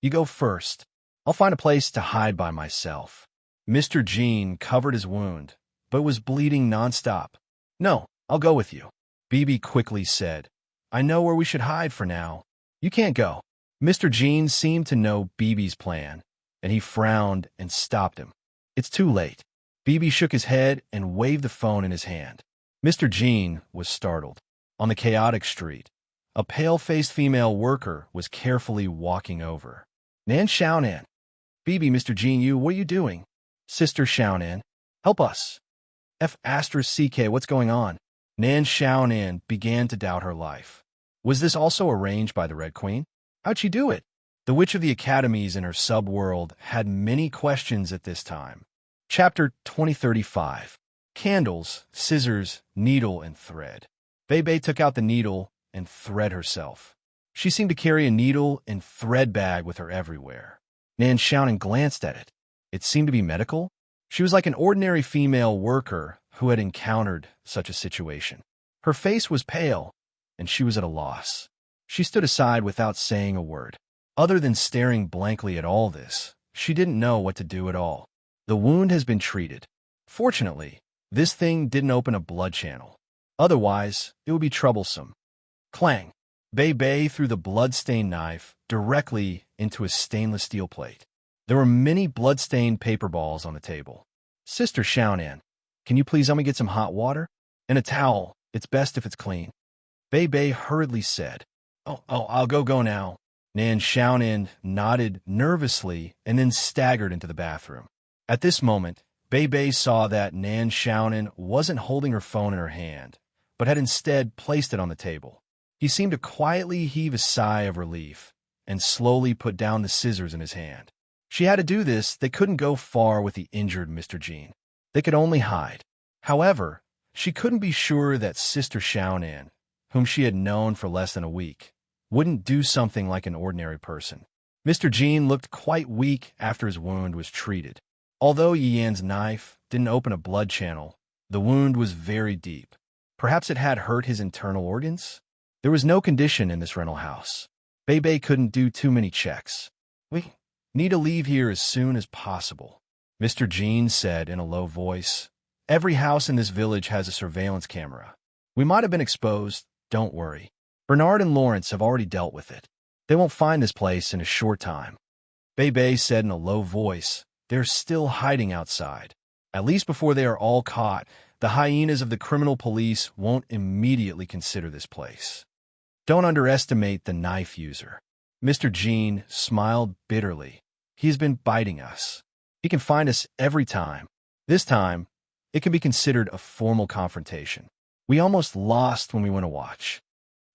"You go first. I'll find a place to hide by myself." Mr. Jin covered his wound, but was bleeding nonstop. "No, I'll go with you," BB quickly said. "I know where we should hide for now. You can't go." Mr. Jin seemed to know BB's plan, and he frowned and stopped him. "It's too late." BB shook his head and waved the phone in his hand. Mr. Jin was startled. On the chaotic street, a pale-faced female worker was carefully walking over. "Nan Xiaonan." "BB, Mr. Jin, what are you doing?" "Sister Xiaonan, help us." F***CK, what's going on? Nan Xiaonan began to doubt her life. Was this also arranged by the Red Queen? How'd she do it? The Witch of the Academies in her subworld had many questions at this time. Chapter 2035. Candles, Scissors, Needle, and Thread. Bei took out the needle and thread herself. She seemed to carry a needle and thread bag with her everywhere. Nan Xiaonan glanced at it. It seemed to be medical. She was like an ordinary female worker who had encountered such a situation. Her face was pale, and she was at a loss. She stood aside without saying a word. Other than staring blankly at all this, she didn't know what to do at all. The wound has been treated. Fortunately, this thing didn't open a blood channel. Otherwise, it would be troublesome. Clang! Bei threw the blood-stained knife directly into a stainless steel plate. There were many blood-stained paper balls on the table. "Sister Xiaonan, can you please help me get some hot water? And a towel. It's best if it's clean." Bei hurriedly said. Oh, I'll go now." Nan Xiaonan nodded nervously and then staggered into the bathroom. At this moment, Bei saw that Nan Xiaonan wasn't holding her phone in her hand, but had instead placed it on the table. He seemed to quietly heave a sigh of relief and slowly put down the scissors in his hand. She had to do this. They couldn't go far with the injured Mr. Jin. They could only hide. However, she couldn't be sure that Sister Xiaonan, whom she had known for less than a week, wouldn't do something like an ordinary person. Mr. Jin looked quite weak after his wound was treated. Although Yi Yan's knife didn't open a blood channel, the wound was very deep. Perhaps it had hurt his internal organs? There was no condition in this rental house. Bei couldn't do too many checks. "We need to leave here as soon as possible," Mr. Jin said in a low voice. "Every house in this village has a surveillance camera. We might have been exposed. Don't worry. Bernard and Lawrence have already dealt with it. They won't find this place in a short time." Bei said in a low voice, "They're still hiding outside. At least before they are all caught, the hyenas of the criminal police won't immediately consider this place. Don't underestimate the knife user." Mr. Jin smiled bitterly. "He has been biting us. He can find us every time. This time, it can be considered a formal confrontation. We almost lost when we went to watch.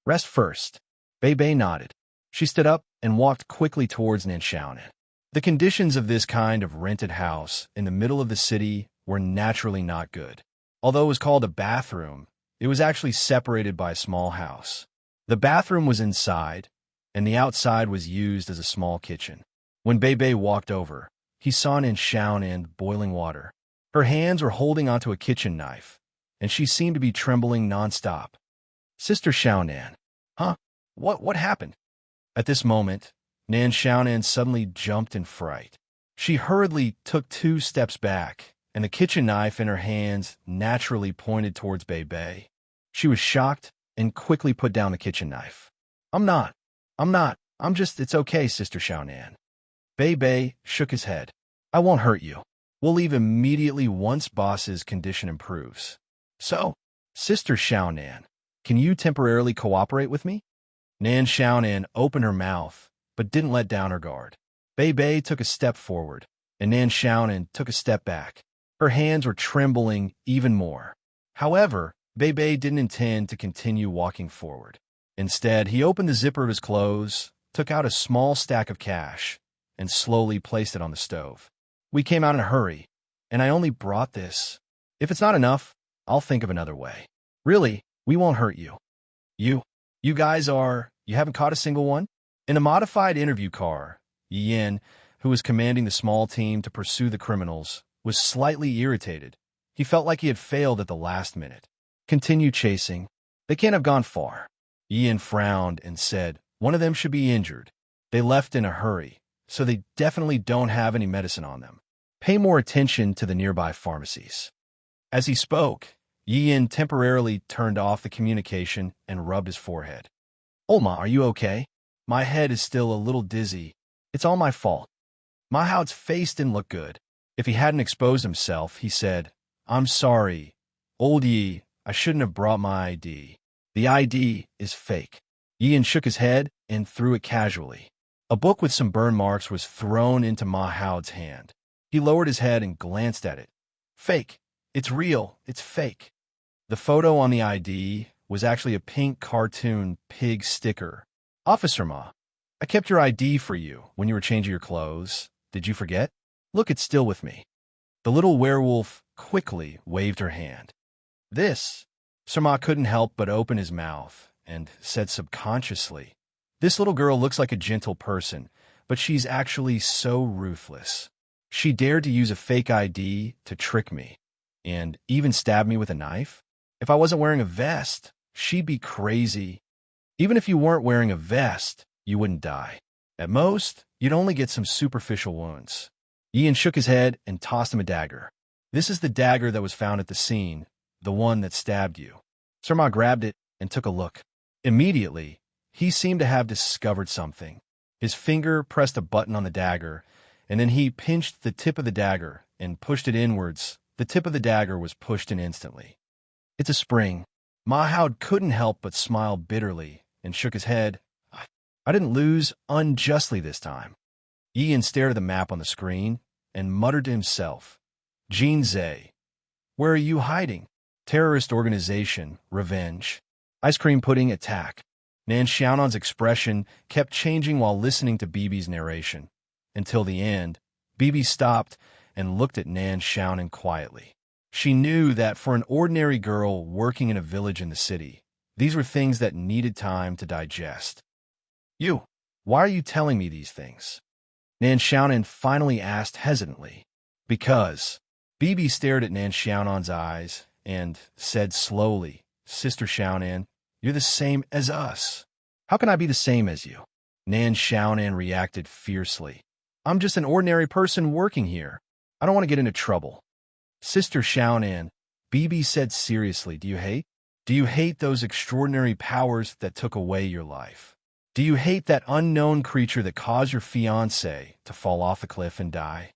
Rest first." Bei nodded. She stood up and walked quickly towards Nan Xiaonan. The conditions of this kind of rented house in the middle of the city were naturally not good. Although it was called a bathroom, it was actually separated by a small house. The bathroom was inside, and the outside was used as a small kitchen. When Bei walked over, he saw Nan Xiaonan boiling water. Her hands were holding onto a kitchen knife, and she seemed to be trembling nonstop. "Sister Xiaonan, huh? What happened?" At this moment, Nan Xiaonan suddenly jumped in fright. She hurriedly took 2 steps back, and the kitchen knife in her hands naturally pointed towards Bei Bei. She was shocked and quickly put down the kitchen knife. I'm not. It's okay, Sister Xiaonan. Bei Bei shook his head. I won't hurt you. We'll leave immediately once boss's condition improves. So, Sister Xiaonan, can you temporarily cooperate with me? Nan Xiaonan opened her mouth, but didn't let down her guard. Bei Bei took a step forward, and Nan Xiaonan took a step back. Her hands were trembling even more. However, Bei Bei didn't intend to continue walking forward. Instead, he opened the zipper of his clothes, took out a small stack of cash, and slowly placed it on the stove. We came out in a hurry, and I only brought this. If it's not enough, I'll think of another way. Really, we won't hurt you. You guys you haven't caught a single one? In a modified interview car, Yin, who was commanding the small team to pursue the criminals, was slightly irritated. He felt like he had failed at the last minute. Continue chasing. They can't have gone far. Yin frowned and said, one of them should be injured. They left in a hurry, so they definitely don't have any medicine on them. Pay more attention to the nearby pharmacies. As he spoke, Yin temporarily turned off the communication and rubbed his forehead. Olma, are you okay? My head is still a little dizzy. It's all my fault. Ma Hao's face didn't look good. If he hadn't exposed himself, he said, I'm sorry. Old Yi, I shouldn't have brought my ID. The ID is fake. Yin shook his head and threw it casually. A book with some burn marks was thrown into Ma Hao's hand. He lowered his head and glanced at it. Fake. It's real. It's fake. The photo on the ID was actually a pink cartoon pig sticker. Officer Ma, I kept your ID for you when you were changing your clothes. Did you forget? Look, it's still with me. The little werewolf quickly waved her hand. This, Sir Ma couldn't help but open his mouth and said subconsciously, this little girl looks like a gentle person, but she's actually so ruthless. She dared to use a fake ID to trick me, and even stab me with a knife. If I wasn't wearing a vest, she'd be crazy. Even if you weren't wearing a vest, you wouldn't die. At most, you'd only get some superficial wounds. Ian shook his head and tossed him a dagger. This is the dagger that was found at the scene, the one that stabbed you. Sir Ma grabbed it and took a look. Immediately, he seemed to have discovered something. His finger pressed a button on the dagger, and then he pinched the tip of the dagger and pushed it inwards. The tip of the dagger was pushed in instantly. It's a spring. Ma Hao couldn't help but smile bitterly and shook his head. I didn't lose unjustly this time. Ian stared at the map on the screen and muttered to himself, Jean Zhe, where are you hiding? Terrorist organization, revenge. Ice cream pudding attack. Nan Xiaonan's expression kept changing while listening to Bibi's narration. Until the end, Bibi stopped and looked at Nan Xiaonan quietly. She knew that for an ordinary girl working in a village in the city, these were things that needed time to digest. Why are you telling me these things? Nan Xiaonan finally asked hesitantly. Because. Bibi stared at Nan Xiaonan's eyes and said slowly, Sister Xiaonan, you're the same as us. How can I be the same as you? Nan Xiaonan reacted fiercely. I'm just an ordinary person working here. I don't want to get into trouble. Sister Xiaonan, Bibi said seriously, do you hate? Do you hate those extraordinary powers that took away your life? Do you hate that unknown creature that caused your fiancé to fall off the cliff and die?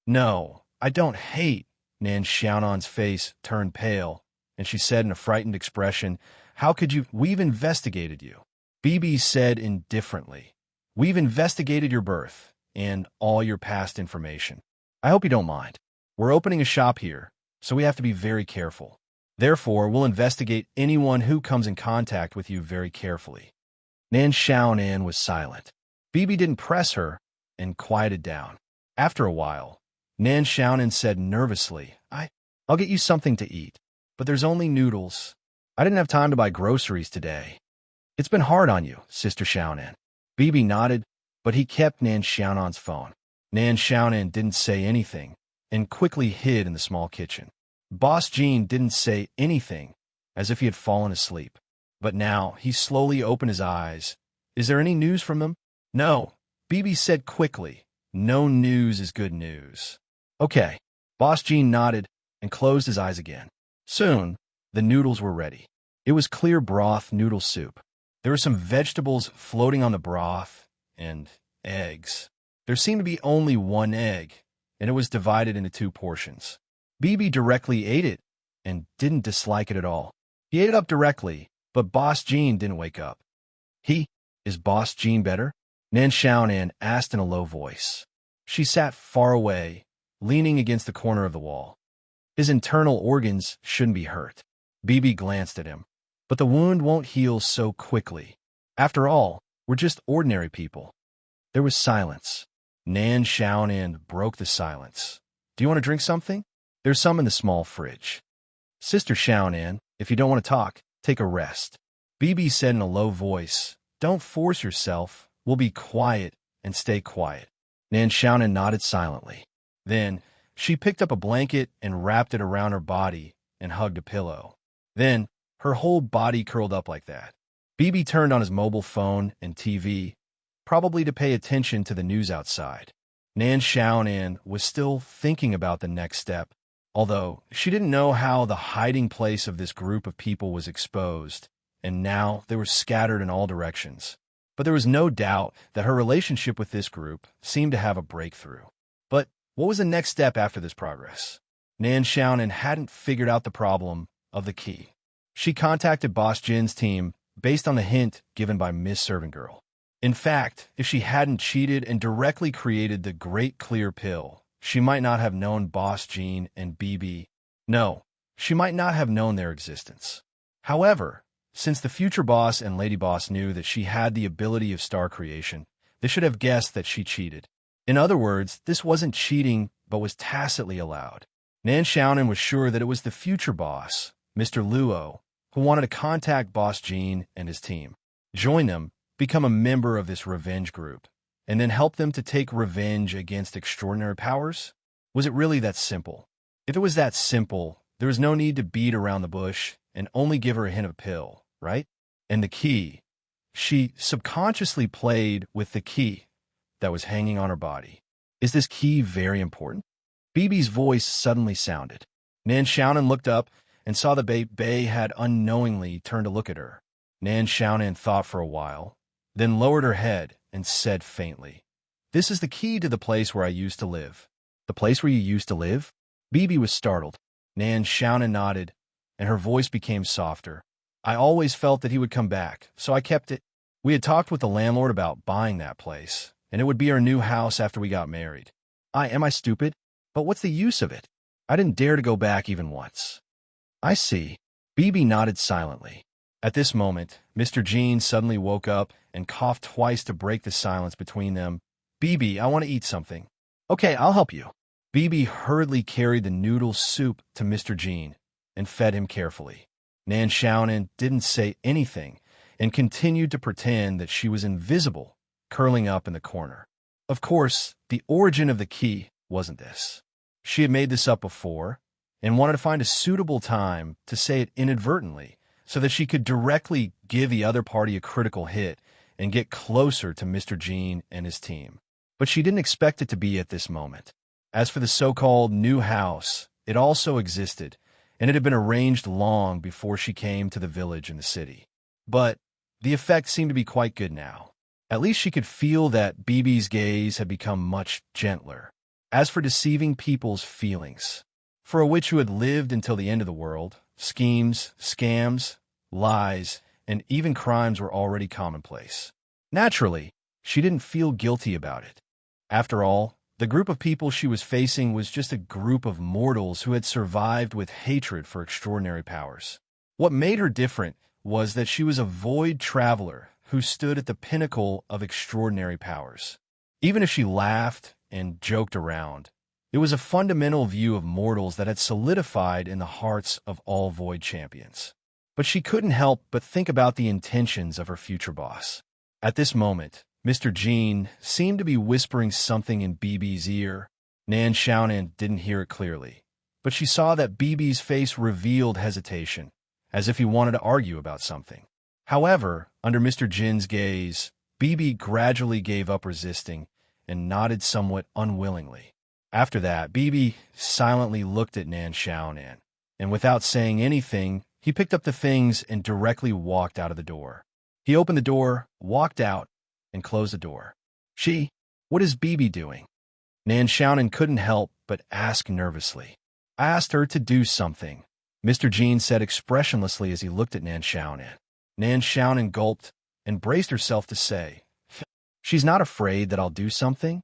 No, I don't hate. Nan Xiaonan's face turned pale, and she said in a frightened expression, how could you? We've investigated you. Bibi said indifferently, we've investigated your birth and all your past information. I hope you don't mind. We're opening a shop here, so we have to be very careful. Therefore, we'll investigate anyone who comes in contact with you very carefully. Nan Xiaonan was silent. Bibi didn't press her and quieted down. After a while, Nan Xiaonan said nervously, I'll get you something to eat, but there's only noodles. I didn't have time to buy groceries today. It's been hard on you, Sister Xiaonan. Bibi nodded, but he kept Nan Xiaonan's phone. Nan Xiaonan didn't say anything and quickly hid in the small kitchen. Boss Jean didn't say anything, as if he had fallen asleep. But now he slowly opened his eyes. Is there any news from them? No. BB said quickly. No news is good news. Okay. Boss Jean nodded and closed his eyes again. Soon, the noodles were ready. It was clear broth noodle soup. There were some vegetables floating on the broth and eggs. There seemed to be only one egg, and it was divided into 2 portions. BB directly ate it and didn't dislike it at all. He ate it up directly, but Boss Jean didn't wake up. Is Boss Jean better? Nan Xiaonan asked in a low voice. She sat far away, leaning against the corner of the wall. His internal organs shouldn't be hurt. BB glanced at him. But the wound won't heal so quickly. After all, we're just ordinary people. There was silence. Nan Xiaonan broke the silence. Do you want to drink something? There's some in the small fridge. Sister Xiaonan, if you don't want to talk, take a rest. BB said in a low voice, don't force yourself. We'll be quiet and stay quiet. Nan Xiaonan nodded silently. Then, she picked up a blanket and wrapped it around her body and hugged a pillow. Then, her whole body curled up like that. BB turned on his mobile phone and TV, probably to pay attention to the news outside. Nan Xiaonan was still thinking about the next step, although she didn't know how the hiding place of this group of people was exposed, and now they were scattered in all directions. But there was no doubt that her relationship with this group seemed to have a breakthrough. But what was the next step after this progress? Nan Xiaonan hadn't figured out the problem of the key. She contacted Boss Jin's team based on the hint given by Miss Servant Girl. In fact, if she hadn't cheated and directly created the Great Clear Pill, she might not have known Boss Jean and BB. No, she might not have known their existence. However, since the future boss and Lady Boss knew that she had the ability of star creation, they should have guessed that she cheated. In other words, this wasn't cheating, but was tacitly allowed. Nan Xiaonan was sure that it was the future boss, Mr. Luo, who wanted to contact Boss Jean and his team, join them, become a member of this revenge group, and then help them to take revenge against extraordinary powers? Was it really that simple? If it was that simple, there was no need to beat around the bush and only give her a hint of a pill, right? And the key. She subconsciously played with the key that was hanging on her body. Is this key very important? BB's voice suddenly sounded. Nan Xiaonan looked up and saw that Bei had unknowingly turned to look at her. Nan Xiaonan thought for a while, then lowered her head and said faintly, "This is the key to the place where I used to live." "The place where you used to live?" BB was startled. Nan Xiaonan nodded, and her voice became softer. "I always felt that he would come back, so I kept it. We had talked with the landlord about buying that place, and it would be our new house after we got married. Am I stupid? But what's the use of it? I didn't dare to go back even once." "I see." BB nodded silently. At this moment, Mr. Jean suddenly woke up and coughed twice to break the silence between them. "BB, I want to eat something." "Okay, I'll help you." BB hurriedly carried the noodle soup to Mr. Jean and fed him carefully. Nan Xiaonan didn't say anything and continued to pretend that she was invisible, curling up in the corner. Of course, the origin of the key wasn't this. She had made this up before and wanted to find a suitable time to say it inadvertently so that she could directly give the other party a critical hit and get closer to Mr. Jean and his team. But she didn't expect it to be at this moment. As for the so-called new house, it also existed, and it had been arranged long before she came to the village in the city. But the effect seemed to be quite good now. At least she could feel that BB's gaze had become much gentler. As for deceiving people's feelings, for a witch who had lived until the end of the world, schemes, scams, lies, and even crimes were already commonplace. Naturally, she didn't feel guilty about it. After all, the group of people she was facing was just a group of mortals who had survived with hatred for extraordinary powers. What made her different was that she was a void traveler who stood at the pinnacle of extraordinary powers. Even if she laughed and joked around, it was a fundamental view of mortals that had solidified in the hearts of all void champions. But she couldn't help but think about the intentions of her future boss. At this moment, Mr. Jean seemed to be whispering something in BB's ear. Nan Xiaonan didn't hear it clearly, but she saw that BB's face revealed hesitation, as if he wanted to argue about something. However, under Mr. Jin's gaze, Bibi gradually gave up resisting and nodded somewhat unwillingly. After that, Bibi silently looked at Nan Xiaonan, and without saying anything, he picked up the things and directly walked out of the door. He opened the door, walked out, and closed the door. What is Bibi doing? Nan Xiaonan couldn't help but ask nervously. I asked her to do something, Mr. Jean said expressionlessly as he looked at Nan Xiaonan. Nan Xiaonan gulped and braced herself to say, She's not afraid that I'll do something?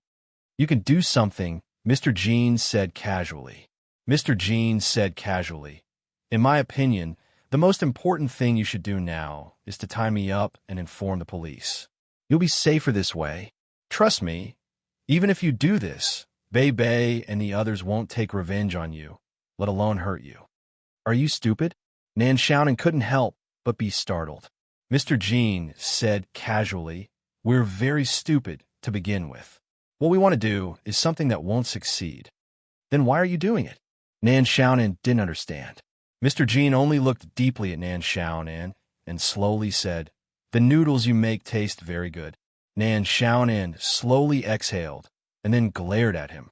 You can do something, Mr. Jean said casually. Mr. Jean said casually, In my opinion, the most important thing you should do now is to tie me up and inform the police. You'll be safer this way. Trust me, even if you do this, Bei Bei and the others won't take revenge on you, let alone hurt you. Are you stupid? Nan Xiaonan couldn't help but be startled. Mr. Jean said casually, We're very stupid to begin with. What we want to do is something that won't succeed. Then why are you doing it? Nan Xiaonan didn't understand. Mr. Jean only looked deeply at Nan Xiaonan and slowly said, The noodles you make taste very good. Nan Xiaonan slowly exhaled and then glared at him.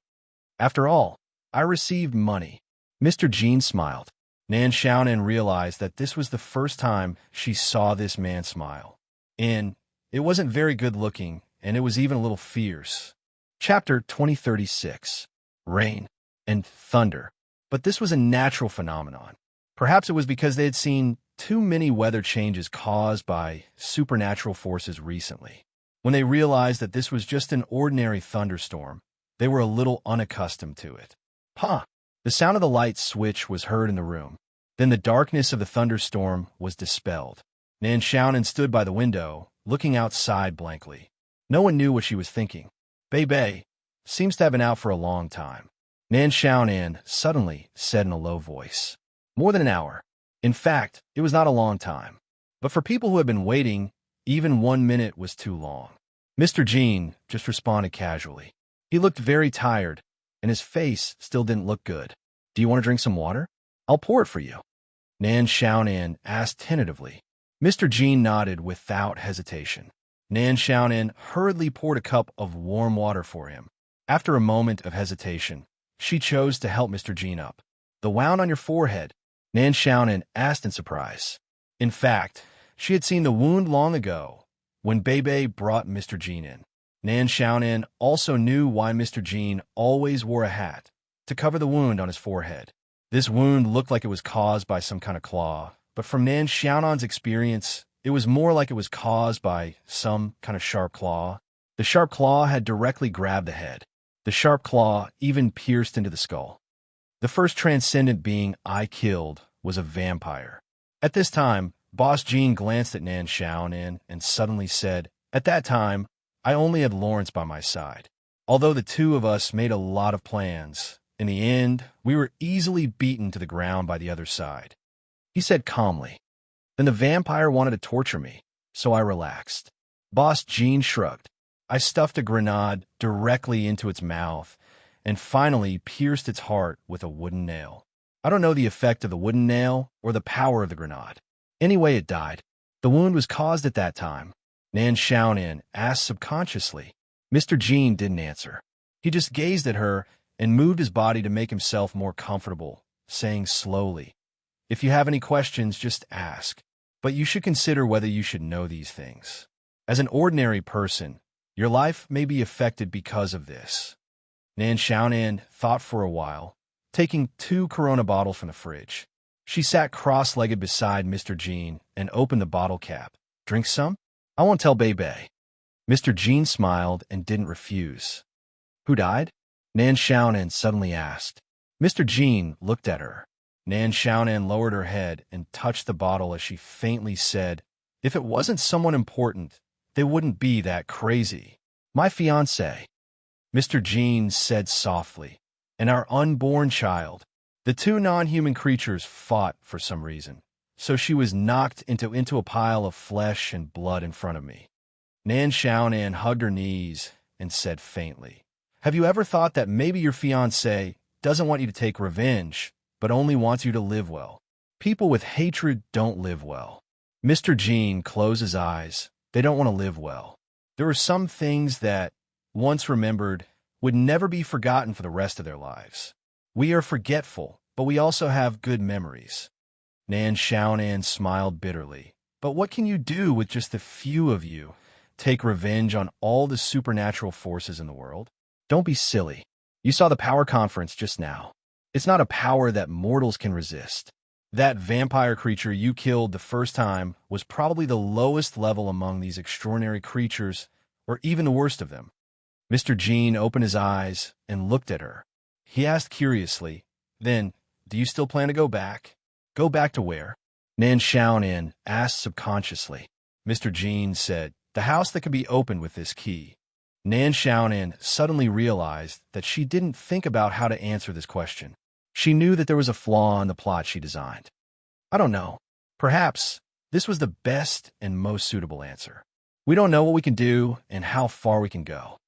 After all, I received money. Mr. Jean smiled. Nan Xiaonan realized that this was the first time she saw this man smile. And it wasn't very good looking, and it was even a little fierce. Chapter 2036. Rain and thunder. But this was a natural phenomenon. Perhaps it was because they had seen too many weather changes caused by supernatural forces recently. When they realized that this was just an ordinary thunderstorm, they were a little unaccustomed to it. The sound of the light switch was heard in the room. Then the darkness of the thunderstorm was dispelled. Nan Xiaonan stood by the window, looking outside blankly. No one knew what she was thinking. Bei Bei seems to have been out for a long time. Nan Xiaonan suddenly said in a low voice. More than an hour. In fact, it was not a long time. But for people who had been waiting, even 1 minute was too long. Mr. Jean just responded casually. He looked very tired, and his face still didn't look good. Do you want to drink some water? I'll pour it for you. Nan Xiaonan asked tentatively. Mr. Jean nodded without hesitation. Nan Xiaonan hurriedly poured a cup of warm water for him. After a moment of hesitation, she chose to help Mr. Jean up. The wound on your forehead? Nan Xiaonan asked in surprise. In fact, she had seen the wound long ago, when Bei Bei brought Mr. Jean in. Nan Xiaonan also knew why Mr. Jean always wore a hat, to cover the wound on his forehead. This wound looked like it was caused by some kind of claw, but from Nan Xiaonan's experience, it was more like it was caused by some kind of sharp claw. The sharp claw had directly grabbed the head. The sharp claw even pierced into the skull. The first transcendent being I killed was a vampire. At this time, Boss Jean glanced at Nan Xiaonan and suddenly said, At that time, I only had Lawrence by my side. Although the two of us made a lot of plans, in the end, we were easily beaten to the ground by the other side. He said calmly. Then the vampire wanted to torture me, so I relaxed. Boss Jean shrugged. I stuffed a grenade directly into its mouth and finally pierced its heart with a wooden nail. I don't know the effect of the wooden nail or the power of the grenade. Anyway, it died. The wound was caused at that time. Nan Xiaonan asked subconsciously. Mr. Jean didn't answer. He just gazed at her and moved his body to make himself more comfortable, saying slowly, If you have any questions, just ask. But you should consider whether you should know these things. As an ordinary person, your life may be affected because of this. Nan Xiaonan thought for a while, taking 2 Corona bottles from the fridge. She sat cross-legged beside Mr. Jean and opened the bottle cap. Drink some? I won't tell Bei Bei. Mr. Jean smiled and didn't refuse. Who died? Nan Xiaonan suddenly asked. Mr. Jean looked at her. Nan Xiaonan lowered her head and touched the bottle as she faintly said, If it wasn't someone important, they wouldn't be that crazy. My fiancé. Mr. Jean said softly, and our unborn child. The 2 non-human creatures fought for some reason, so she was knocked into a pile of flesh and blood in front of me. Nan Xiaonan hugged her knees and said faintly, Have you ever thought that maybe your fiancé doesn't want you to take revenge, but only wants you to live well? People with hatred don't live well. Mr. Jean closed his eyes. They don't want to live well. There were some things that, once remembered, would never be forgotten for the rest of their lives. We are forgetful, but we also have good memories. Nan Xiaonan smiled bitterly. But what can you do with just a few of you? Take revenge on all the supernatural forces in the world? Don't be silly. You saw the power conference just now. It's not a power that mortals can resist. That vampire creature you killed the first time was probably the lowest level among these extraordinary creatures, or even the worst of them. Mr. Jean opened his eyes and looked at her. He asked curiously, "Then, do you still plan to go back?" "Go back to where?" Nan Xiaonan asked subconsciously. Mr. Jean said, "The house that can be opened with this key." Nan Xiaonan suddenly realized that she didn't think about how to answer this question. She knew that there was a flaw in the plot she designed. "I don't know. Perhaps this was the best and most suitable answer. We don't know what we can do and how far we can go."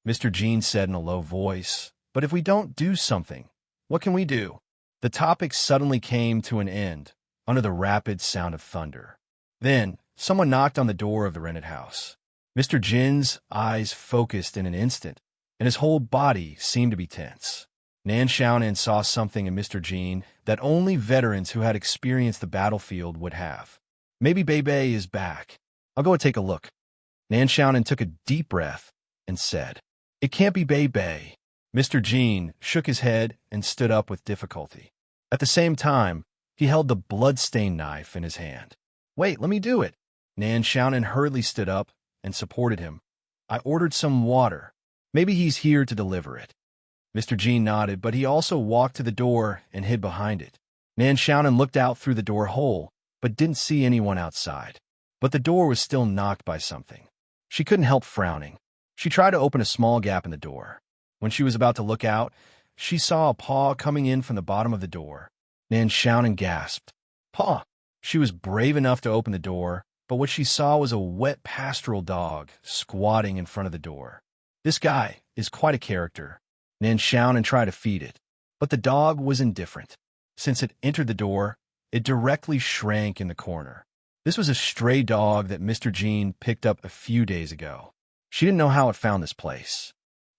Mr. Jean said in a low voice, "But if we don't do something, what can we do?" The topic suddenly came to an end under the rapid sound of thunder. Then, someone knocked on the door of the rented house. Mr. Jin's eyes focused in an instant, and his whole body seemed to be tense. Nan Xiaonan saw something in Mr. Jean that only veterans who had experienced the battlefield would have. "Maybe Bebe is back. I'll go and take a look." Nan Xiaonan took a deep breath and said, "It can't be Bebe." Mr. Jean shook his head and stood up with difficulty. At the same time, he held the blood-stained knife in his hand. "Wait, let me do it." Nan Xiaonan hurriedly stood up and supported him. "I ordered some water. Maybe he's here to deliver it." Mr. Jean nodded, but he also walked to the door and hid behind it. Nan Xiaonan looked out through the door hole, but didn't see anyone outside. But the door was still knocked by something. She couldn't help frowning. She tried to open a small gap in the door. When she was about to look out, she saw a paw coming in from the bottom of the door. Nan Xiaonan gasped. "Paw!" She was brave enough to open the door, but what she saw was a wet pastoral dog squatting in front of the door. This guy is quite a character. Nan Xiaonan tried to feed it, but the dog was indifferent. Since it entered the door, it directly shrank in the corner. This was a stray dog that Mr. Jean picked up a few days ago. She didn't know how it found this place,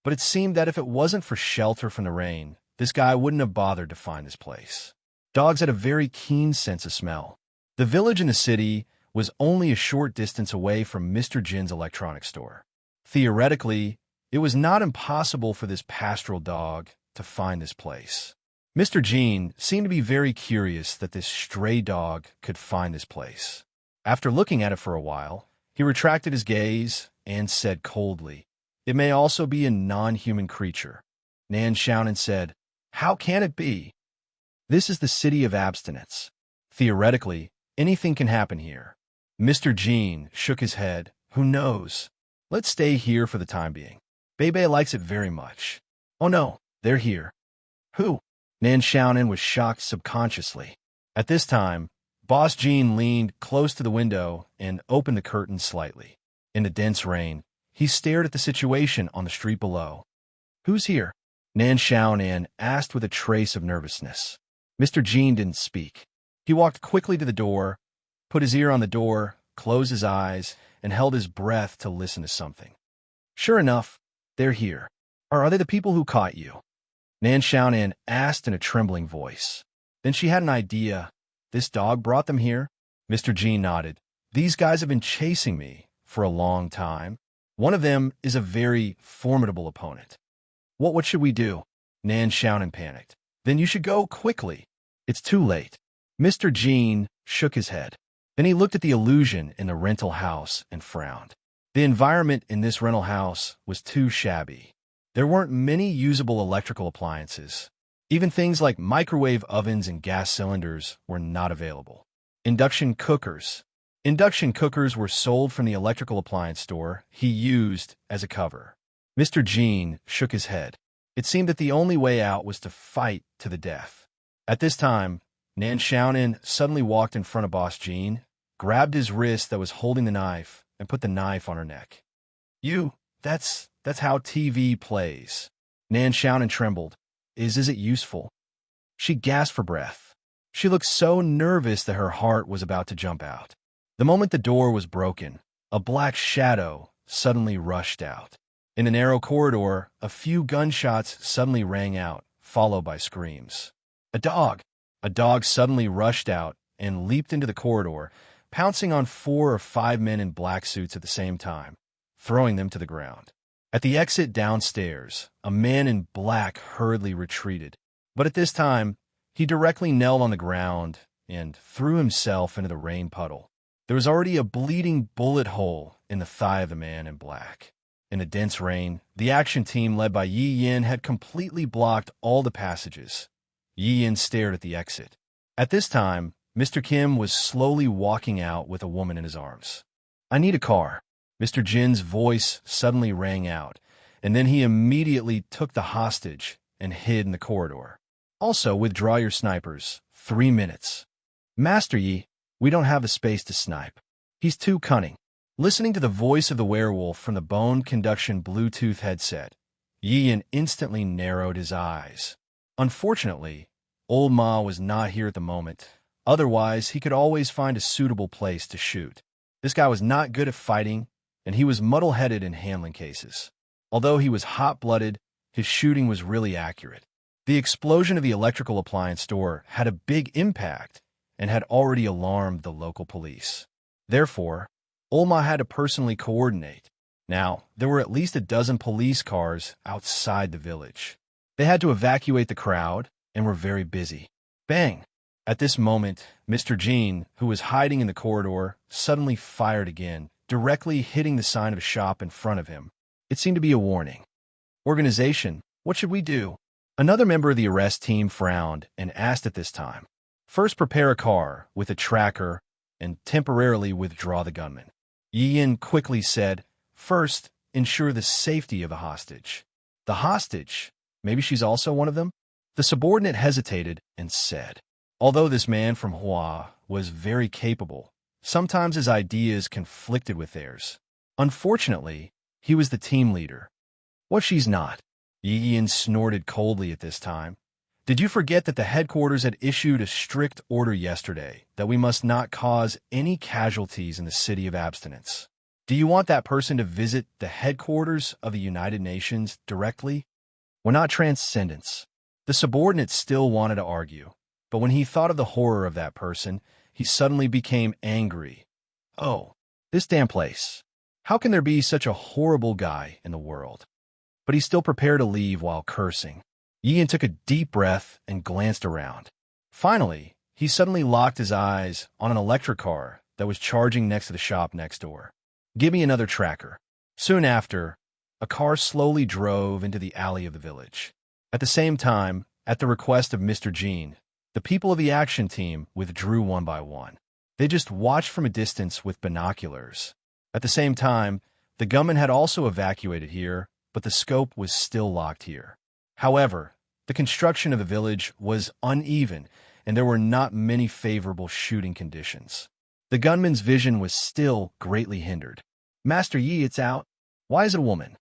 but it seemed that if it wasn't for shelter from the rain, this guy wouldn't have bothered to find this place. Dogs had a very keen sense of smell. The village in the city was only a short distance away from Mr. Jin's electronics store. Theoretically, it was not impossible for this pastoral dog to find this place. Mr. Jean seemed to be very curious that this stray dog could find this place. After looking at it for a while, he retracted his gaze and said coldly, "It may also be a non-human creature." Nan Xiaonan said, "How can it be? This is the city of abstinence. Theoretically, anything can happen here." Mr. Jean shook his head. "Who knows? Let's stay here for the time being. Bebe likes it very much." "Oh no, they're here." "Who?" Nan Xiaonan was shocked subconsciously. At this time, Boss Jean leaned close to the window and opened the curtain slightly. In the dense rain, he stared at the situation on the street below. "Who's here?" Nan Xiaonan asked with a trace of nervousness. Mr. Jean didn't speak. He walked quickly to the door, put his ear on the door, closed his eyes, and held his breath to listen to something. "Sure enough, they're here. Are they the people who caught you?" Nan Xiaonan asked in a trembling voice. Then she had an idea. "This dog brought them here?" Mr. Jean nodded. "These guys have been chasing me for a long time. One of them is a very formidable opponent." What should we do?" Nan Xiaonan panicked. "Then you should go quickly. It's too late." Mr. Jean shook his head. Then he looked at the illusion in the rental house and frowned. The environment in this rental house was too shabby. There weren't many usable electrical appliances. Even things like microwave ovens and gas cylinders were not available. Induction cookers. Induction cookers were sold from the electrical appliance store he used as a cover. Mr. Jean shook his head. It seemed that the only way out was to fight to the death. At this time, Nan Xiaonan suddenly walked in front of Boss Jean, grabbed his wrist that was holding the knife, and put the knife on her neck. That's how TV plays." Nan Xiaonan trembled. Is it useful?" She gasped for breath. She looked so nervous that her heart was about to jump out. The moment the door was broken, a black shadow suddenly rushed out. In a narrow corridor, a few gunshots suddenly rang out, followed by screams. A dog! A dog suddenly rushed out and leaped into the corridor, pouncing on 4 or 5 men in black suits at the same time, throwing them to the ground. At the exit downstairs, a man in black hurriedly retreated, but at this time, he directly knelt on the ground and threw himself into the rain puddle. There was already a bleeding bullet hole in the thigh of the man in black. In the dense rain, the action team led by Yi Yin had completely blocked all the passages. Yi Yin stared at the exit. At this time, Mr. Kim was slowly walking out with a woman in his arms. "I need a car." Mr. Jin's voice suddenly rang out, and then he immediately took the hostage and hid in the corridor. "Also, withdraw your snipers. 3 minutes. Master Yi, we don't have the space to snipe. He's too cunning." Listening to the voice of the werewolf from the bone conduction Bluetooth headset, Yi Yin instantly narrowed his eyes. Unfortunately, old Ma was not here at the moment. Otherwise, he could always find a suitable place to shoot. This guy was not good at fighting, and he was muddle-headed in handling cases. Although he was hot-blooded, his shooting was really accurate. The explosion of the electrical appliance store had a big impact and had already alarmed the local police. Therefore, Olma had to personally coordinate. Now, there were at least a dozen police cars outside the village. They had to evacuate the crowd and were very busy. Bang! At this moment, Mr. Jean, who was hiding in the corridor, suddenly fired again, directly hitting the sign of a shop in front of him. It seemed to be a warning. "Organization, what should we do?" Another member of the arrest team frowned and asked at this time. "First, prepare a car with a tracker and temporarily withdraw the gunman." Yi Yin quickly said, "First, ensure the safety of the hostage." "The hostage? Maybe she's also one of them?" The subordinate hesitated and said, although this man from Hua was very capable, sometimes his ideas conflicted with theirs. Unfortunately, he was the team leader. "What she's not?" Yi Yin snorted coldly at this time. "Did you forget that the headquarters had issued a strict order yesterday that we must not cause any casualties in the city of abstinence? Do you want that person to visit the headquarters of the United Nations directly? We're not transcendents." The subordinate still wanted to argue, but when he thought of the horror of that person, he suddenly became angry. "Oh, this damn place. How can there be such a horrible guy in the world?" But he still prepared to leave while cursing. Yi Yin took a deep breath and glanced around. Finally, he suddenly locked his eyes on an electric car that was charging next to the shop next door. "Give me another tracker." Soon after, a car slowly drove into the alley of the village. At the same time, at the request of Mr. Jean, the people of the action team withdrew one by one. They just watched from a distance with binoculars. At the same time, the gunman had also evacuated here, but the scope was still locked here. However, the construction of the village was uneven, and there were not many favorable shooting conditions. The gunman's vision was still greatly hindered. "Master Yi, it's out. Why is it a woman?"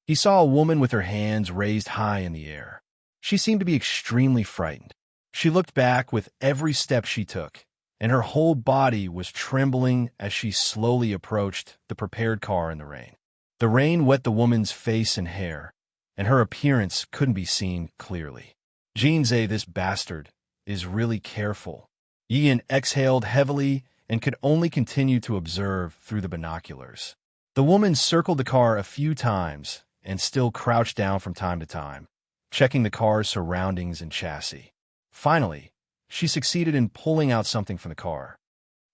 He saw a woman with her hands raised high in the air. She seemed to be extremely frightened. She looked back with every step she took, and her whole body was trembling as she slowly approached the prepared car in the rain. The rain wet the woman's face and hair, and her appearance couldn't be seen clearly. "Jinze, this bastard, is really careful." Yi Yin exhaled heavily and could only continue to observe through the binoculars. The woman circled the car a few times and still crouched down from time to time, checking the car's surroundings and chassis. Finally, she succeeded in pulling out something from the car.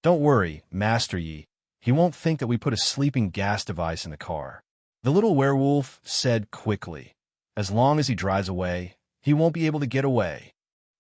"Don't worry, Master Yi. He won't think that we put a sleeping gas device in the car," the little werewolf said quickly. "As long as he drives away, he won't be able to get away."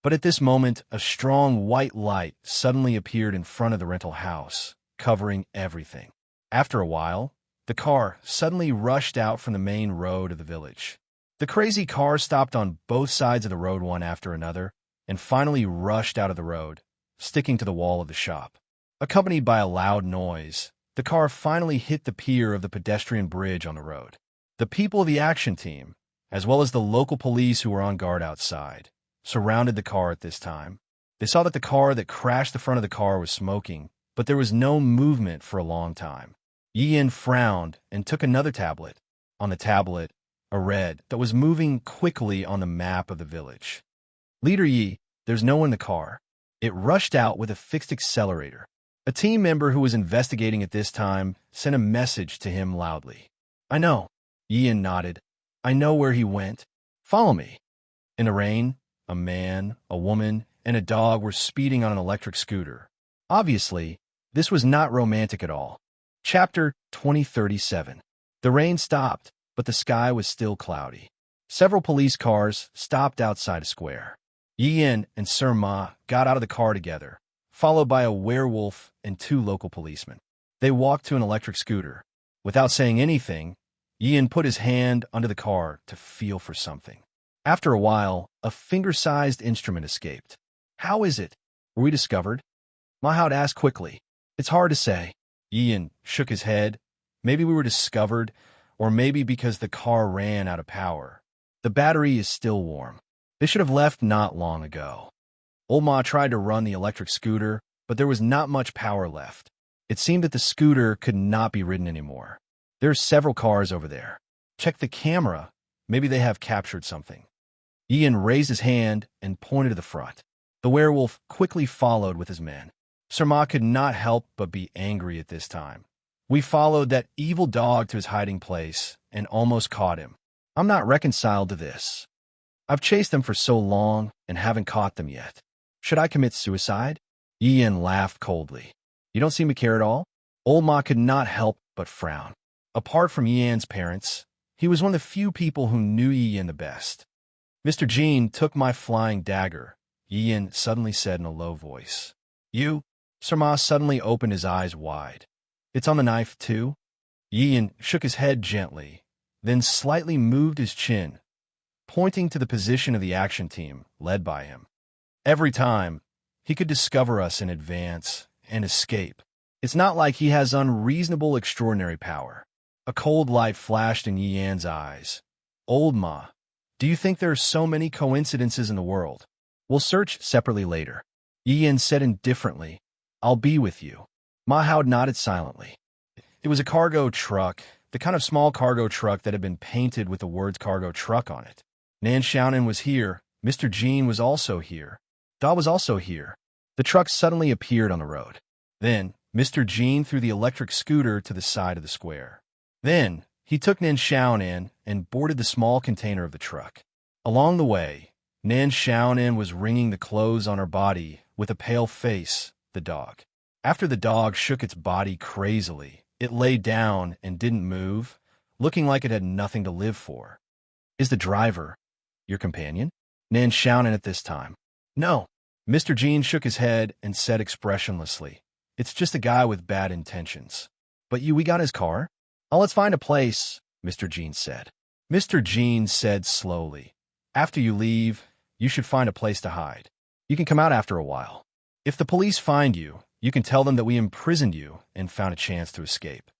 But at this moment, a strong white light suddenly appeared in front of the rental house, covering everything. After a while, the car suddenly rushed out from the main road of the village. The crazy car stopped on both sides of the road one after another, and finally rushed out of the road, sticking to the wall of the shop. Accompanied by a loud noise, the car finally hit the pier of the pedestrian bridge on the road. The people of the action team, as well as the local police who were on guard outside, surrounded the car at this time. They saw that the car that crashed the front of the car was smoking, but there was no movement for a long time. Yin frowned and took another tablet. On the tablet, a red that was moving quickly on the map of the village. Leader Yi, there's no one in the car. It rushed out with a fixed accelerator. A team member who was investigating at this time sent a message to him loudly. I know. Yin nodded. I know where he went. Follow me. In the rain, a man, a woman, and a dog were speeding on an electric scooter. Obviously, this was not romantic at all. Chapter 2037. The rain stopped, but the sky was still cloudy. Several police cars stopped outside a square. Yin and Sir Ma got out of the car together, followed by a werewolf and 2 local policemen. They walked to an electric scooter. Without saying anything, Yin put his hand under the car to feel for something. After a while, a finger-sized instrument escaped. How is it? Were we discovered? Mahout asked quickly. It's hard to say. Yin shook his head. Maybe we were discovered, or maybe because the car ran out of power. The battery is still warm. They should have left not long ago. Old Ma tried to run the electric scooter, but there was not much power left. It seemed that the scooter could not be ridden anymore. There are several cars over there. Check the camera. Maybe they have captured something. Ian raised his hand and pointed to the front. The werewolf quickly followed with his men. Sir Ma could not help but be angry at this time. We followed that evil dog to his hiding place and almost caught him. I'm not reconciled to this. I've chased them for so long and haven't caught them yet. Should I commit suicide? Ian laughed coldly. You don't seem to care at all? Old Ma could not help but frown. Apart from Ian's parents, he was one of the few people who knew Ian the best. Mr. Jean took my flying dagger, Ian suddenly said in a low voice. You? Sir Ma suddenly opened his eyes wide. It's on the knife, too? Ian shook his head gently, then slightly moved his chin, pointing to the position of the action team, led by him. Every time, he could discover us in advance and escape. It's not like he has unreasonable, extraordinary power. A cold light flashed in Yian's eyes. Old Ma, do you think there are so many coincidences in the world? We'll search separately later. Yian said indifferently, I'll be with you. Ma Hao nodded silently. It was a cargo truck, the kind of small cargo truck that had been painted with the words cargo truck on it. Nan Xiaonan was here. Mr. Jean was also here. Da was also here. The truck suddenly appeared on the road. Then, Mr. Jean threw the electric scooter to the side of the square. Then, he took Nan Xiaonan and boarded the small container of the truck. Along the way, Nan Xiaonan was wringing the clothes on her body with a pale face, the dog. After the dog shook its body crazily, it lay down and didn't move, looking like it had nothing to live for. Is the driver your companion? Nan Xiaonan at this time. No. Mr. Jean shook his head and said expressionlessly, It's just a guy with bad intentions. But we got his car? Oh, let's find a place, Mr. Jean said. Mr. Jean said slowly, After you leave, you should find a place to hide. You can come out after a while. If the police find you, you can tell them that we imprisoned you and found a chance to escape.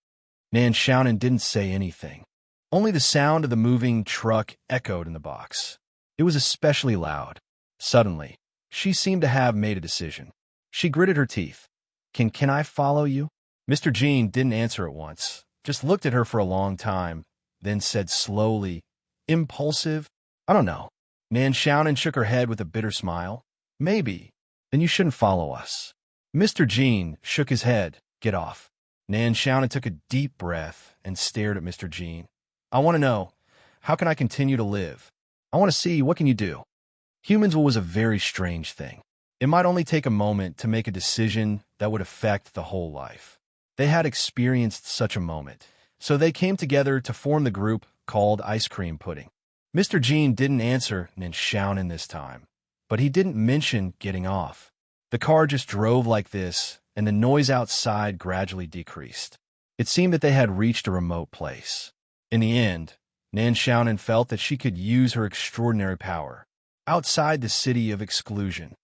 Nan Xiaonan didn't say anything. Only the sound of the moving truck echoed in the box. It was especially loud. Suddenly, she seemed to have made a decision. She gritted her teeth. Can I follow you? Mr. Jean didn't answer at once, just looked at her for a long time, then said slowly, Impulsive? I don't know. Nan Xiaonan shook her head with a bitter smile. Maybe. Then you shouldn't follow us. Mr. Jean shook his head. Get off. Nan Xiaonan took a deep breath and stared at Mr. Jean. I want to know, how can I continue to live? I want to see, what can you do? Humans was a very strange thing. It might only take a moment to make a decision that would affect the whole life. They had experienced such a moment, so they came together to form the group called Ice Cream Pudding. Mr. Jean didn't answer Nan Xiaonan this time, but he didn't mention getting off. The car just drove like this, and the noise outside gradually decreased. It seemed that they had reached a remote place. In the end, Nan Xiaonan felt that she could use her extraordinary power outside the city of exclusion.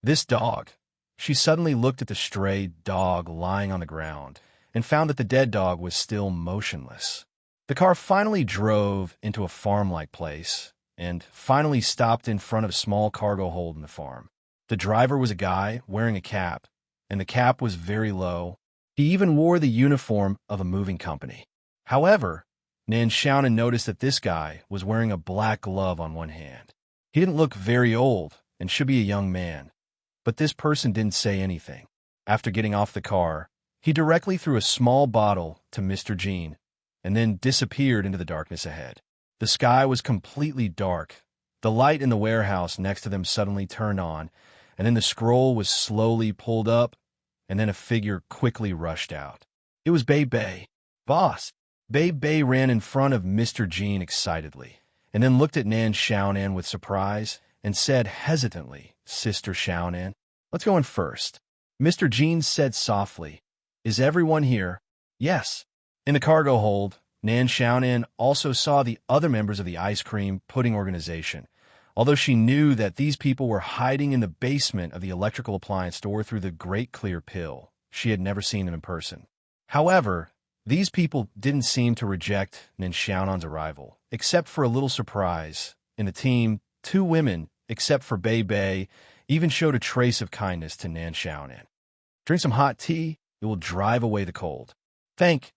This dog. She suddenly looked at the stray dog lying on the ground and found that the dead dog was still motionless. The car finally drove into a farm-like place and finally stopped in front of a small cargo hold in the farm. The driver was a guy wearing a cap, and the cap was very low, He even wore the uniform of a moving company. However, Nan Xiaonan noticed that this guy was wearing a black glove on one hand. He didn't look very old and should be a young man, but this person didn't say anything. After getting off the car, he directly threw a small bottle to Mr. Jean and then disappeared into the darkness ahead. The sky was completely dark. The light in the warehouse next to them suddenly turned on, and then the scroll was slowly pulled up, and then a figure quickly rushed out. It was Bei Bei. Boss! Bei Bei ran in front of Mr. Jean excitedly, and then looked at Nan Xiaonan with surprise and said hesitantly, Sister Xiaonan, let's go in first. Mr. Jean said softly, Is everyone here? Yes. In the cargo hold, Nan Xiaonan also saw the other members of the ice cream pudding organization, although she knew that these people were hiding in the basement of the electrical appliance store through the Great Clear Pill. She had never seen them in person. However, these people didn't seem to reject Nan Xiaonan's arrival, except for a little surprise. In the team, 2 women, except for Bei Bei, even showed a trace of kindness to Nan Xiaonan. Drink some hot tea, it will drive away the cold. Thank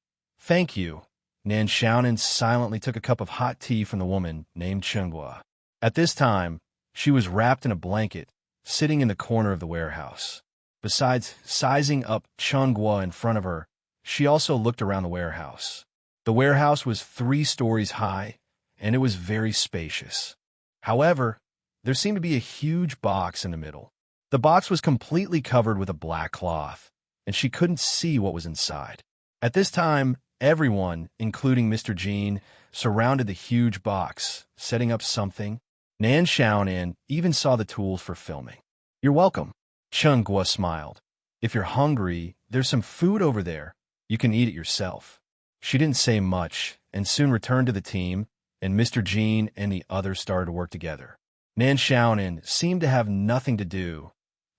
you. Nan Xiaonan silently took a cup of hot tea from the woman named Chenghua. At this time, she was wrapped in a blanket, sitting in the corner of the warehouse. Besides sizing up Chenghua in front of her, she also looked around the warehouse. The warehouse was 3 stories high, and it was very spacious. However, there seemed to be a huge box in the middle. The box was completely covered with a black cloth, and she couldn't see what was inside. At this time, everyone, including Mr. Jean, surrounded the huge box, setting up something. Nan Xiaonan even saw the tools for filming. You're welcome. Chenghua smiled. If you're hungry, there's some food over there. You can eat it yourself. She didn't say much, and soon returned to the team, and Mr. Jean and the others started to work together. Nan Xiaonan seemed to have nothing to do.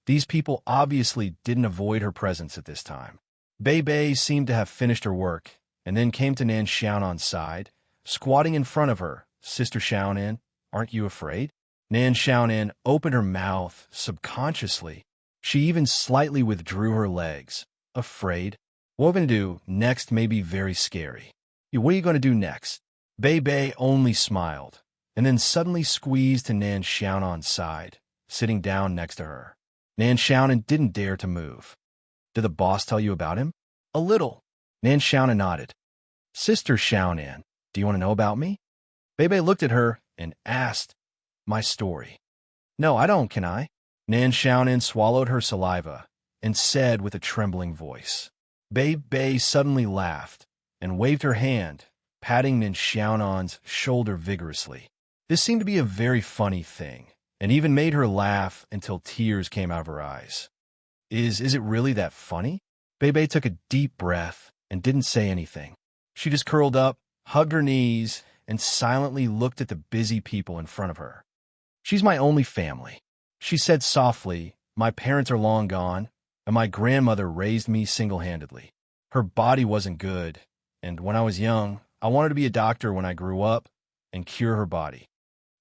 These people obviously didn't avoid her presence at this time. Bei Bei seemed to have finished her work, and then came to Nan Xiaonan's side, squatting in front of her. Sister Xiaonan, aren't you afraid? Nan Xiaonan opened her mouth subconsciously. She even slightly withdrew her legs. Afraid? What we're going to do next may be very scary. What are you going to do next? Bei Bei only smiled, and then suddenly squeezed to Nan Xiaonan's side, sitting down next to her. Nan Xiaonan didn't dare to move. Did the boss tell you about him? A little. Nan Xiaonan nodded. Sister Xiaonan, do you want to know about me? Bei Bei looked at her and asked, My story. No, I don't, can I? Nan Xiaonan swallowed her saliva and said with a trembling voice. Bei Bei suddenly laughed and waved her hand, patting Nan Xiaonan's shoulder vigorously. This seemed to be a very funny thing, and even made her laugh until tears came out of her eyes. Is it really that funny? Bei Bei took a deep breath and didn't say anything. She just curled up, hugged her knees, and silently looked at the busy people in front of her. She's my only family. She said softly, My parents are long gone, and my grandmother raised me single-handedly. Her body wasn't good, and when I was young, I wanted to be a doctor when I grew up and cure her body.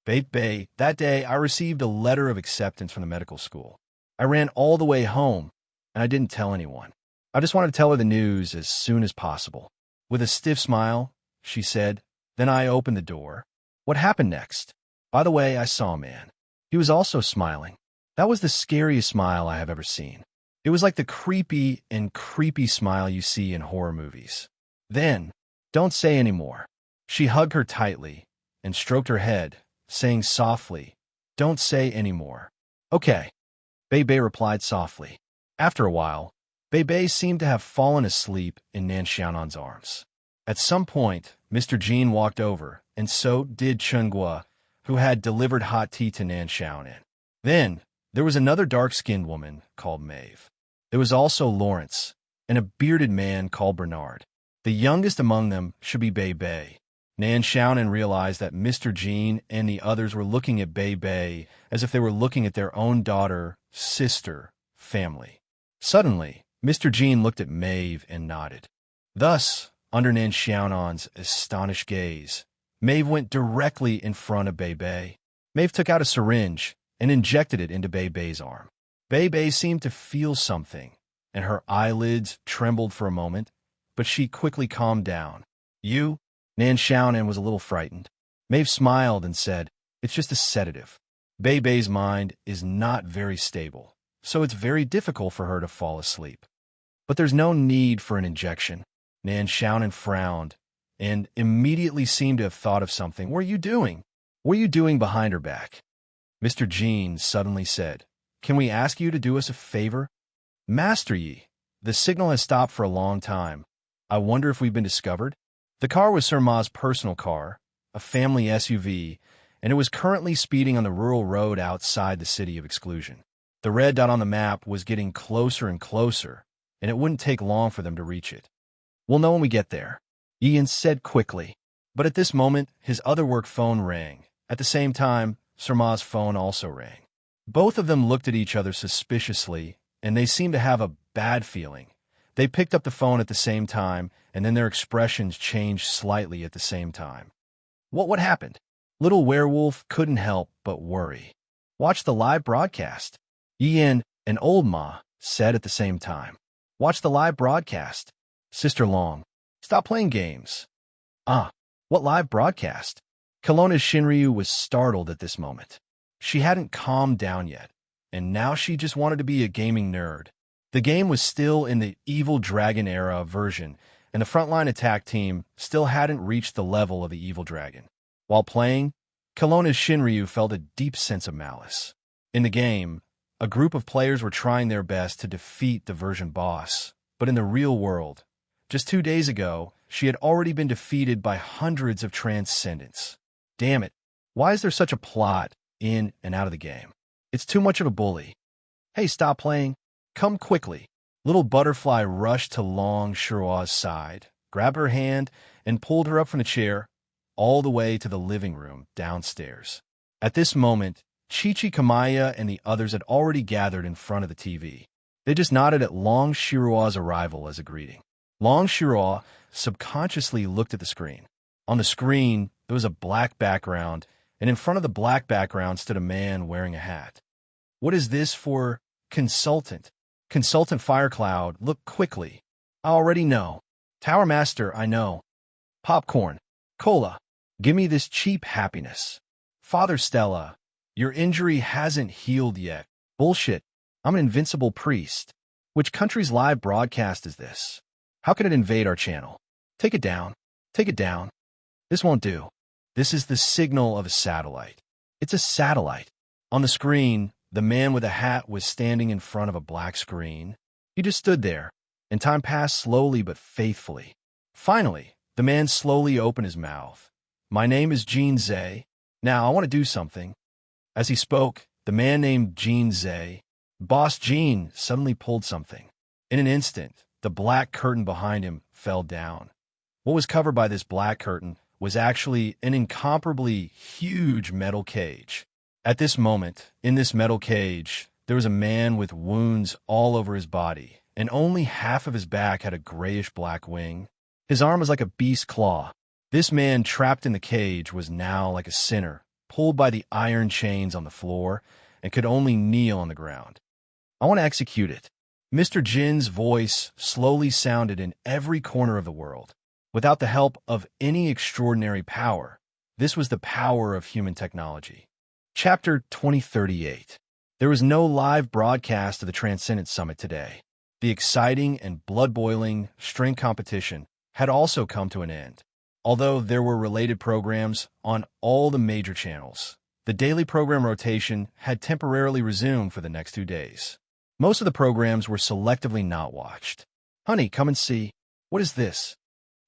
Bei Bei, that day I received a letter of acceptance from the medical school. I ran all the way home, and I didn't tell anyone. I just wanted to tell her the news as soon as possible. With a stiff smile, she said, Then I opened the door. What happened next? By the way, I saw a man. He was also smiling. That was the scariest smile I have ever seen. It was like the creepy smile you see in horror movies. Then, don't say any more. She hugged her tightly and stroked her head, saying softly, Don't say any more. Okay. Bei Bei replied softly. After a while, Bei Bei seemed to have fallen asleep in Nan Xiaonan's arms. At some point, Mr. Jean walked over, and so did Chenghua, who had delivered hot tea to Nan Xiaonan. Then, there was another dark-skinned woman called Maeve. There was also Lawrence, and a bearded man called Bernard. The youngest among them should be Bei Bei. Nan Xiaonan realized that Mr. Jean and the others were looking at Bei Bei as if they were looking at their own daughter, sister, family. Suddenly, Mr. Jean looked at Maeve and nodded. Thus, under Nan Xiaonan's astonished gaze, Maeve went directly in front of Bei Bei. Maeve took out a syringe and injected it into Bei Bei's arm. Bei Bei seemed to feel something, and her eyelids trembled for a moment, but she quickly calmed down. You? Nan Xiaonan was a little frightened. Maeve smiled and said, "It's just a sedative. Bei's mind is not very stable, so it's very difficult for her to fall asleep. But there's no need for an injection." Nan Xiaonan frowned and immediately seemed to have thought of something. "What are you doing? What are you doing behind her back?" Mr. Jean suddenly said, "Can we ask you to do us a favor?" "Master Yi, the signal has stopped for a long time. I wonder if we've been discovered?" The car was Sir Ma's personal car, a family SUV, and it was currently speeding on the rural road outside the city of exclusion. The red dot on the map was getting closer and closer, and it wouldn't take long for them to reach it. "We'll know when we get there," Ian said quickly. But at this moment, his other work phone rang. At the same time, Sir Ma's phone also rang. Both of them looked at each other suspiciously, and they seemed to have a bad feeling. They picked up the phone at the same time, and then their expressions changed slightly at the same time. What happened? Little Werewolf couldn't help but worry. "Watch the live broadcast," Ian and Old Ma said at the same time. "Watch the live broadcast." Sister Long, "Stop playing games." "Ah, what live broadcast?" Kelowna's Shinryu was startled at this moment. She hadn't calmed down yet, and now she just wanted to be a gaming nerd. The game was still in the Evil Dragon era version, and the frontline attack team still hadn't reached the level of the Evil Dragon. While playing, Kelowna's Shinryu felt a deep sense of malice. In the game, a group of players were trying their best to defeat the version boss, but in the real world, just 2 days ago, she had already been defeated by hundreds of transcendents. Damn it, why is there such a plot in and out of the game? It's too much of a bully. "Hey, stop playing. Come quickly." Little Butterfly rushed to Long Shurua's side, grabbed her hand, and pulled her up from the chair, all the way to the living room downstairs. At this moment, Chi-Chi Kamaya and the others had already gathered in front of the TV. They just nodded at Long Shurua's arrival as a greeting. Long Shirua subconsciously looked at the screen. On the screen, there was a black background, and in front of the black background stood a man wearing a hat. "What is this for Consultant?" Consultant Firecloud looked quickly. "I already know." "Tower Master, I know." "Popcorn. Cola. Give me this cheap happiness." "Father Stella, your injury hasn't healed yet." "Bullshit. I'm an invincible priest." "Which country's live broadcast is this? How can it invade our channel?" "Take it down. Take it down. This won't do." "This is the signal of a satellite." "It's a satellite." On the screen, the man with a hat was standing in front of a black screen. He just stood there, and time passed slowly but faithfully. Finally, the man slowly opened his mouth. "My name is Jean Zhe. Now, I want to do something." As he spoke, the man named Jean Zhe, Boss Jean, suddenly pulled something. In an instant, the black curtain behind him fell down. What was covered by this black curtain was actually an incomparably huge metal cage. At this moment, in this metal cage, there was a man with wounds all over his body, and only half of his back had a grayish-black wing. His arm was like a beast's claw. This man trapped in the cage was now like a sinner, pulled by the iron chains on the floor, and could only kneel on the ground. "I want to execute it." Mr. Jin's voice slowly sounded in every corner of the world. Without the help of any extraordinary power, this was the power of human technology. Chapter 2038. There was no live broadcast of the Transcendent Summit today. The exciting and blood-boiling strength competition had also come to an end. Although there were related programs on all the major channels, the daily program rotation had temporarily resumed for the next 2 days. Most of the programs were selectively not watched. "Honey, come and see." "What is this?"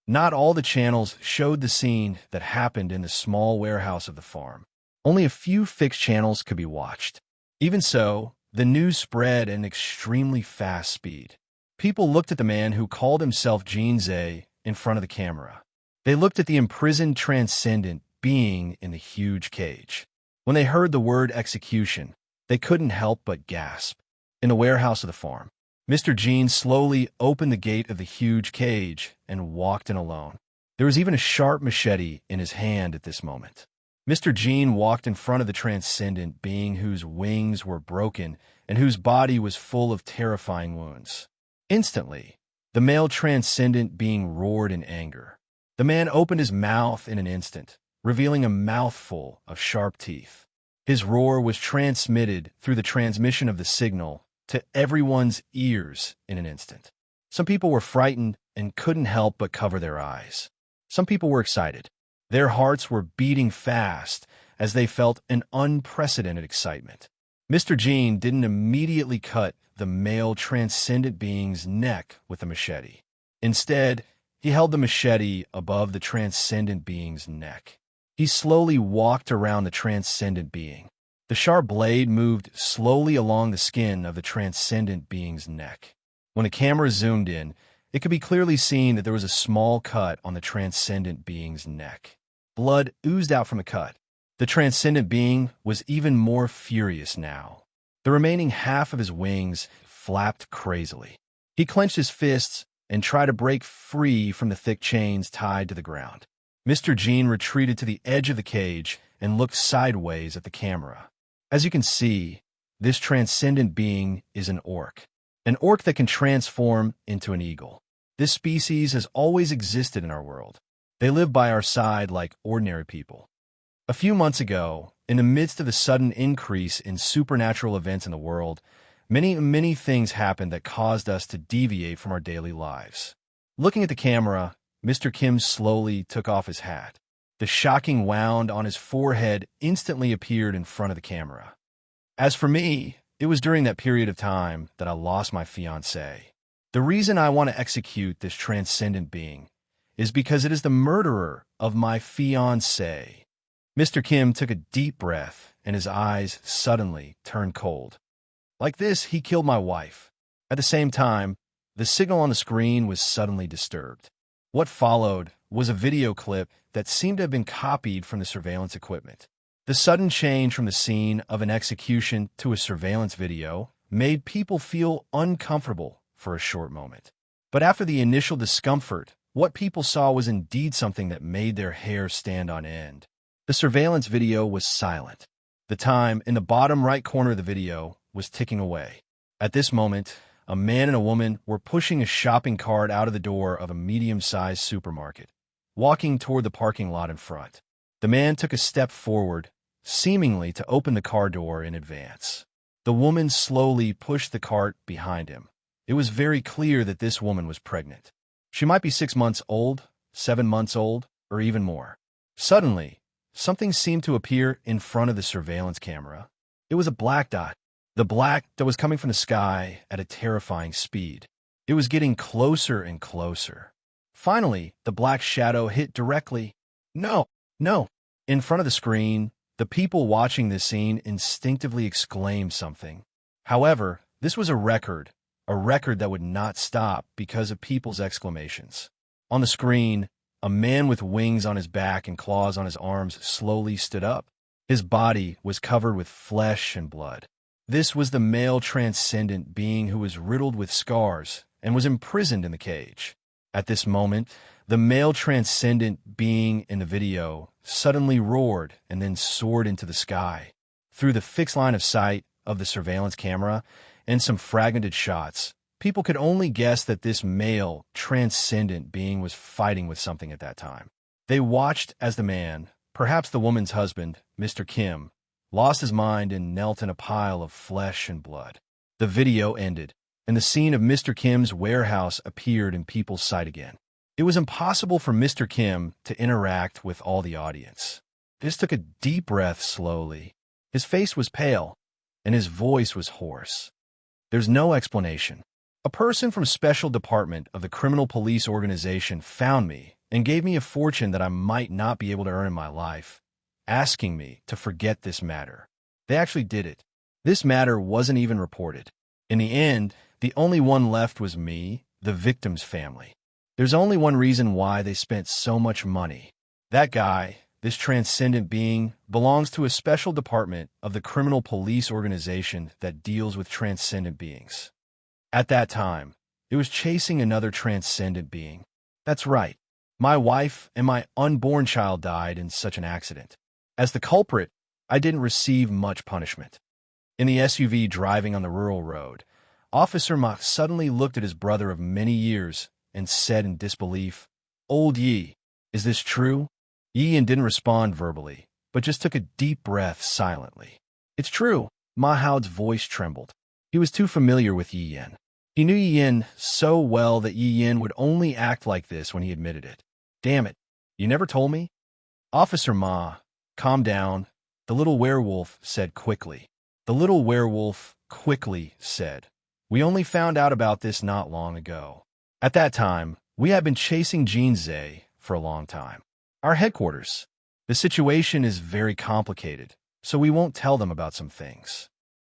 Not all the channels showed the scene that happened in the small warehouse of the farm. Only a few fixed channels could be watched. Even so, the news spread at an extremely fast speed. People looked at the man who called himself Jean Zhe in front of the camera. They looked at the imprisoned transcendent being in the huge cage. When they heard the word execution, they couldn't help but gasp. In the warehouse of the farm, Mr. Jean slowly opened the gate of the huge cage and walked in alone. There was even a sharp machete in his hand at this moment. Mr. Jean walked in front of the transcendent being whose wings were broken and whose body was full of terrifying wounds. Instantly, the male transcendent being roared in anger. The man opened his mouth in an instant, revealing a mouthful of sharp teeth. His roar was transmitted through the transmission of the signal to everyone's ears in an instant. Some people were frightened and couldn't help but cover their eyes. Some people were excited. Their hearts were beating fast as they felt an unprecedented excitement. Mr. Gene didn't immediately cut the male transcendent being's neck with a machete. Instead, he held the machete above the transcendent being's neck. He slowly walked around the transcendent being. The sharp blade moved slowly along the skin of the transcendent being's neck. When the camera zoomed in, it could be clearly seen that there was a small cut on the transcendent being's neck. Blood oozed out from the cut. The transcendent being was even more furious now. The remaining half of his wings flapped crazily. He clenched his fists and tried to break free from the thick chains tied to the ground. Mr. Gene retreated to the edge of the cage and looked sideways at the camera. As you can see, this transcendent being is an orc that can transform into an eagle. This species has always existed in our world. They live by our side like ordinary people. A few months ago, in the midst of the sudden increase in supernatural events in the world, many things happened that caused us to deviate from our daily lives. Looking at the camera, Mr. Kim slowly took off his hat. The shocking wound on his forehead instantly appeared in front of the camera. As for me, it was during that period of time that I lost my fiancée. The reason I want to execute this transcendent being is because it is the murderer of my fiancée. Mr. Kim took a deep breath, and his eyes suddenly turned cold. Like this, he killed my wife. At the same time, the signal on the screen was suddenly disturbed. What followed was a video clip that seemed to have been copied from the surveillance equipment. The sudden change from the scene of an execution to a surveillance video made people feel uncomfortable for a short moment. But after the initial discomfort, what people saw was indeed something that made their hair stand on end. The surveillance video was silent. The time in the bottom right corner of the video was ticking away. At this moment, a man and a woman were pushing a shopping cart out of the door of a medium-sized supermarket, walking toward the parking lot in front. The man took a step forward, seemingly to open the car door in advance. The woman slowly pushed the cart behind him. It was very clear that this woman was pregnant. She might be 6 months old, 7 months old, or even more. Suddenly, something seemed to appear in front of the surveillance camera. It was a black dot. The black that was coming from the sky at a terrifying speed. It was getting closer and closer. Finally, the black shadow hit directly. No! In front of the screen, the people watching this scene instinctively exclaimed something. However, this was a record that would not stop because of people's exclamations. On the screen, a man with wings on his back and claws on his arms slowly stood up. His body was covered with flesh and blood. This was the male transcendent being who was riddled with scars and was imprisoned in the cage. At this moment, the male transcendent being in the video suddenly roared and then soared into the sky. Through the fixed line of sight of the surveillance camera and some fragmented shots, people could only guess that this male transcendent being was fighting with something at that time. They watched as the man, perhaps the woman's husband, Mr. Kim, lost his mind and knelt in a pile of flesh and blood. The video ended, and the scene of Mr. Kim's warehouse appeared in people's sight again. It was impossible for Mr. Kim to interact with all the audience. This took a deep breath slowly. His face was pale, and his voice was hoarse. There's no explanation. A person from Special Department of the Criminal Police Organization found me and gave me a fortune that I might not be able to earn in my life, asking me to forget this matter. They actually did it. This matter wasn't even reported. In the end, the only one left was me, the victim's family. There's only one reason why they spent so much money. That guy, this transcendent being, belongs to a special department of the Criminal Police Organization that deals with transcendent beings. At that time, it was chasing another transcendent being. That's right. My wife and my unborn child died in such an accident. As the culprit, I didn't receive much punishment. In the SUV driving on the rural road, Officer Ma suddenly looked at his brother of many years and said in disbelief, "Old Yi, is this true?" Yi Yan didn't respond verbally, but just took a deep breath silently. "It's true." Ma Hao's voice trembled. He was too familiar with Yi Yan. He knew Yi Yan so well that Yi Yan would only act like this when he admitted it. "Damn it, you never told me?" "Officer Ma, calm down," the little werewolf said quickly. The little werewolf quickly said, "We only found out about this not long ago. At that time, we had been chasing Jin Zhe for a long time. Our headquarters. The situation is very complicated, so we won't tell them about some things."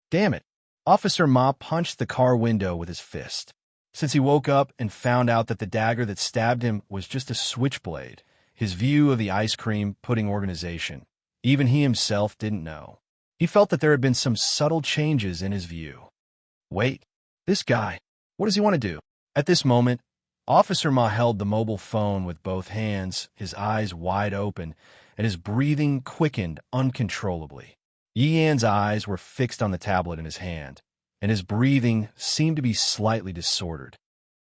"Damn it." Officer Ma punched the car window with his fist. Since he woke up and found out that the dagger that stabbed him was just a switchblade, his view of the ice cream pudding organization, even he himself didn't know. He felt that there had been some subtle changes in his view. Wait, this guy, what does he want to do? At this moment, Officer Ma held the mobile phone with both hands, his eyes wide open, and his breathing quickened uncontrollably. Yi Yan's eyes were fixed on the tablet in his hand, and his breathing seemed to be slightly disordered.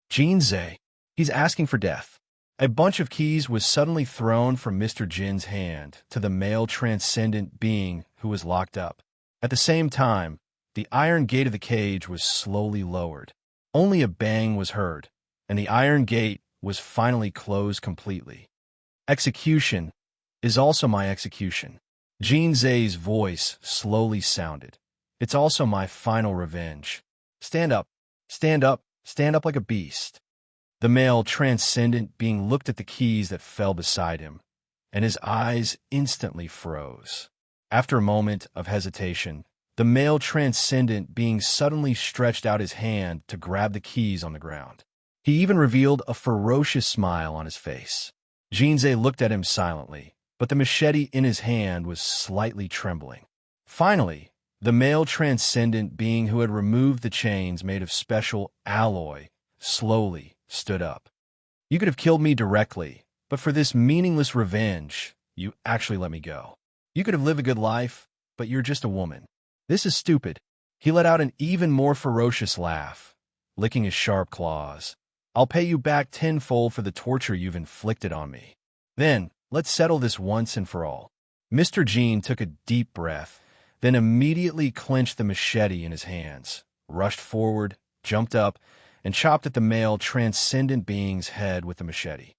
"Jin Zhe, he's asking for death." A bunch of keys was suddenly thrown from Mr. Jin's hand to the male transcendent being who was locked up. At the same time, the iron gate of the cage was slowly lowered. Only a bang was heard, and the iron gate was finally closed completely. "Execution is also my execution." Jin Zhe's voice slowly sounded. "It's also my final revenge. Stand up, stand up, stand up like a beast." The male transcendent being looked at the keys that fell beside him, and his eyes instantly froze. After a moment of hesitation, the male transcendent being suddenly stretched out his hand to grab the keys on the ground. He even revealed a ferocious smile on his face. Jin Zhe looked at him silently, but the machete in his hand was slightly trembling. Finally, the male transcendent being who had removed the chains made of special alloy slowly stood up. "You could have killed me directly, but for this meaningless revenge, you actually let me go. You could have lived a good life, but you're just a woman. This is stupid." He let out an even more ferocious laugh, licking his sharp claws. "I'll pay you back tenfold for the torture you've inflicted on me. Then, let's settle this once and for all." Mr. Jin took a deep breath, then immediately clenched the machete in his hands, rushed forward, jumped up, and chopped at the male transcendent being's head with the machete.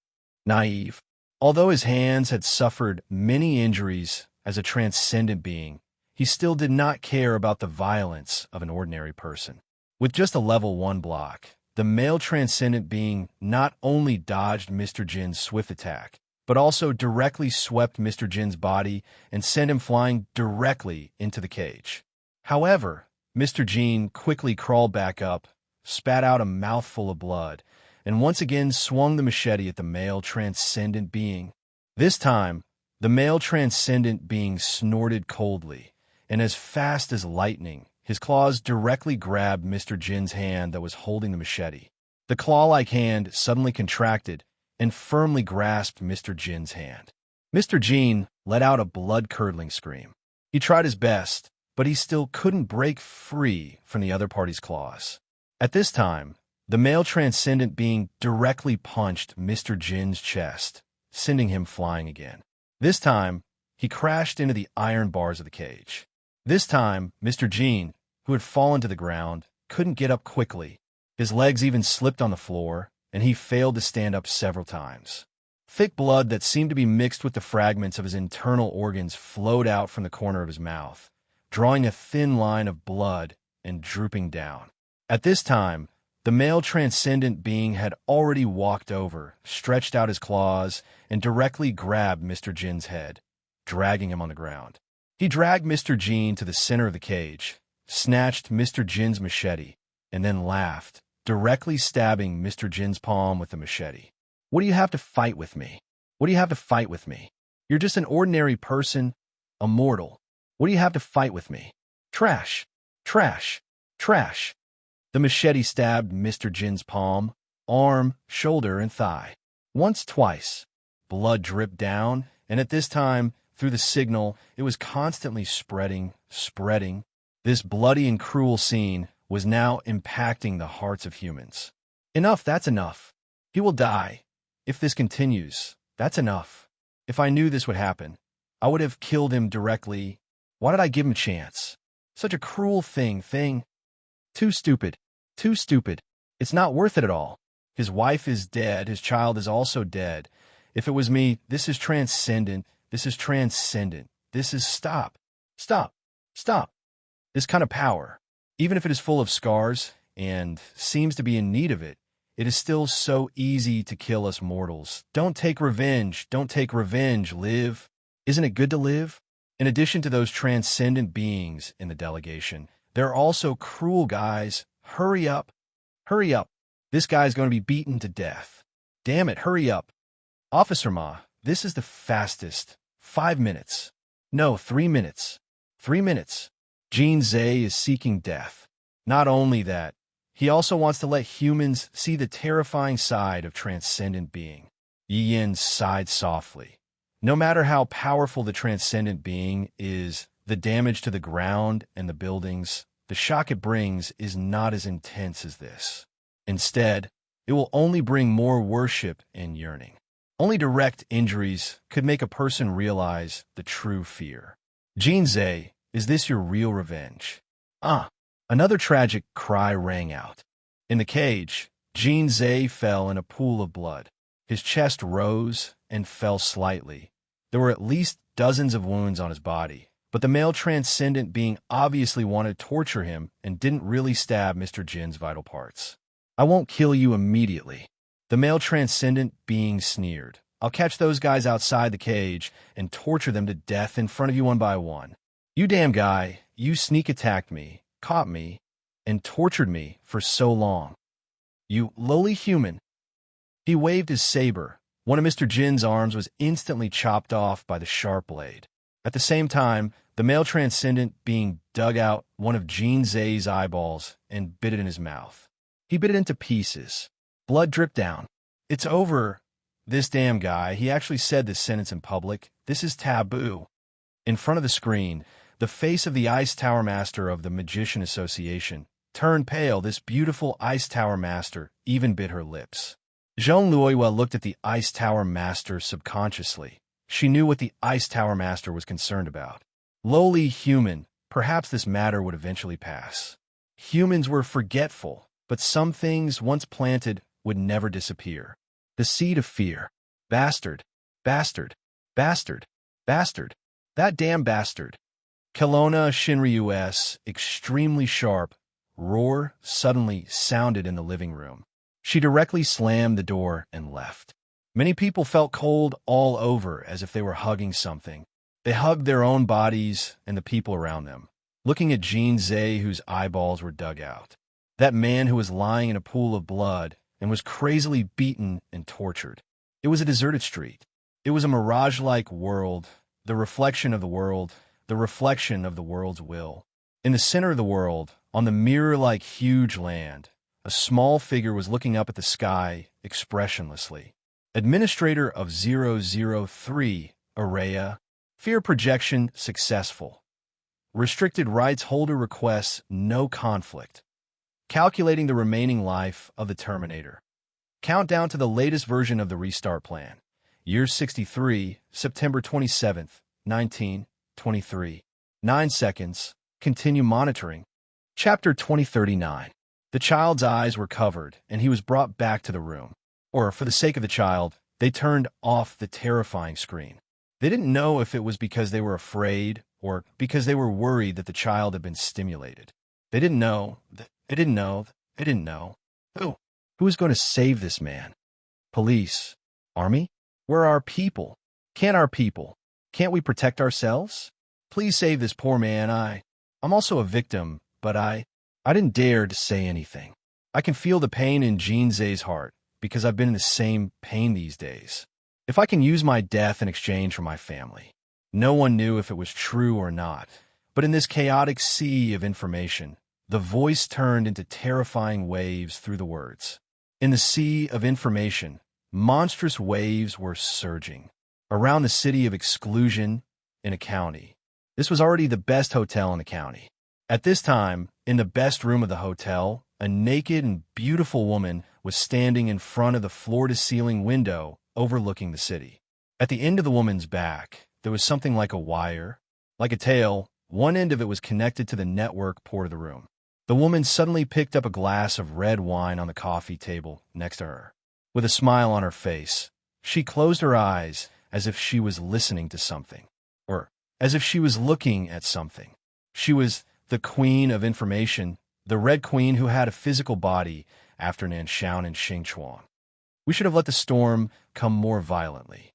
Naive. Although his hands had suffered many injuries as a transcendent being, he still did not care about the violence of an ordinary person. With just a level 1 block, the male transcendent being not only dodged Mr. Jin's swift attack, but also directly swept Mr. Jin's body and sent him flying directly into the cage. However, Mr. Jin quickly crawled back up, spat out a mouthful of blood, and once again swung the machete at the male transcendent being. This time, the male transcendent being snorted coldly, and as fast as lightning, his claws directly grabbed Mr. Jin's hand that was holding the machete. The claw-like hand suddenly contracted and firmly grasped Mr. Jin's hand. Mr. Jin let out a blood-curdling scream. He tried his best, but he still couldn't break free from the other party's claws. At this time, the male transcendent being directly punched Mr. Jin's chest, sending him flying again. This time, he crashed into the iron bars of the cage. This time, Mr. Jin, who had fallen to the ground, couldn't get up quickly. His legs even slipped on the floor, and he failed to stand up several times. Thick blood that seemed to be mixed with the fragments of his internal organs flowed out from the corner of his mouth, drawing a thin line of blood and drooping down. At this time, the male transcendent being had already walked over, stretched out his claws, and directly grabbed Mr. Jin's head, dragging him on the ground. He dragged Mr. Jin to the center of the cage, snatched Mr. Jin's machete, and then laughed, directly stabbing Mr. Jin's palm with the machete. "What do you have to fight with me? What do you have to fight with me? You're just an ordinary person, a mortal. What do you have to fight with me? Trash, trash, trash." The machete stabbed Mr. Jin's palm, arm, shoulder, and thigh. Once, twice. Blood dripped down, and at this time, through the signal, it was constantly spreading. This bloody and cruel scene was now impacting the hearts of humans. Enough, that's enough. He will die. If this continues, that's enough. If I knew this would happen, I would have killed him directly. Why did I give him a chance? Such a cruel thing. Too stupid. Too stupid. It's not worth it at all. His wife is dead. His child is also dead. If it was me, this is transcendent. This is transcendent. This is stop. Stop. Stop. This kind of power, even if it is full of scars and seems to be in need of it, it is still so easy to kill us mortals. Don't take revenge. Don't take revenge. Live. Isn't it good to live? In addition to those transcendent beings in the delegation, there are also cruel guys. Hurry up. Hurry up. This guy's going to be beaten to death. Damn it, hurry up. Officer Ma, this is the fastest. 5 minutes. No, 3 minutes. 3 minutes. Jean Zay is seeking death. Not only that, he also wants to let humans see the terrifying side of transcendent being. Yi Yin sighed softly. No matter how powerful the transcendent being is, the damage to the ground and the buildings, the shock it brings is not as intense as this. Instead, it will only bring more worship and yearning. Only direct injuries could make a person realize the true fear. Jean Zay, is this your real revenge? Another tragic cry rang out. In the cage, Jean Zay fell in a pool of blood. His chest rose and fell slightly. There were at least dozens of wounds on his body, but the male transcendent being obviously wanted to torture him and didn't really stab Mr. Jin's vital parts. I won't kill you immediately. The male transcendent being sneered. I'll catch those guys outside the cage and torture them to death in front of you one by one. You damn guy, you sneak attacked me, caught me, and tortured me for so long. You lowly human. He waved his saber. One of Mr. Jin's arms was instantly chopped off by the sharp blade. At the same time, the male transcendent being dug out one of Jean Zay's eyeballs and bit it in his mouth. He bit it into pieces. Blood dripped down. It's over. This damn guy, he actually said this sentence in public. This is taboo. In front of the screen, the face of the Ice Tower Master of the Magician Association turned pale. This beautiful Ice Tower Master even bit her lips. Zhong Luoyue looked at the Ice Tower Master subconsciously. She knew what the Ice Tower Master was concerned about. Lowly human, perhaps this matter would eventually pass. Humans were forgetful, but some things once planted would never disappear. The seed of fear. Bastard. Bastard. Bastard. Bastard. That damn bastard. Kelowna Shinryu's extremely sharp roar suddenly sounded in the living room. She directly slammed the door and left. Many people felt cold all over as if they were hugging something. They hugged their own bodies and the people around them, looking at Jean Zay whose eyeballs were dug out. That man who was lying in a pool of blood and was crazily beaten and tortured. It was a deserted street. It was a mirage-like world, the reflection of the world, the reflection of the world's will. In the center of the world, on the mirror-like huge land, a small figure was looking up at the sky expressionlessly. Administrator of 003, Araya. Fear projection successful. Restricted rights holder requests no conflict. Calculating the remaining life of the Terminator. Countdown to the latest version of the restart plan. Year 63, September 27th, 1923. 9 seconds. Continue monitoring. Chapter 2039. The child's eyes were covered, and he was brought back to the room. Or, for the sake of the child, they turned off the terrifying screen. They didn't know if it was because they were afraid or because they were worried that the child had been stimulated. They didn't know. They didn't know. They didn't know. Who? Who is going to save this man? Police? Army? Where are our people? Can't we protect ourselves? Please save this poor man. I'm also a victim, but I didn't dare to say anything. I can feel the pain in Jean Zay's heart because I've been in the same pain these days. If I can use my death in exchange for my family. No one knew if it was true or not, but in this chaotic sea of information, the voice turned into terrifying waves through the words. In the sea of information, monstrous waves were surging. Around the city of exclusion in a county. This was already the best hotel in the county. At this time, In the best room of the hotel, a naked and beautiful woman was standing in front of the floor-to-ceiling window overlooking the city. At the end of the woman's back, there was something like a wire. Like a tail, one end of it was connected to the network port of the room. The woman suddenly picked up a glass of red wine on the coffee table next to her. With a smile on her face, she closed her eyes as if she was listening to something, or as if she was looking at something. She was the queen of information, the Red Queen who had a physical body after Nanshan and Xingchuan. We should have let the storm come more violently,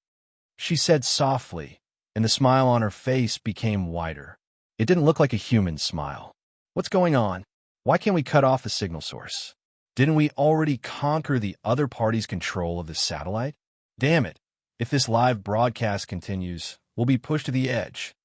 she said softly, and the smile on her face became wider. It didn't look like a human smile. What's going on? Why can't we cut off the signal source? Didn't we already conquer the other party's control of the satellite? Damn it. If this live broadcast continues, we'll be pushed to the edge.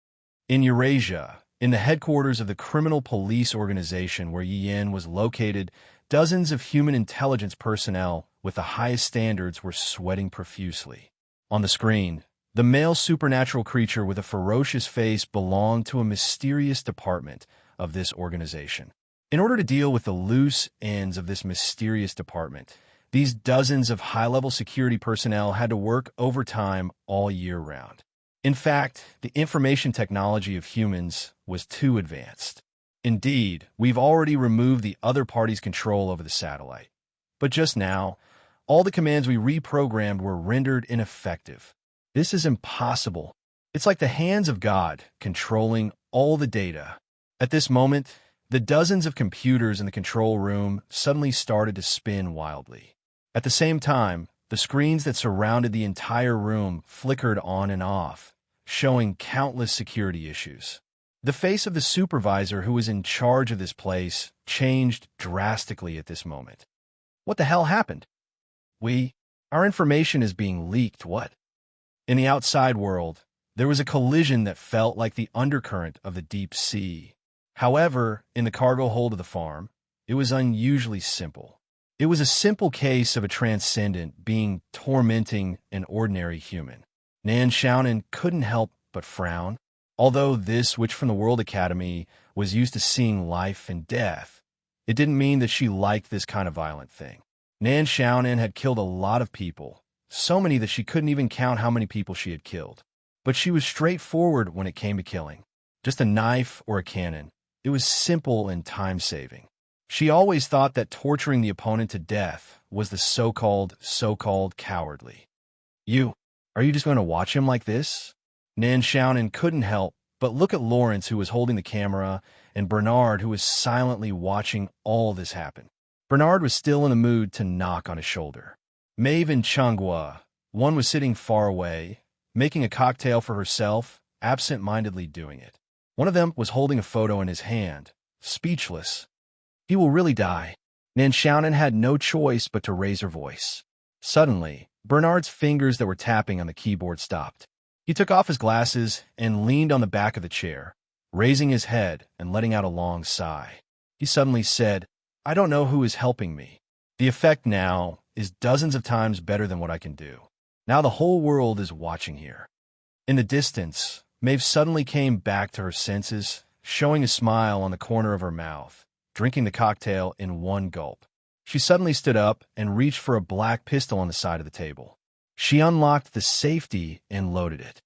In Eurasia, in the headquarters of the criminal police organization where Yin was located, dozens of human intelligence personnel with the highest standards were sweating profusely. On the screen, the male supernatural creature with a ferocious face belonged to a mysterious department of this organization. In order to deal with the loose ends of this mysterious department, these dozens of high-level security personnel had to work overtime all year round. In fact, the information technology of humans was too advanced. Indeed, we've already removed the other party's control over the satellite. But just now, all the commands we reprogrammed were rendered ineffective. This is impossible. It's like the hands of God controlling all the data. At this moment, the dozens of computers in the control room suddenly started to spin wildly. At the same time, the screens that surrounded the entire room flickered on and off, showing countless security issues. The face of the supervisor who was in charge of this place changed drastically at this moment. What the hell happened? Our information is being leaked, what? In the outside world, there was a collision that felt like the undercurrent of the deep sea. However, in the cargo hold of the farm, it was unusually simple. It was a simple case of a transcendent being tormenting an ordinary human. Nan Xiaonan couldn't help but frown. Although this witch from the World Academy was used to seeing life and death, it didn't mean that she liked this kind of violent thing. Nan Xiaonan had killed a lot of people, so many that she couldn't even count how many people she had killed. But she was straightforward when it came to killing. Just a knife or a cannon. It was simple and time-saving. She always thought that torturing the opponent to death was the so-called cowardly. Are you just going to watch him like this? Nan Xiaonan couldn't help but look at Lawrence, who was holding the camera, and Bernard, who was silently watching all this happen. Bernard was still in the mood to knock on his shoulder. Maeve and Chunghua, one was sitting far away, making a cocktail for herself, absent-mindedly doing it. One of them was holding a photo in his hand, speechless. He will really die. Nan Xiaonan had no choice but to raise her voice. Suddenly, Bernard's fingers that were tapping on the keyboard stopped. He took off his glasses and leaned on the back of the chair, raising his head and letting out a long sigh. He suddenly said, "I don't know who is helping me. The effect now is dozens of times better than what I can do. Now the whole world is watching here." In the distance, Maeve suddenly came back to her senses, showing a smile on the corner of her mouth, drinking the cocktail in one gulp. She suddenly stood up and reached for a black pistol on the side of the table. She unlocked the safety and loaded it.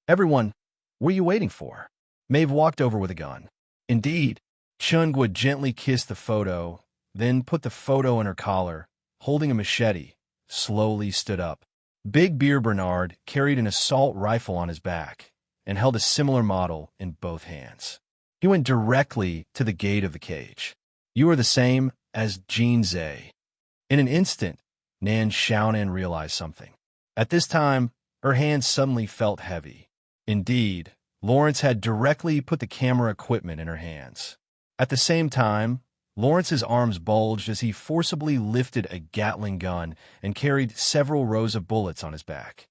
"Everyone, what are you waiting for?" Maeve walked over with a gun. Indeed, Chunghua gently kissed the photo, then put the photo in her collar, holding a machete, slowly stood up. Big Beer Bernard carried an assault rifle on his back and held a similar model in both hands. He went directly to the gate of the cage. "You are the same as Jean Zhe." In an instant, Nan Xiaonan realized something. At this time, her hands suddenly felt heavy. Indeed, Lawrence had directly put the camera equipment in her hands. At the same time, Lawrence's arms bulged as he forcibly lifted a Gatling gun and carried several rows of bullets on his back.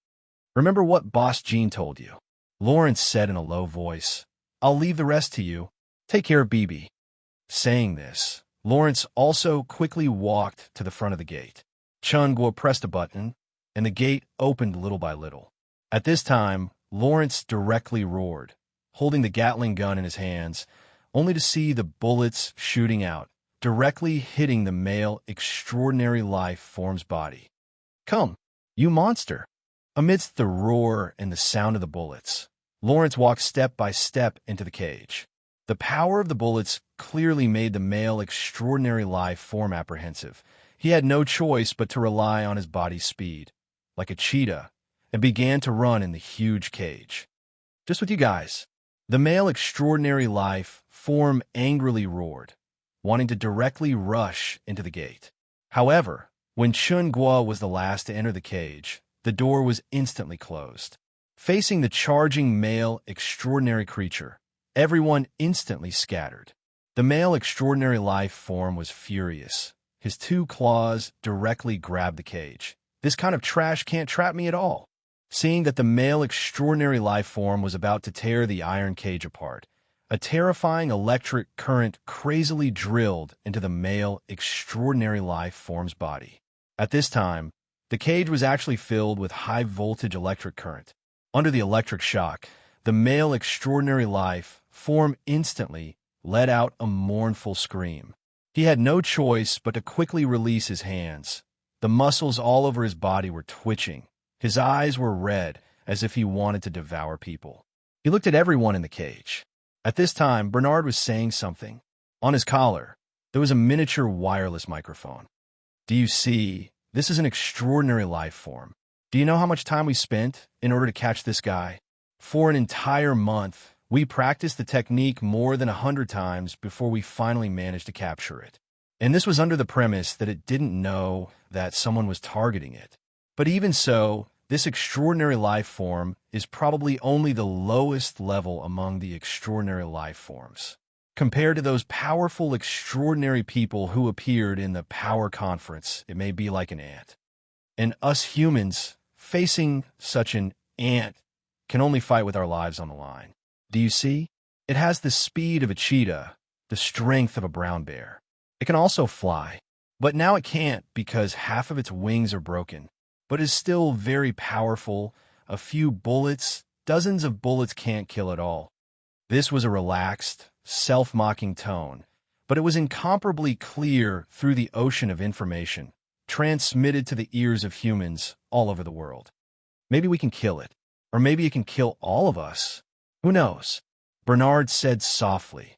"Remember what Boss Jean told you," Lawrence said in a low voice. "I'll leave the rest to you. Take care of Bibi." Saying this, Lawrence also quickly walked to the front of the gate. Chunghua pressed a button, and the gate opened little by little. At this time, Lawrence directly roared, holding the Gatling gun in his hands, only to see the bullets shooting out, directly hitting the male extraordinary life form's body. "Come, you monster!" Amidst the roar and the sound of the bullets, Lawrence walked step by step into the cage. The power of the bullets clearly made the male extraordinary life form apprehensive. He had no choice but to rely on his body's speed, like a cheetah, and began to run in the huge cage. "Just with you guys." The male extraordinary life form angrily roared, wanting to directly rush into the gate. However, when Chun Guo was the last to enter the cage, the door was instantly closed. Facing the charging male extraordinary creature, everyone instantly scattered. The male extraordinary life form was furious. His two claws directly grabbed the cage. "This kind of trash can't trap me at all." Seeing that the male extraordinary life form was about to tear the iron cage apart, a terrifying electric current crazily drilled into the male extraordinary life form's body. At this time, the cage was actually filled with high-voltage electric current. Under the electric shock, the male extraordinary life form instantly let out a mournful scream. He had no choice but to quickly release his hands. The muscles all over his body were twitching. His eyes were red, as if he wanted to devour people. He looked at everyone in the cage. At this time, Bernard was saying something. On his collar, there was a miniature wireless microphone. "Do you see? This is an extraordinary life form. Do you know how much time we spent in order to catch this guy? For an entire month, we practiced the technique more than 100 times before we finally managed to capture it. And this was under the premise that it didn't know that someone was targeting it. But even so, this extraordinary life form is probably only the lowest level among the extraordinary life forms. Compared to those powerful, extraordinary people who appeared in the power conference, it may be like an ant. And us humans, facing such an ant, can only fight with our lives on the line. Do you see? It has the speed of a cheetah, the strength of a brown bear. It can also fly, but now it can't because half of its wings are broken, but is still very powerful. A few bullets, dozens of bullets can't kill it all." This was a relaxed, self-mocking tone, but it was incomparably clear through the ocean of information transmitted to the ears of humans all over the world. "Maybe we can kill it, or maybe it can kill all of us. Who knows?" Bernard said softly.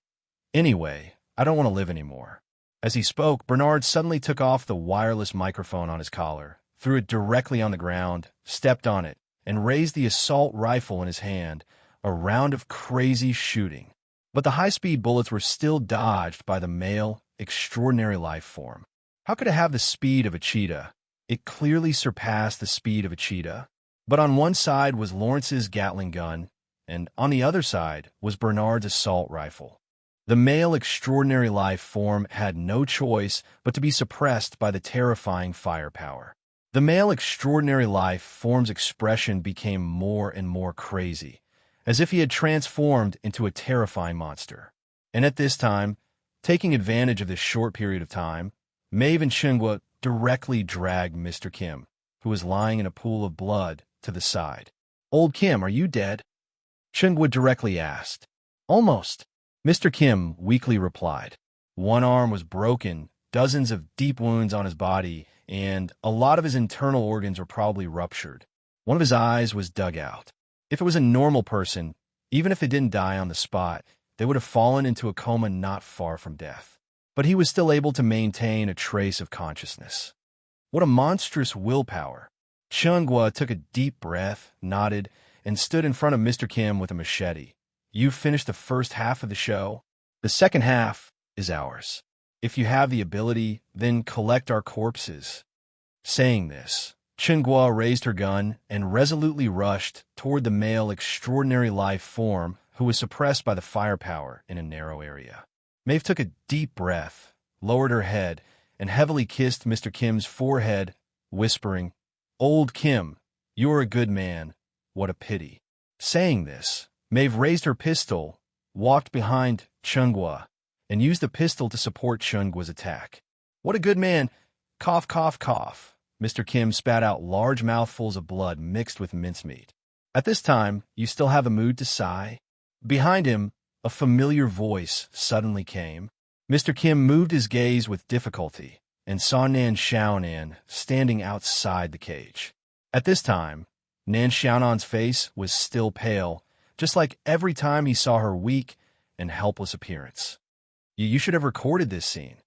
"Anyway, I don't want to live anymore." As he spoke, Bernard suddenly took off the wireless microphone on his collar, threw it directly on the ground, stepped on it, and raised the assault rifle in his hand, a round of crazy shooting. But the high-speed bullets were still dodged by the male, extraordinary life form. How could it have the speed of a cheetah? It clearly surpassed the speed of a cheetah. But on one side was Lawrence's Gatling gun, and on the other side was Bernard's assault rifle. The male extraordinary life form had no choice but to be suppressed by the terrifying firepower. The male extraordinary life form's expression became more and more crazy, as if he had transformed into a terrifying monster. And at this time, taking advantage of this short period of time, Maeve and Chungwa directly dragged Mr. Kim, who was lying in a pool of blood, to the side. "Old Kim, are you dead?" Chungwa directly asked. "Almost," Mr. Kim weakly replied. One arm was broken, dozens of deep wounds on his body, and a lot of his internal organs were probably ruptured. One of his eyes was dug out. If it was a normal person, even if they didn't die on the spot, they would have fallen into a coma not far from death. But he was still able to maintain a trace of consciousness. What a monstrous willpower. Chungwa took a deep breath, nodded, and stood in front of Mr. Kim with a machete. "You've finished the first half of the show. The second half is ours. If you have the ability, then collect our corpses." Saying this, Chungwa raised her gun and resolutely rushed toward the male extraordinary life form who was suppressed by the firepower in a narrow area. Maeve took a deep breath, lowered her head, and heavily kissed Mr. Kim's forehead, whispering, "Old Kim, you are a good man. What a pity." Saying this, Maeve raised her pistol, walked behind Chungwa, and used the pistol to support Chungwa's attack. "What a good man." Cough, cough, cough. Mr. Kim spat out large mouthfuls of blood mixed with mincemeat. At this time, you still have a mood to sigh? Behind him, a familiar voice suddenly came. Mr. Kim moved his gaze with difficulty and saw Nan Xiaonan standing outside the cage. At this time, Nan Xiaonan's face was still pale, just like every time he saw her weak and helpless appearance. You should have recorded this scene.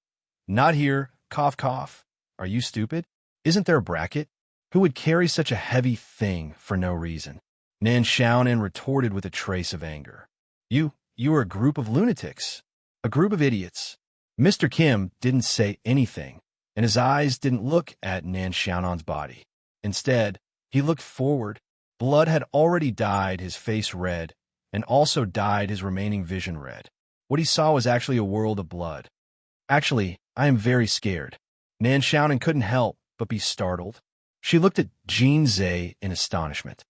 Not here, cough cough. Are you stupid? Isn't there a bracket? Who would carry such a heavy thing for no reason? Nan Xiaonan retorted with a trace of anger. You are a group of lunatics. A group of idiots. Mr. Kim didn't say anything, and his eyes didn't look at Nan Xiaonan's body. Instead, he looked forward. Blood had already dyed his face red, and also dyed his remaining vision red. What he saw was actually a world of blood. Actually, I am very scared. Nan Xiaonan couldn't help but be startled. She looked at Jin Zhe in astonishment.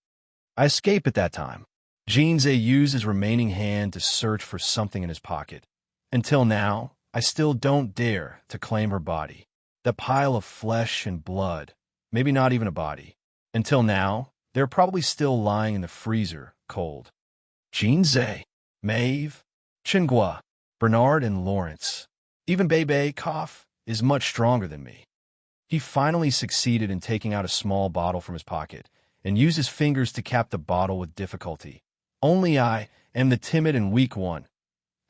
I escaped at that time. Jin Zhe used his remaining hand to search for something in his pocket. Until now, I still don't dare to claim her body. The pile of flesh and blood, maybe not even a body. Until now, they're probably still lying in the freezer, cold. Jin Zhe, Maeve, Chenghua, Bernard, and Lawrence. Even Bebe, cough, is much stronger than me. He finally succeeded in taking out a small bottle from his pocket and used his fingers to cap the bottle with difficulty. Only I am the timid and weak one.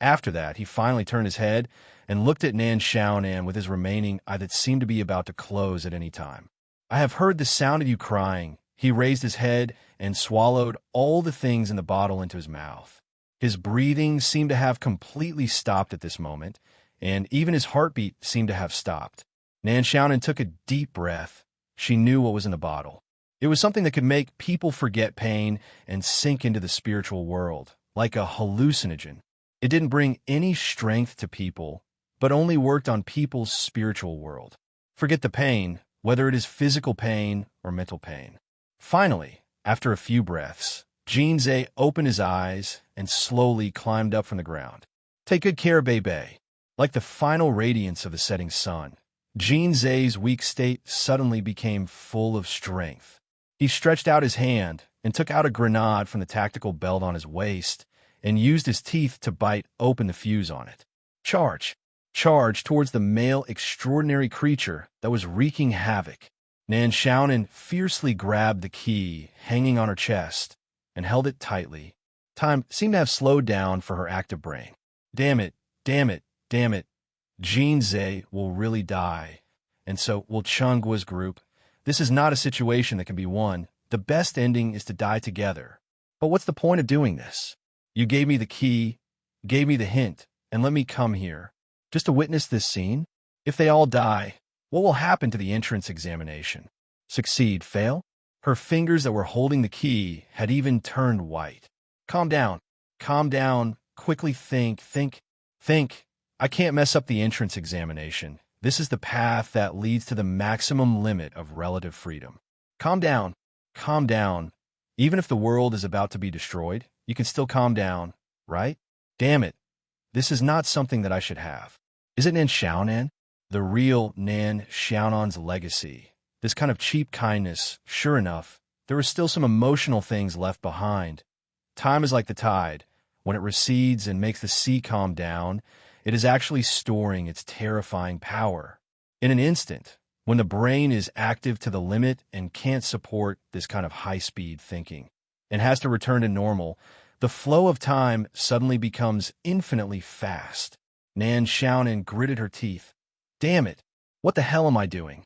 After that, he finally turned his head and looked at Nan Xiaonan with his remaining eye that seemed to be about to close at any time. I have heard the sound of you crying. He raised his head and swallowed all the things in the bottle into his mouth. His breathing seemed to have completely stopped at this moment, and even his heartbeat seemed to have stopped. Nan Xiaonan took a deep breath. She knew what was in the bottle. It was something that could make people forget pain and sink into the spiritual world, like a hallucinogen. It didn't bring any strength to people, but only worked on people's spiritual world. Forget the pain, whether it is physical pain or mental pain. Finally, after a few breaths, Jin Zhe opened his eyes and slowly climbed up from the ground. Take good care, Bebe. Like the final radiance of the setting sun, Jin Zhe's weak state suddenly became full of strength. He stretched out his hand and took out a grenade from the tactical belt on his waist and used his teeth to bite open the fuse on it. Charge! Charge towards the male extraordinary creature that was wreaking havoc. Nan Xiaonan fiercely grabbed the key hanging on her chest and held it tightly. Time seemed to have slowed down for her active brain. Damn it, damn it, damn it. Jin Zhe will really die, and so will Chenggua's group. This is not a situation that can be won. The best ending is to die together. But what's the point of doing this? You gave me the key, gave me the hint, and let me come here. Just to witness this scene? If they all die, what will happen to the entrance examination? Succeed, fail? Her fingers that were holding the key had even turned white. Calm down. Calm down. Quickly think. I can't mess up the entrance examination. This is the path that leads to the maximum limit of relative freedom. Calm down. Calm down. Even if the world is about to be destroyed, you can still calm down, right? Damn it. This is not something that I should have. Is it Nan Xiaonan? The real Nan Xiaonan's legacy. This kind of cheap kindness, sure enough, there are still some emotional things left behind. Time is like the tide. When it recedes and makes the sea calm down, it is actually storing its terrifying power. In an instant, when the brain is active to the limit and can't support this kind of high-speed thinking, and has to return to normal, the flow of time suddenly becomes infinitely fast. Nan Xiaonan gritted her teeth. Damn it! What the hell am I doing?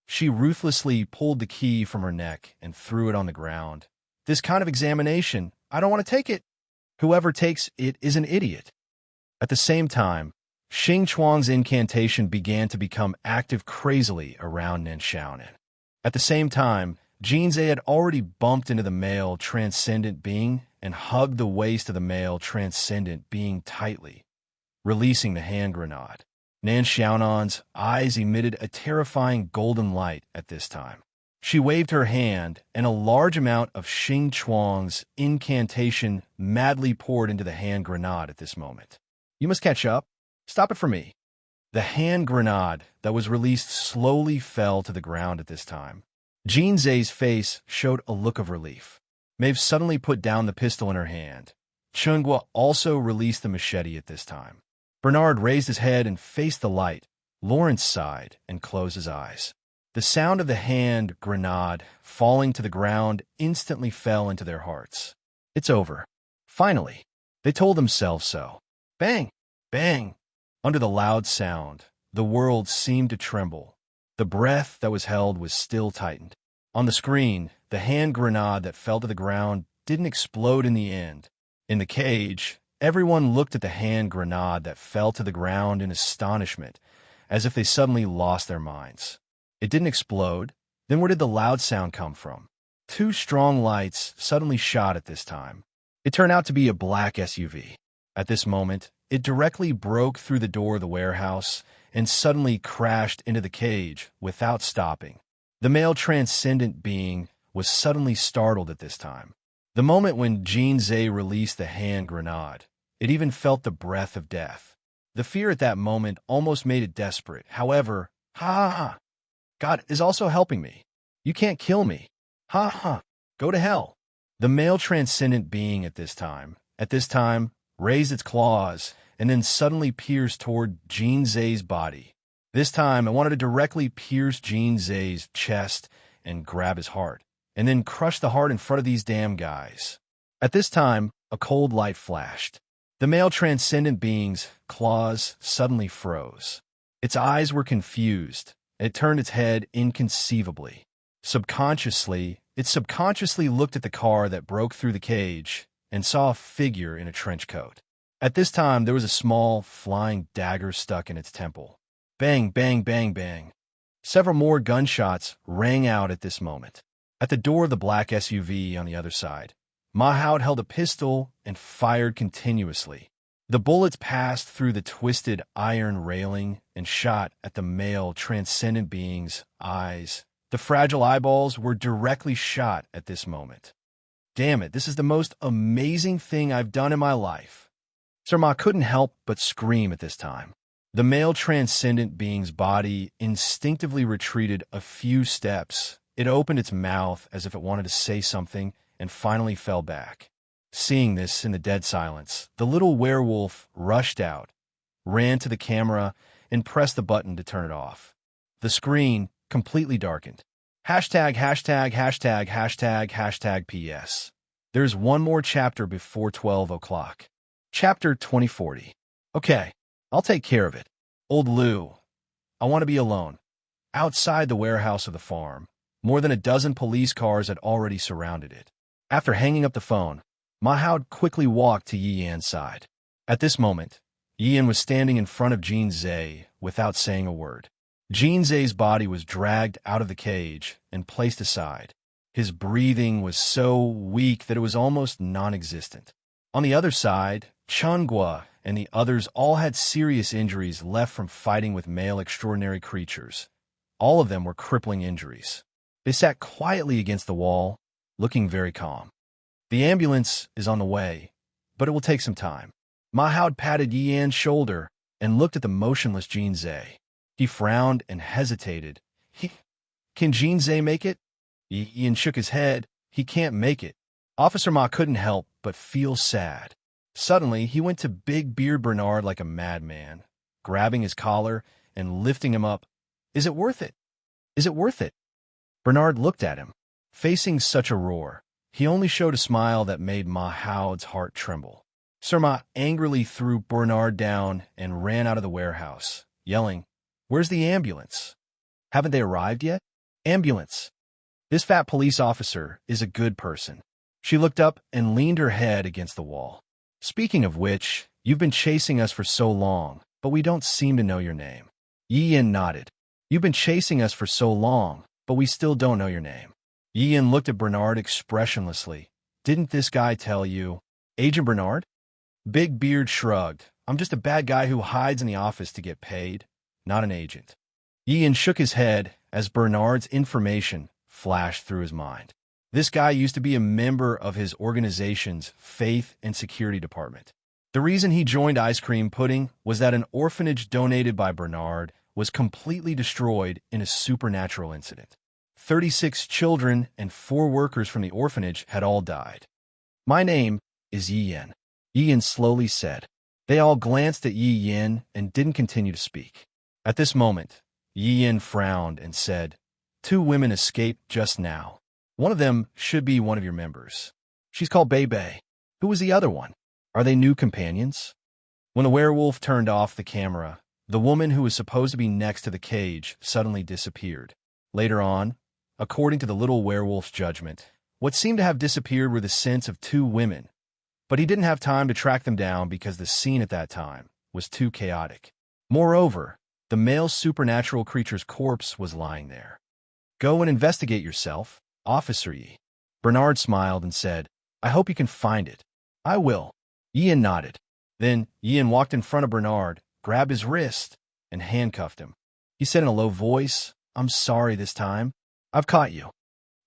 She ruthlessly pulled the key from her neck and threw it on the ground. This kind of examination, I don't want to take it. Whoever takes it is an idiot. At the same time, Xing Chuang's incantation began to become active crazily around Nan Xiaonan. At the same time, Jin Zhe had already bumped into the male transcendent being and hugged the waist of the male transcendent being tightly, releasing the hand grenade. Nan Xiaonan's eyes emitted a terrifying golden light at this time. She waved her hand, and a large amount of Xing Chuang's incantation madly poured into the hand grenade at this moment. You must catch up. Stop it for me. The hand grenade that was released slowly fell to the ground at this time. Jin Zhe's face showed a look of relief. Maeve suddenly put down the pistol in her hand. Chungwa also released the machete at this time. Bernard raised his head and faced the light. Lawrence sighed and closed his eyes. The sound of the hand grenade falling to the ground instantly fell into their hearts. It's over. Finally. They told themselves so. Bang! Bang! Under the loud sound, the world seemed to tremble. The breath that was held was still tightened. On the screen, the hand grenade that fell to the ground didn't explode in the end. In the cage, everyone looked at the hand grenade that fell to the ground in astonishment, as if they suddenly lost their minds. It didn't explode. Then where did the loud sound come from? Two strong lights suddenly shot at this time. It turned out to be a black SUV. At this moment, it directly broke through the door of the warehouse and suddenly crashed into the cage without stopping. The male transcendent being was suddenly startled at this time. The moment when Jean Zay released the hand grenade, it even felt the breath of death. The fear at that moment almost made it desperate. However, ha! God is also helping me. You can't kill me. Ha! Go to hell. The male transcendent being at this time, raised its claws and then suddenly pierced toward Jean Zay's body. This time, it wanted to directly pierce Jean Zay's chest and grab his heart, and then crush the heart in front of these damn guys. At this time, a cold light flashed. The male transcendent being's claws suddenly froze. Its eyes were confused, and it turned its head inconceivably. It subconsciously looked at the car that broke through the cage and saw a figure in a trench coat. At this time, there was a small, flying dagger stuck in its temple. Bang, bang, bang, bang. Several more gunshots rang out at this moment. At the door of the black SUV on the other side, Mahout held a pistol and fired continuously. The bullets passed through the twisted iron railing and shot at the male transcendent being's eyes. The fragile eyeballs were directly shot at this moment. Damn it, this is the most amazing thing I've done in my life. Sir Ma couldn't help but scream at this time. The male transcendent being's body instinctively retreated a few steps. It opened its mouth as if it wanted to say something and finally fell back. Seeing this in the dead silence, the little werewolf rushed out, ran to the camera, and pressed the button to turn it off. The screen completely darkened. Hashtag PS. There's one more chapter before 12 o'clock. Chapter 2040. Okay, I'll take care of it. Old Lou. I want to be alone. Outside the warehouse of the farm, more than a dozen police cars had already surrounded it. After hanging up the phone, Mahout quickly walked to Yi Yan's side. At this moment, Yi Yan was standing in front of Jean Zay without saying a word. Jean Zay's body was dragged out of the cage and placed aside. His breathing was so weak that it was almost non-existent. On the other side, Chungwa and the others all had serious injuries left from fighting with male extraordinary creatures. All of them were crippling injuries. They sat quietly against the wall, looking very calm. The ambulance is on the way, but it will take some time. Mahout patted Yi Yan's shoulder and looked at the motionless Jean Zay. He frowned and hesitated. Can Jean Zay make it? Yi Yan shook his head. He can't make it. Officer Ma couldn't help but feel sad. Suddenly, he went to Big Beard Bernard like a madman, grabbing his collar and lifting him up. Is it worth it? Is it worth it? Bernard looked at him. Facing such a roar, he only showed a smile that made Mahout's heart tremble. Sir Ma angrily threw Bernard down and ran out of the warehouse, yelling, "Where's the ambulance? Haven't they arrived yet? Ambulance!" This fat police officer is a good person. She looked up and leaned her head against the wall. Speaking of which, you've been chasing us for so long, but we don't seem to know your name. Yi Yan nodded. You've been chasing us for so long, but we still don't know your name. Yi Yan looked at Bernard expressionlessly. Didn't this guy tell you? Agent Bernard? Big Beard shrugged. I'm just a bad guy who hides in the office to get paid, not an agent. Yi Yan shook his head as Bernard's information flashed through his mind. This guy used to be a member of his organization's faith and security department. The reason he joined Ice Cream Pudding was that an orphanage donated by Bernard was completely destroyed in a supernatural incident. 36 children and 4 workers from the orphanage had all died. My name is Yi Yan. Yi Yin slowly said. They all glanced at Yi Yin and didn't continue to speak. At this moment, Yi Yin frowned and said, 2 women escaped just now. One of them should be one of your members. She's called Bei Bei. Who was the other one? Are they new companions? When the werewolf turned off the camera, the woman who was supposed to be next to the cage suddenly disappeared. Later on, according to the little werewolf's judgment, what seemed to have disappeared were the scents of 2 women, but he didn't have time to track them down because the scene at that time was too chaotic. Moreover, the male supernatural creature's corpse was lying there. Go and investigate yourself, Officer Yi. Bernard smiled and said, I hope you can find it. I will. Ian nodded. Then Ian walked in front of Bernard, grabbed his wrist, and handcuffed him. He said in a low voice, I'm sorry this time. I've caught you.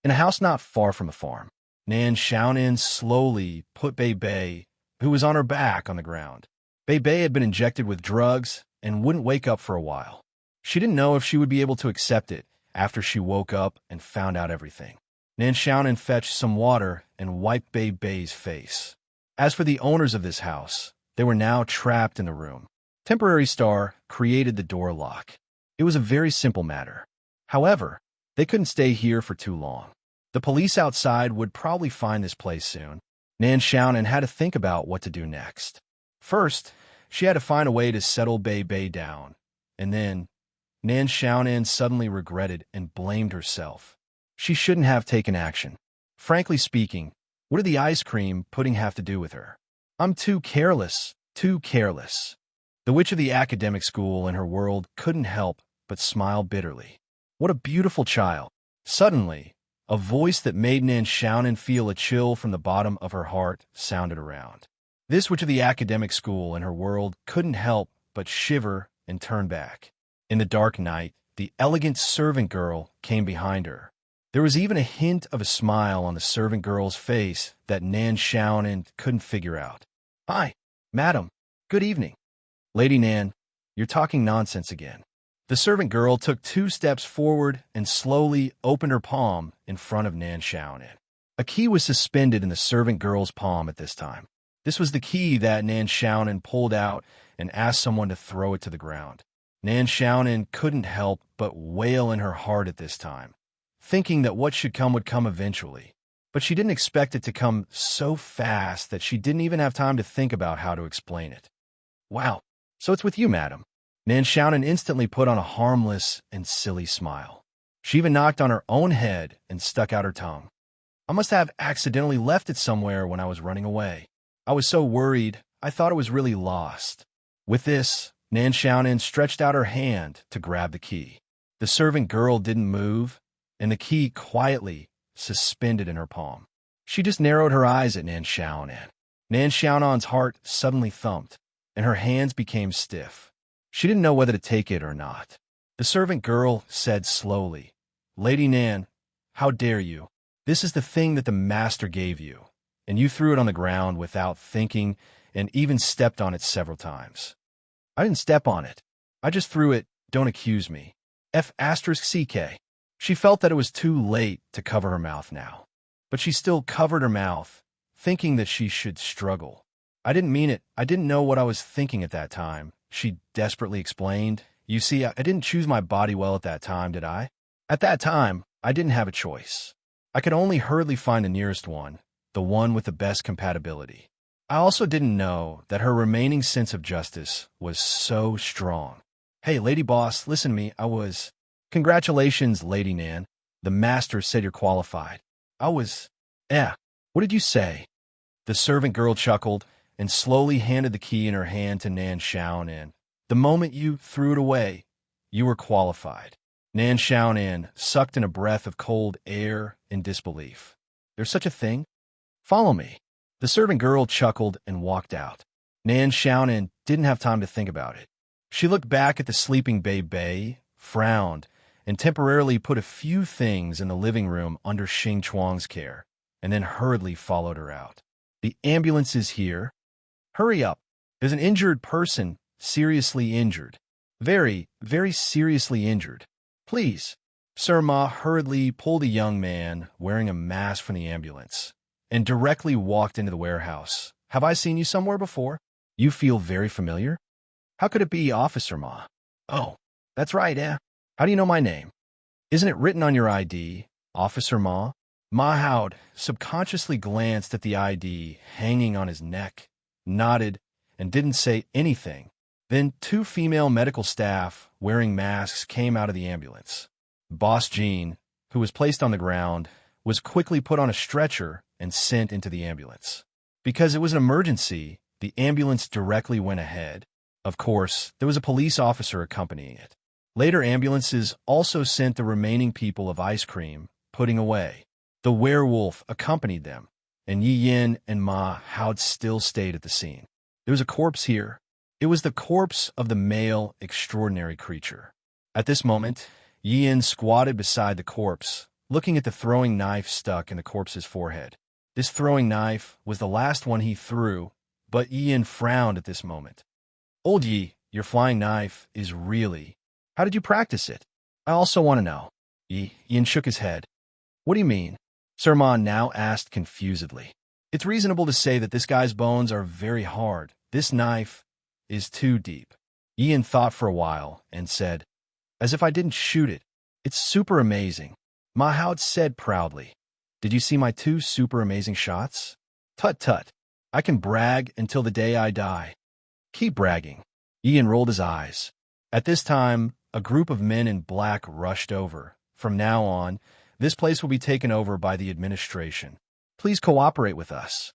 In a house not far from a farm, Nan Xiaonan slowly put Bei Bei, who was on her back, on the ground. Bei Bei had been injected with drugs and wouldn't wake up for a while. She didn't know if she would be able to accept it after she woke up and found out everything. Nan Xiaonan fetched some water and wiped Bei Bei's face. As for the owners of this house, they were now trapped in the room. Temporary Star created the door lock. It was a very simple matter. However, they couldn't stay here for too long. The police outside would probably find this place soon. Nan Xiaonan had to think about what to do next. First, she had to find a way to settle Bei Bei down, and then Nan Xiaonan suddenly regretted and blamed herself. She shouldn't have taken action. Frankly speaking, what did the ice cream pudding have to do with her? I'm too careless, too careless. The witch of the academic school in her world couldn't help but smile bitterly. What a beautiful child. Suddenly, a voice that made Nan Xiaonan feel a chill from the bottom of her heart sounded around. This witch of the academic school in her world couldn't help but shiver and turn back. In the dark night, the elegant servant girl came behind her. There was even a hint of a smile on the servant girl's face that Nan Xiaonan couldn't figure out. Hi, madam. Good evening. Lady Nan, you're talking nonsense again. The servant girl took 2 steps forward and slowly opened her palm in front of Nan Xiaonan. A key was suspended in the servant girl's palm at this time. This was the key that Nan Xiaonan pulled out and asked someone to throw it to the ground. Nan Xiaonan couldn't help but wail in her heart at this time, thinking that what should come would come eventually. But she didn't expect it to come so fast that she didn't even have time to think about how to explain it. Wow, so it's with you, madam. Nan Xiaonan instantly put on a harmless and silly smile. She even knocked on her own head and stuck out her tongue. I must have accidentally left it somewhere when I was running away. I was so worried, I thought it was really lost. With this, Nan Xiaonan stretched out her hand to grab the key. The servant girl didn't move, and the key quietly suspended in her palm. She just narrowed her eyes at Nan Xiaonan. Nan Xiaonan's heart suddenly thumped, and her hands became stiff. She didn't know whether to take it or not. The servant girl said slowly, Lady Nan, how dare you? This is the thing that the master gave you, and you threw it on the ground without thinking and even stepped on it several times. I didn't step on it. I just threw it. Don't accuse me. F***CK. She felt that it was too late to cover her mouth now, but she still covered her mouth, thinking that she should struggle. I didn't mean it. I didn't know what I was thinking at that time, she desperately explained. You see, I didn't choose my body well at that time, did I? At that time, I didn't have a choice. I could only hurriedly find the nearest one, the one with the best compatibility. I also didn't know that her remaining sense of justice was so strong. Hey, lady boss, listen to me. Congratulations, Lady Nan. The master said you're qualified. What did you say? The servant girl chuckled and slowly handed the key in her hand to Nan Xiaonan. The moment you threw it away, you were qualified. Nan Xiaonan sucked in a breath of cold air in disbelief. There's such a thing? Follow me. The servant girl chuckled and walked out. Nan Xiaonan didn't have time to think about it. She looked back at the sleeping Bei Bei, frowned, and temporarily put a few things in the living room under Xing Chuang's care, and then hurriedly followed her out. The ambulance is here. Hurry up. There's an injured person, seriously injured. Very, very seriously injured. Please. Sir Ma hurriedly pulled a young man wearing a mask from the ambulance and directly walked into the warehouse, Have I seen you somewhere before? You feel very familiar? How could it be, Officer Ma? Oh, that's right, eh? How do you know my name? Isn't it written on your ID, Officer Ma? Ma Howd subconsciously glanced at the ID hanging on his neck, nodded, and didn't say anything. Then two female medical staff wearing masks came out of the ambulance. Boss Jean, who was placed on the ground, was quickly put on a stretcher and sent into the ambulance. Because it was an emergency, the ambulance directly went ahead. Of course, there was a police officer accompanying it. Later ambulances also sent the remaining people of ice cream, putting away. The werewolf accompanied them, and Yi Yin and Ma Howd still stayed at the scene. There was a corpse here. It was the corpse of the male extraordinary creature. At this moment, Yi Yin squatted beside the corpse, looking at the throwing knife stuck in the corpse's forehead. This throwing knife was the last one he threw, but Yi Yin frowned at this moment. Old Yi, your flying knife is really... How did you practice it? I also want to know. Yin shook his head. What do you mean? Sir Ma now asked confusedly. It's reasonable to say that this guy's bones are very hard. This knife is too deep. Yin thought for a while and said, as if I didn't shoot it. It's super amazing. Ma Howd said proudly. Did you see my 2 super amazing shots? Tut tut. I can brag until the day I die. Keep bragging. Yin rolled his eyes. At this time, a group of men in black rushed over. From now on, this place will be taken over by the administration. Please cooperate with us.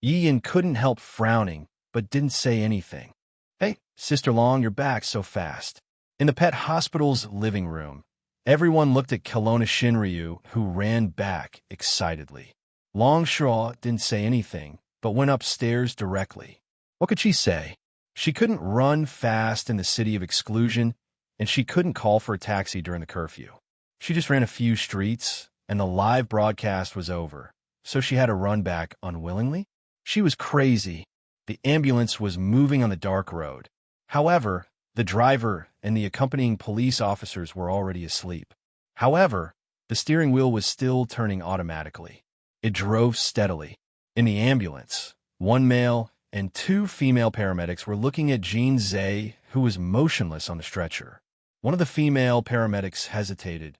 Yi Yin couldn't help frowning, but didn't say anything. Hey, Sister Long, you're back so fast. In the pet hospital's living room, everyone looked at Kelowna Shinryu, who ran back excitedly. Long Shaw didn't say anything, but went upstairs directly. What could she say? She couldn't run fast in the city of exclusion, and she couldn't call for a taxi during the curfew. She just ran a few streets, and the live broadcast was over, so she had to run back unwillingly. She was crazy. The ambulance was moving on the dark road. However, the driver and the accompanying police officers were already asleep. However, the steering wheel was still turning automatically. It drove steadily. In the ambulance, 1 male and 2 female paramedics were looking at Jean Zay, who was motionless on the stretcher. One of the female paramedics hesitated.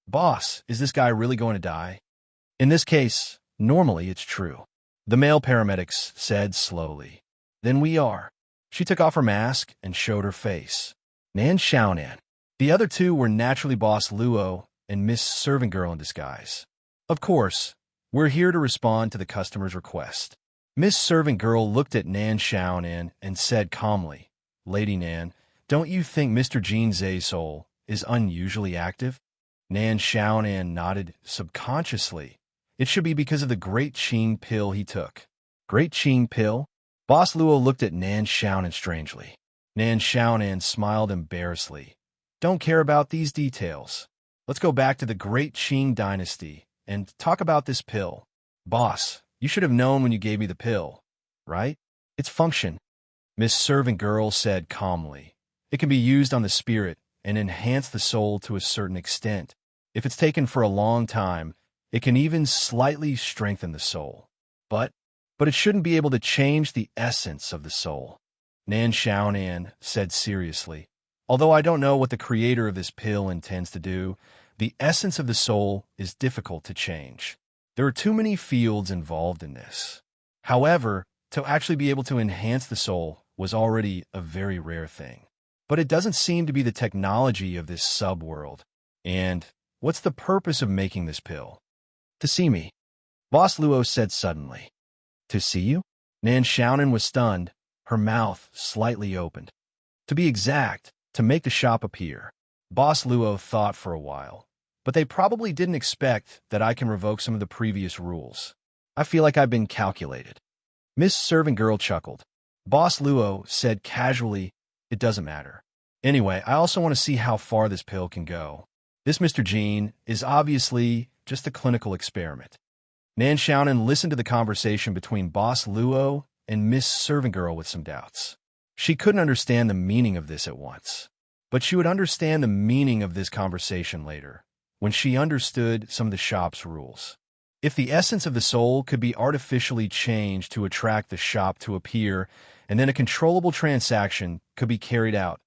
Boss, is this guy really going to die? In this case, normally it's true. The male paramedics said slowly. Then we are. She took off her mask and showed her face. Nan Xiaonan. The other 2 were naturally Boss Luo and Miss Servant Girl in disguise. Of course, we're here to respond to the customer's request. Miss Servant Girl looked at Nan Xiaonan and said calmly, Lady Nan, don't you think Mr. Jean Zay's soul is unusually active? Nan Xiaonan nodded subconsciously. It should be because of the Great Qing pill he took. Great Qing pill? Boss Luo looked at Nan Xiaonan strangely. Nan Xiaonan smiled embarrassedly. Don't care about these details. Let's go back to the Great Qing dynasty and talk about this pill. Boss, you should have known when you gave me the pill, right? Its function, Miss Servant Girl said calmly. It can be used on the spirit and enhance the soul to a certain extent. If it's taken for a long time, it can even slightly strengthen the soul. But it shouldn't be able to change the essence of the soul. Nan Xiaonan said seriously. Although I don't know what the creator of this pill intends to do, the essence of the soul is difficult to change. There are too many fields involved in this. However, to actually be able to enhance the soul was already a very rare thing. But it doesn't seem to be the technology of this sub-world. And what's the purpose of making this pill? To see me, Boss Luo said suddenly. To see you? Nan Xiaonan was stunned, her mouth slightly opened. To be exact, to make the shop appear. Boss Luo thought for a while. But they probably didn't expect that I can revoke some of the previous rules. I feel like I've been calculated. Miss Servant Girl chuckled. Boss Luo said casually, it doesn't matter. Anyway, I also want to see how far this pill can go. This Mr. Jean is obviously just a clinical experiment. Nan Xiaonan listened to the conversation between Boss Luo and Miss Servant Girl with some doubts. She couldn't understand the meaning of this at once, but she would understand the meaning of this conversation later, when she understood some of the shop's rules. If the essence of the soul could be artificially changed to attract the shop to appear, and then a controllable transaction could be carried out,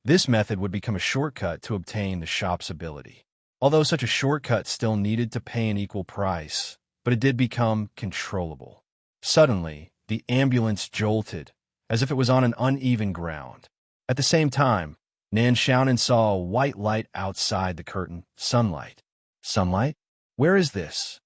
this method would become a shortcut to obtain the shop's ability. Although such a shortcut still needed to pay an equal price, but it did become controllable. Suddenly, the ambulance jolted, as if it was on an uneven ground. At the same time, Nan Xiaonan saw a white light outside the curtain. Sunlight. Sunlight? Where is this?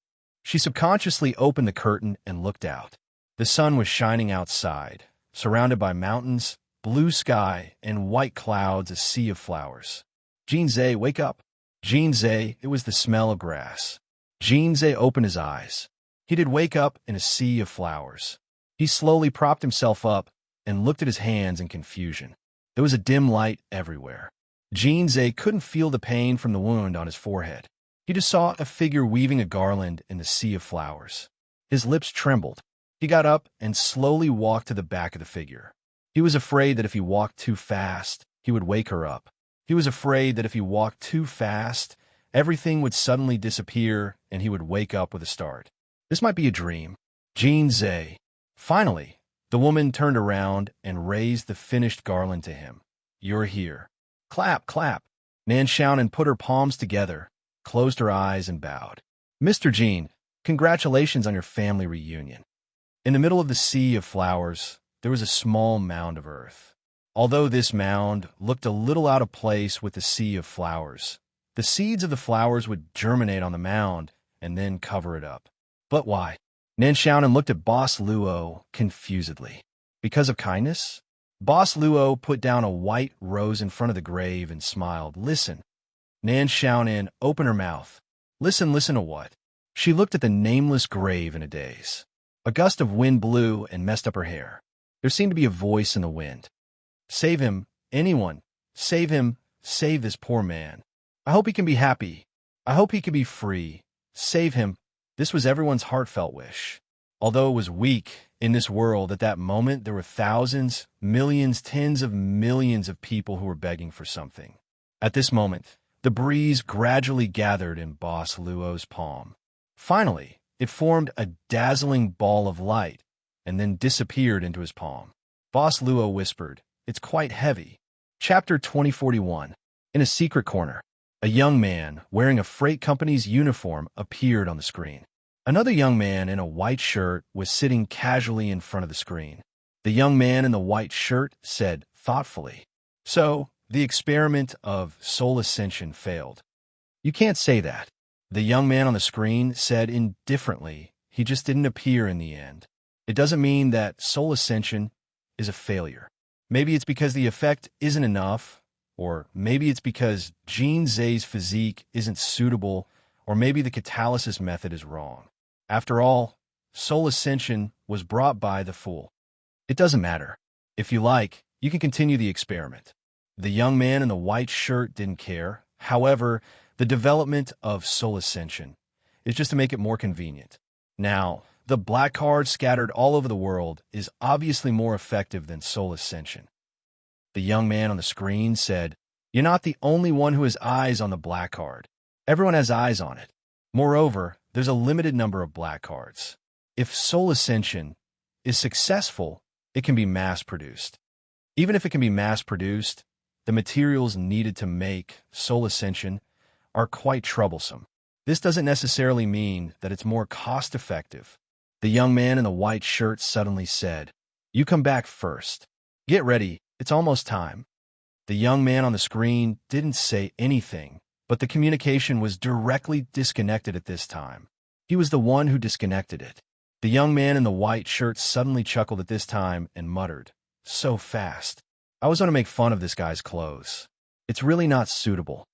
She subconsciously opened the curtain and looked out. The sun was shining outside, surrounded by mountains, blue sky, and white clouds, a sea of flowers. Jinzei, wake up. Jinzei, it was the smell of grass. Jinzei opened his eyes. He did wake up in a sea of flowers. He slowly propped himself up and looked at his hands in confusion. There was a dim light everywhere. Jinzei couldn't feel the pain from the wound on his forehead. He just saw a figure weaving a garland in the sea of flowers. His lips trembled. He got up and slowly walked to the back of the figure. He was afraid that if he walked too fast, he would wake her up. He was afraid that if he walked too fast, everything would suddenly disappear and he would wake up with a start. This might be a dream. Jinzei. Finally, the woman turned around and raised the finished garland to him. You're here. Clap, clap. Nan Xiaonan put her palms together, closed her eyes, and bowed. Mr. Jin, congratulations on your family reunion. In the middle of the sea of flowers, there was a small mound of earth. Although this mound looked a little out of place with the sea of flowers, the seeds of the flowers would germinate on the mound and then cover it up. But why? Nan Xiaonan looked at Boss Luo confusedly. Because of kindness? Boss Luo put down a white rose in front of the grave and smiled. Listen. Nan Xiaonan opened her mouth. Listen to what? She looked at the nameless grave in a daze. A gust of wind blew and messed up her hair. There seemed to be a voice in the wind. Save him, anyone. Save him, save this poor man. I hope he can be happy. I hope he can be free. Save him. This was everyone's heartfelt wish. Although it was weak, in this world at that moment there were thousands, millions, tens of millions of people who were begging for something. At this moment, the breeze gradually gathered in Boss Luo's palm. Finally, it formed a dazzling ball of light and then disappeared into his palm. Boss Luo whispered, It's quite heavy. Chapter 2041. In a secret corner, a young man wearing a freight company's uniform appeared on the screen. Another young man in a white shirt was sitting casually in front of the screen. The young man in the white shirt said thoughtfully, So, the experiment of soul ascension failed. You can't say that. The young man on the screen said indifferently, he just didn't appear in the end. It doesn't mean that soul ascension is a failure. Maybe it's because the effect isn't enough, or maybe it's because Jinzei's physique isn't suitable, or maybe the catalysis method is wrong. After all, soul ascension was brought by the fool. It doesn't matter. If you like, you can continue the experiment. The young man in the white shirt didn't care. However, the development of soul ascension is just to make it more convenient. Now, the black card scattered all over the world is obviously more effective than soul ascension. The young man on the screen said, You're not the only one who has eyes on the black card. Everyone has eyes on it. Moreover, there's a limited number of black cards. If soul ascension is successful, it can be mass-produced. Even if it can be mass-produced, the materials needed to make soul ascension are quite troublesome. This doesn't necessarily mean that it's more cost-effective. The young man in the white shirt suddenly said, You come back first. Get ready, it's almost time. The young man on the screen didn't say anything, but the communication was directly disconnected at this time. He was the one who disconnected it. The young man in the white shirt suddenly chuckled at this time and muttered, So fast. I was going to make fun of this guy's clothes. It's really not suitable.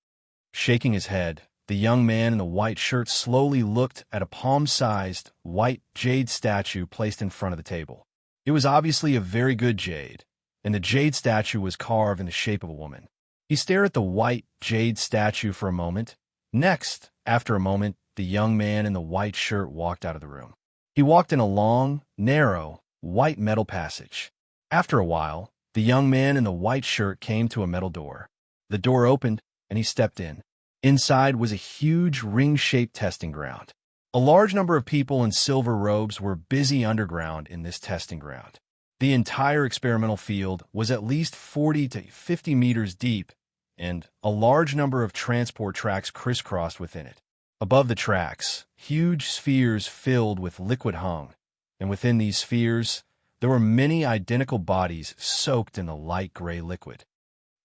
Shaking his head, the young man in the white shirt slowly looked at a palm-sized, white jade statue placed in front of the table. It was obviously a very good jade, and the jade statue was carved in the shape of a woman. He stared at the white jade statue for a moment. Next, after a moment, the young man in the white shirt walked out of the room. He walked in a long, narrow, white metal passage. After a while, the young man in the white shirt came to a metal door. The door opened, and he stepped in. Inside was a huge ring-shaped testing ground. A large number of people in silver robes were busy underground in this testing ground. The entire experimental field was at least 40 to 50 meters deep, and a large number of transport tracks crisscrossed within it. Above the tracks, huge spheres filled with liquid hung, and within these spheres, there were many identical bodies soaked in the light gray liquid.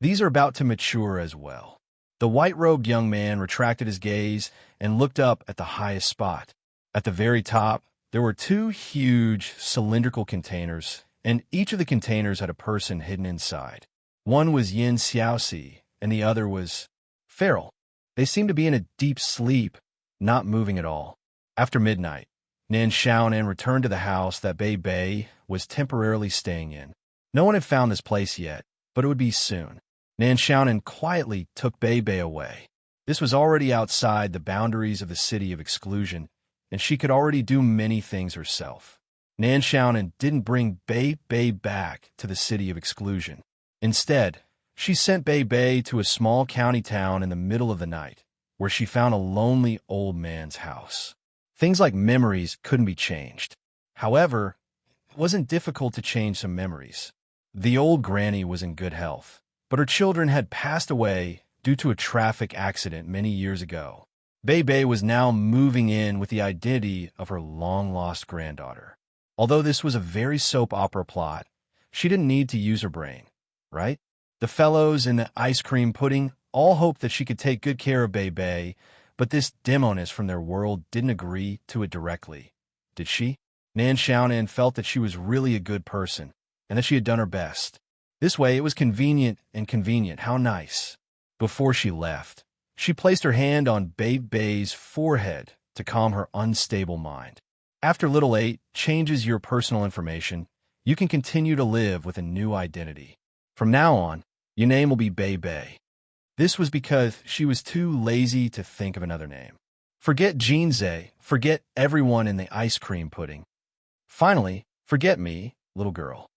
These are about to mature as well. The white-robed young man retracted his gaze and looked up at the highest spot. At the very top, there were two huge cylindrical containers, and each of the containers had a person hidden inside. One was Yin Xiaoxi, and the other was feral. They seemed to be in a deep sleep, not moving at all. After midnight, Nan Xiaonan returned to the house that Bei Bei was temporarily staying in. No one had found this place yet, but it would be soon. Nan Xiaonan quietly took Bei Bei away. This was already outside the boundaries of the city of exclusion, and she could already do many things herself. Nan Xiaonan didn't bring Bei Bei back to the city of exclusion. Instead, she sent Bei Bei to a small county town in the middle of the night, where she found a lonely old man's house. Things like memories couldn't be changed. However, it wasn't difficult to change some memories. The old granny was in good health, but her children had passed away due to a traffic accident many years ago. Bei Bei was now moving in with the identity of her long-lost granddaughter. Although this was a very soap opera plot, she didn't need to use her brain, right? The fellows in the ice cream pudding all hoped that she could take good care of Bei Bei, but this demoness from their world didn't agree to it directly. Did she? Nan Xiaonan felt that she was really a good person, and that she had done her best. This way, it was convenient. How nice. Before she left, she placed her hand on Bei Bei's forehead to calm her unstable mind. After Little 8 changes your personal information, you can continue to live with a new identity. From now on, your name will be Bei Bei. This was because she was too lazy to think of another name. Forget Jinzei, forget everyone in the ice cream pudding. Finally, forget me, little girl.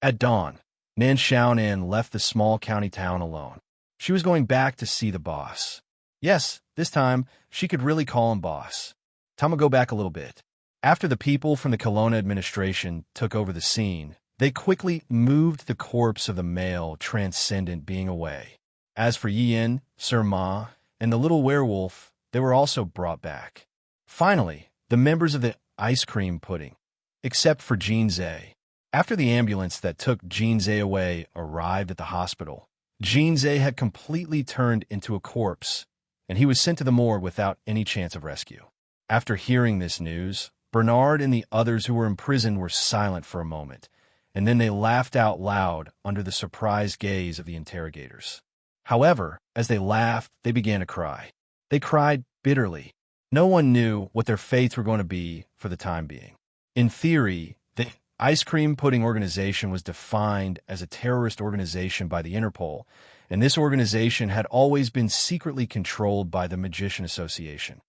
At dawn, Nan Xiaonan left the small county town alone. She was going back to see the boss. Yes, this time, she could really call him boss. Time to go back a little bit. After the people from the Kelowna administration took over the scene, they quickly moved the corpse of the male transcendent being away. As for Yin, Sir Ma, and the little werewolf, they were also brought back. Finally, the members of the ice cream pudding, except for Jinzei. After the ambulance that took Jinzei away arrived at the hospital, Jinzei had completely turned into a corpse, and he was sent to the morgue without any chance of rescue. After hearing this news, Bernard and the others who were imprisoned were silent for a moment, and then they laughed out loud under the surprised gaze of the interrogators. However, as they laughed, they began to cry. They cried bitterly. No one knew what their fates were going to be for the time being. In theory, the Ice Cream Pudding Organization was defined as a terrorist organization by the Interpol, and this organization had always been secretly controlled by the Magician Association.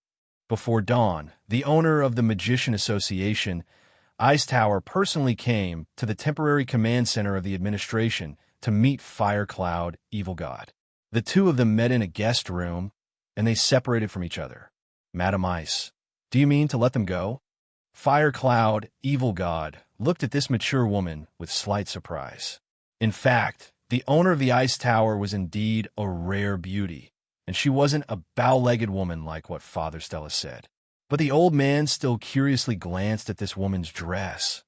Before dawn, the owner of the Magician Association, Ice Tower, personally came to the temporary command center of the administration to meet Fire Cloud, Evil God. The two of them met in a guest room, and they separated from each other. Madam Ice, do you mean to let them go? Fire Cloud, Evil God, looked at this mature woman with slight surprise. In fact, the owner of the Ice Tower was indeed a rare beauty, and she wasn't a bow-legged woman like what Father Stella said. But the old man still curiously glanced at this woman's dress.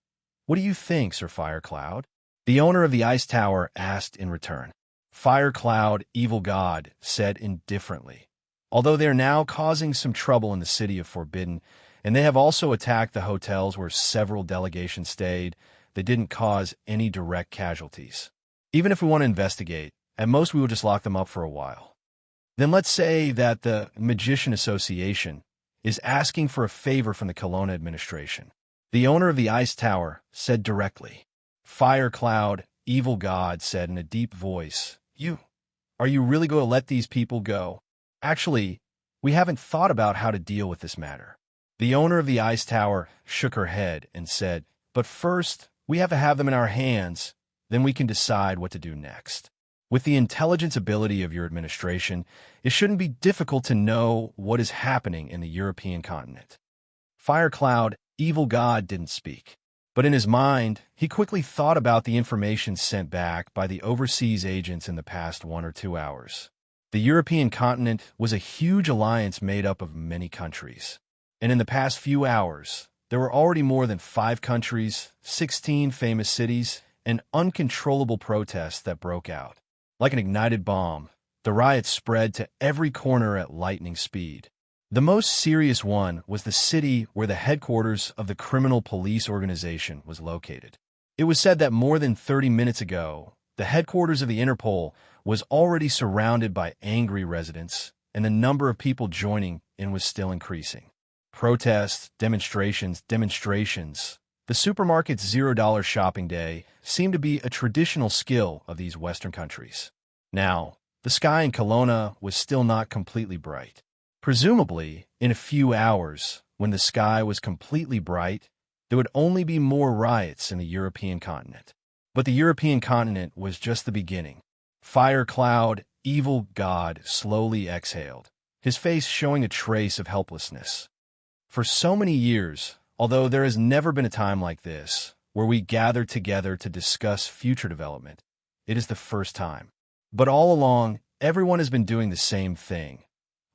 What do you think, Sir Fire Cloud? The owner of the Ice Tower asked in return. Fire Cloud, Evil God, said indifferently. Although they are now causing some trouble in the city of Forbidden, and they have also attacked the hotels where several delegations stayed, they didn't cause any direct casualties. Even if we want to investigate, at most we will just lock them up for a while. Then let's say that the Magician Association is asking for a favor from the Kelowna administration. The owner of the Ice Tower said directly. Fire Cloud, Evil God, said in a deep voice, Are you really going to let these people go? Actually, we haven't thought about how to deal with this matter. The owner of the Ice Tower shook her head and said, But first, we have to have them in our hands, then we can decide what to do next. With the intelligence ability of your administration, it shouldn't be difficult to know what is happening in the European continent. Fire Cloud, evil god, didn't speak. But in his mind, he quickly thought about the information sent back by the overseas agents in the past 1 or 2 hours. The European continent was a huge alliance made up of many countries. And in the past few hours, there were already more than 5 countries, 16 famous cities, and uncontrollable protests that broke out. Like an ignited bomb, the riots spread to every corner at lightning speed. The most serious one was the city where the headquarters of the criminal police organization was located. It was said that more than 30 minutes ago, the headquarters of the Interpol was already surrounded by angry residents, and the number of people joining in was still increasing. Protests, demonstrations. The supermarket's $0 shopping day seemed to be a traditional skill of these Western countries. Now, the sky in Kelowna was still not completely bright. Presumably, in a few hours, when the sky was completely bright, there would only be more riots in the European continent. But the European continent was just the beginning. Fire Cloud, evil god, slowly exhaled, his face showing a trace of helplessness. For so many years, although there has never been a time like this, where we gather together to discuss future development, it is the first time. But all along, everyone has been doing the same thing.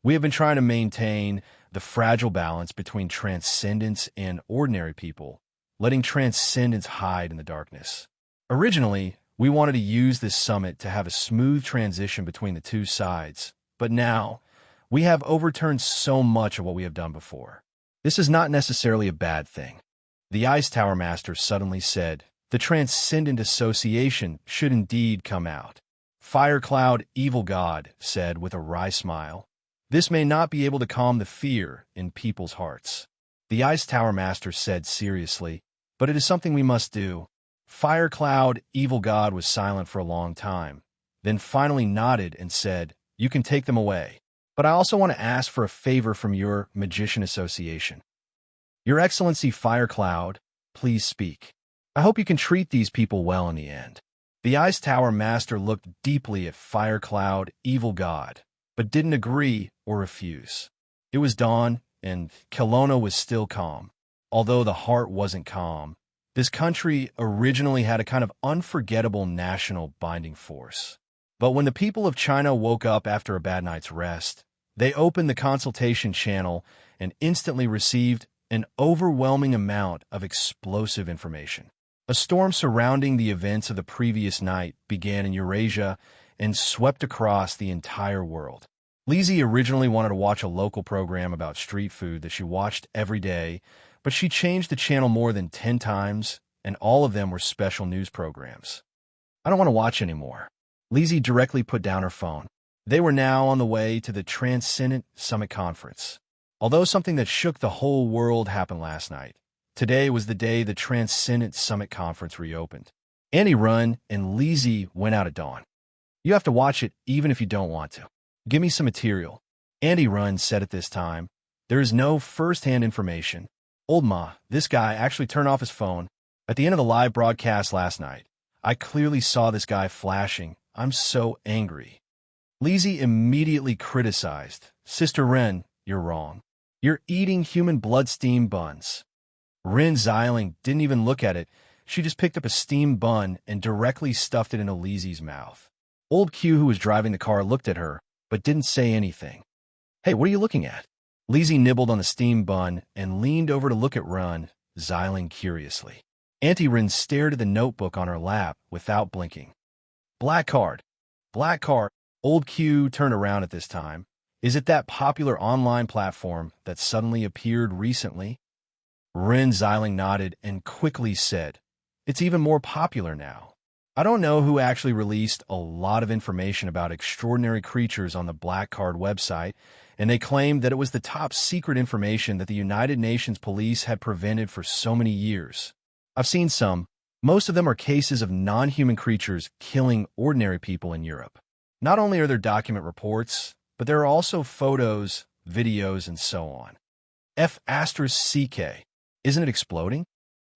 We have been trying to maintain the fragile balance between transcendence and ordinary people, letting transcendence hide in the darkness. Originally, we wanted to use this summit to have a smooth transition between the two sides, but now, we have overturned so much of what we have done before. This is not necessarily a bad thing. The Ice Tower Master suddenly said, the Transcendent Association should indeed come out. Fire Cloud, evil god, said with a wry smile, this may not be able to calm the fear in people's hearts. The Ice Tower Master said seriously, but it is something we must do. Fire Cloud, evil god, was silent for a long time, then finally nodded and said, you can take them away. But I also want to ask for a favor from your Magician Association. Your Excellency Fire Cloud, please speak. I hope you can treat these people well in the end. The Ice Tower Master looked deeply at Fire Cloud, evil god, but didn't agree or refuse. It was dawn, and Kelowna was still calm. Although the heart wasn't calm, this country originally had a kind of unforgettable national binding force. But when the people of China woke up after a bad night's rest, they opened the consultation channel and instantly received an overwhelming amount of explosive information. A storm surrounding the events of the previous night began in Eurasia and swept across the entire world. Lizzie originally wanted to watch a local program about street food that she watched every day, but she changed the channel more than 10 times, and all of them were special news programs. I don't want to watch anymore. Lizzie directly put down her phone. They were now on the way to the Transcendent Summit Conference. Although something that shook the whole world happened last night, today was the day the Transcendent Summit Conference reopened. Annie Run and Lizzie went out at dawn. You have to watch it even if you don't want to. Give me some material. Andy Run said at this time, there is no first-hand information. Old Ma, this guy actually turned off his phone. At the end of the live broadcast last night, I clearly saw this guy flashing. I'm so angry. Lizzie immediately criticized. Sister Ren, you're wrong. You're eating human blood steam buns. Ren Xiling didn't even look at it. She just picked up a steamed bun and directly stuffed it into Lizzie's mouth. Old Q, who was driving the car, looked at her, but didn't say anything. Hey, what are you looking at? Lizzie nibbled on the steamed bun and leaned over to look at Ren Xiling curiously. Auntie Ren stared at the notebook on her lap without blinking. Black card. Black card. Old Q turned around at this time. Is it that popular online platform that suddenly appeared recently? Ren Xiling nodded and quickly said, it's even more popular now. I don't know who actually released a lot of information about extraordinary creatures on the Black Card website, and they claimed that it was the top secret information that the United Nations police had prevented for so many years. I've seen some. Most of them are cases of non-human creatures killing ordinary people in Europe. Not only are there document reports, but there are also photos, videos, and so on. F*CK. Isn't it exploding?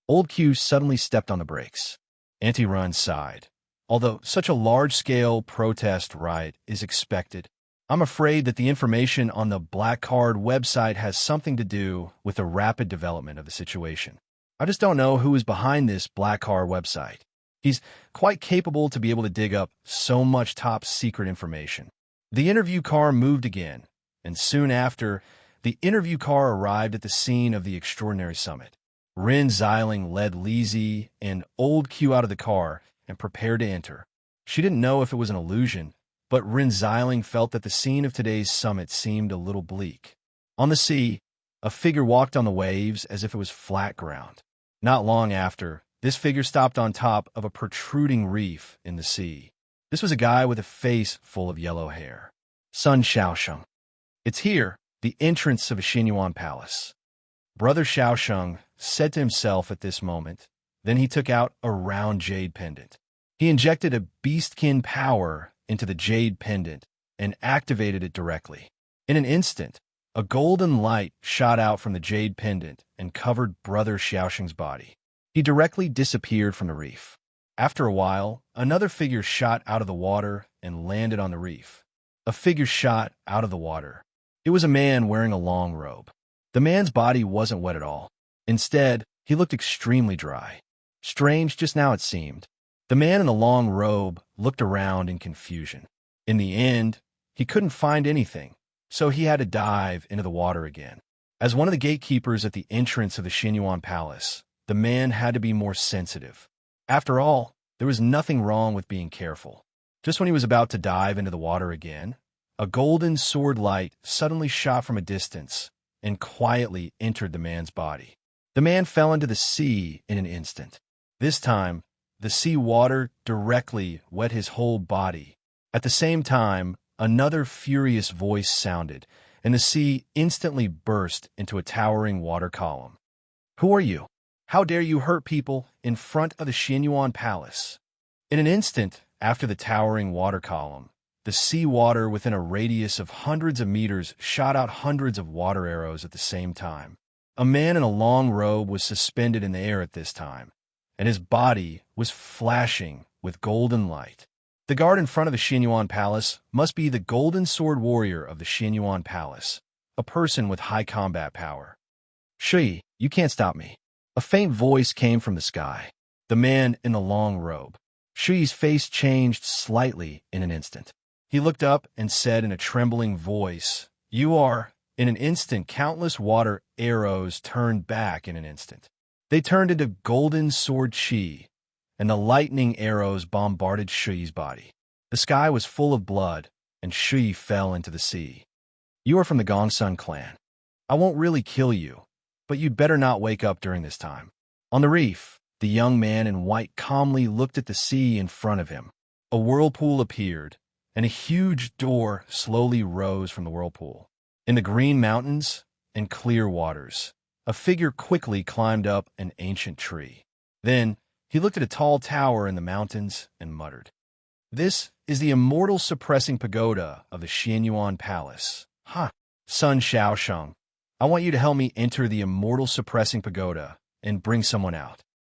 Old Q suddenly stepped on the brakes. Auntie Run sighed. Although such a large-scale protest riot is expected, I'm afraid that the information on the Black Card website has something to do with the rapid development of the situation. I just don't know who is behind this Black Card website. He's quite capable to be able to dig up so much top-secret information. The interview car moved again, and soon after, the interview car arrived at the scene of the extraordinary summit. Rin Xiling led Lizzie and Old Q out of the car and prepared to enter. She didn't know if it was an illusion, but Rin Xiling felt that the scene of today's summit seemed a little bleak. On the sea, a figure walked on the waves as if it was flat ground. Not long after, this figure stopped on top of a protruding reef in the sea. This was a guy with a face full of yellow hair. Sun Xiaosheng. It's here, the entrance of a Xinyuan palace. Brother Xiaosheng said to himself at this moment. Then he took out a round jade pendant. He injected a beastkin power into the jade pendant and activated it directly. In an instant, a golden light shot out from the jade pendant and covered Brother Xiaosheng's body. He directly disappeared from the reef. After a while, another figure shot out of the water and landed on the reef. A figure shot out of the water. It was a man wearing a long robe. The man's body wasn't wet at all. Instead, he looked extremely dry. Strange just now it seemed. The man in the long robe looked around in confusion. In the end, he couldn't find anything, so he had to dive into the water again. As one of the gatekeepers at the entrance of the Xinyuan Palace, the man had to be more sensitive. After all, there was nothing wrong with being careful. Just when he was about to dive into the water again, a golden sword light suddenly shot from a distance and quietly entered the man's body. The man fell into the sea in an instant. This time, the sea water directly wet his whole body. At the same time, another furious voice sounded, and the sea instantly burst into a towering water column. Who are you? How dare you hurt people in front of the Xinyuan Palace? In an instant after the towering water column, the sea water within a radius of hundreds of meters shot out hundreds of water arrows at the same time. A man in a long robe was suspended in the air at this time, and his body was flashing with golden light. The guard in front of the Xinyuan Palace must be the Golden Sword Warrior of the Xinyuan Palace, a person with high combat power. Shui, you can't stop me. A faint voice came from the sky. The man in the long robe. Shui's face changed slightly in an instant. He looked up and said in a trembling voice, "You are." In an instant, countless water arrows turned back in an instant. They turned into golden sword chi, and the lightning arrows bombarded Shui's body. The sky was full of blood, and Shui fell into the sea. You are from the Gongsun clan. I won't really kill you, but you'd better not wake up during this time. On the reef, the young man in white calmly looked at the sea in front of him. A whirlpool appeared, and a huge door slowly rose from the whirlpool. In the green mountains and clear waters, a figure quickly climbed up an ancient tree. Then he looked at a tall tower in the mountains and muttered, "This is the immortal suppressing pagoda of the Xianyuan Palace. Sun Xiaosheng, I want you to help me enter the immortal suppressing pagoda and bring someone out."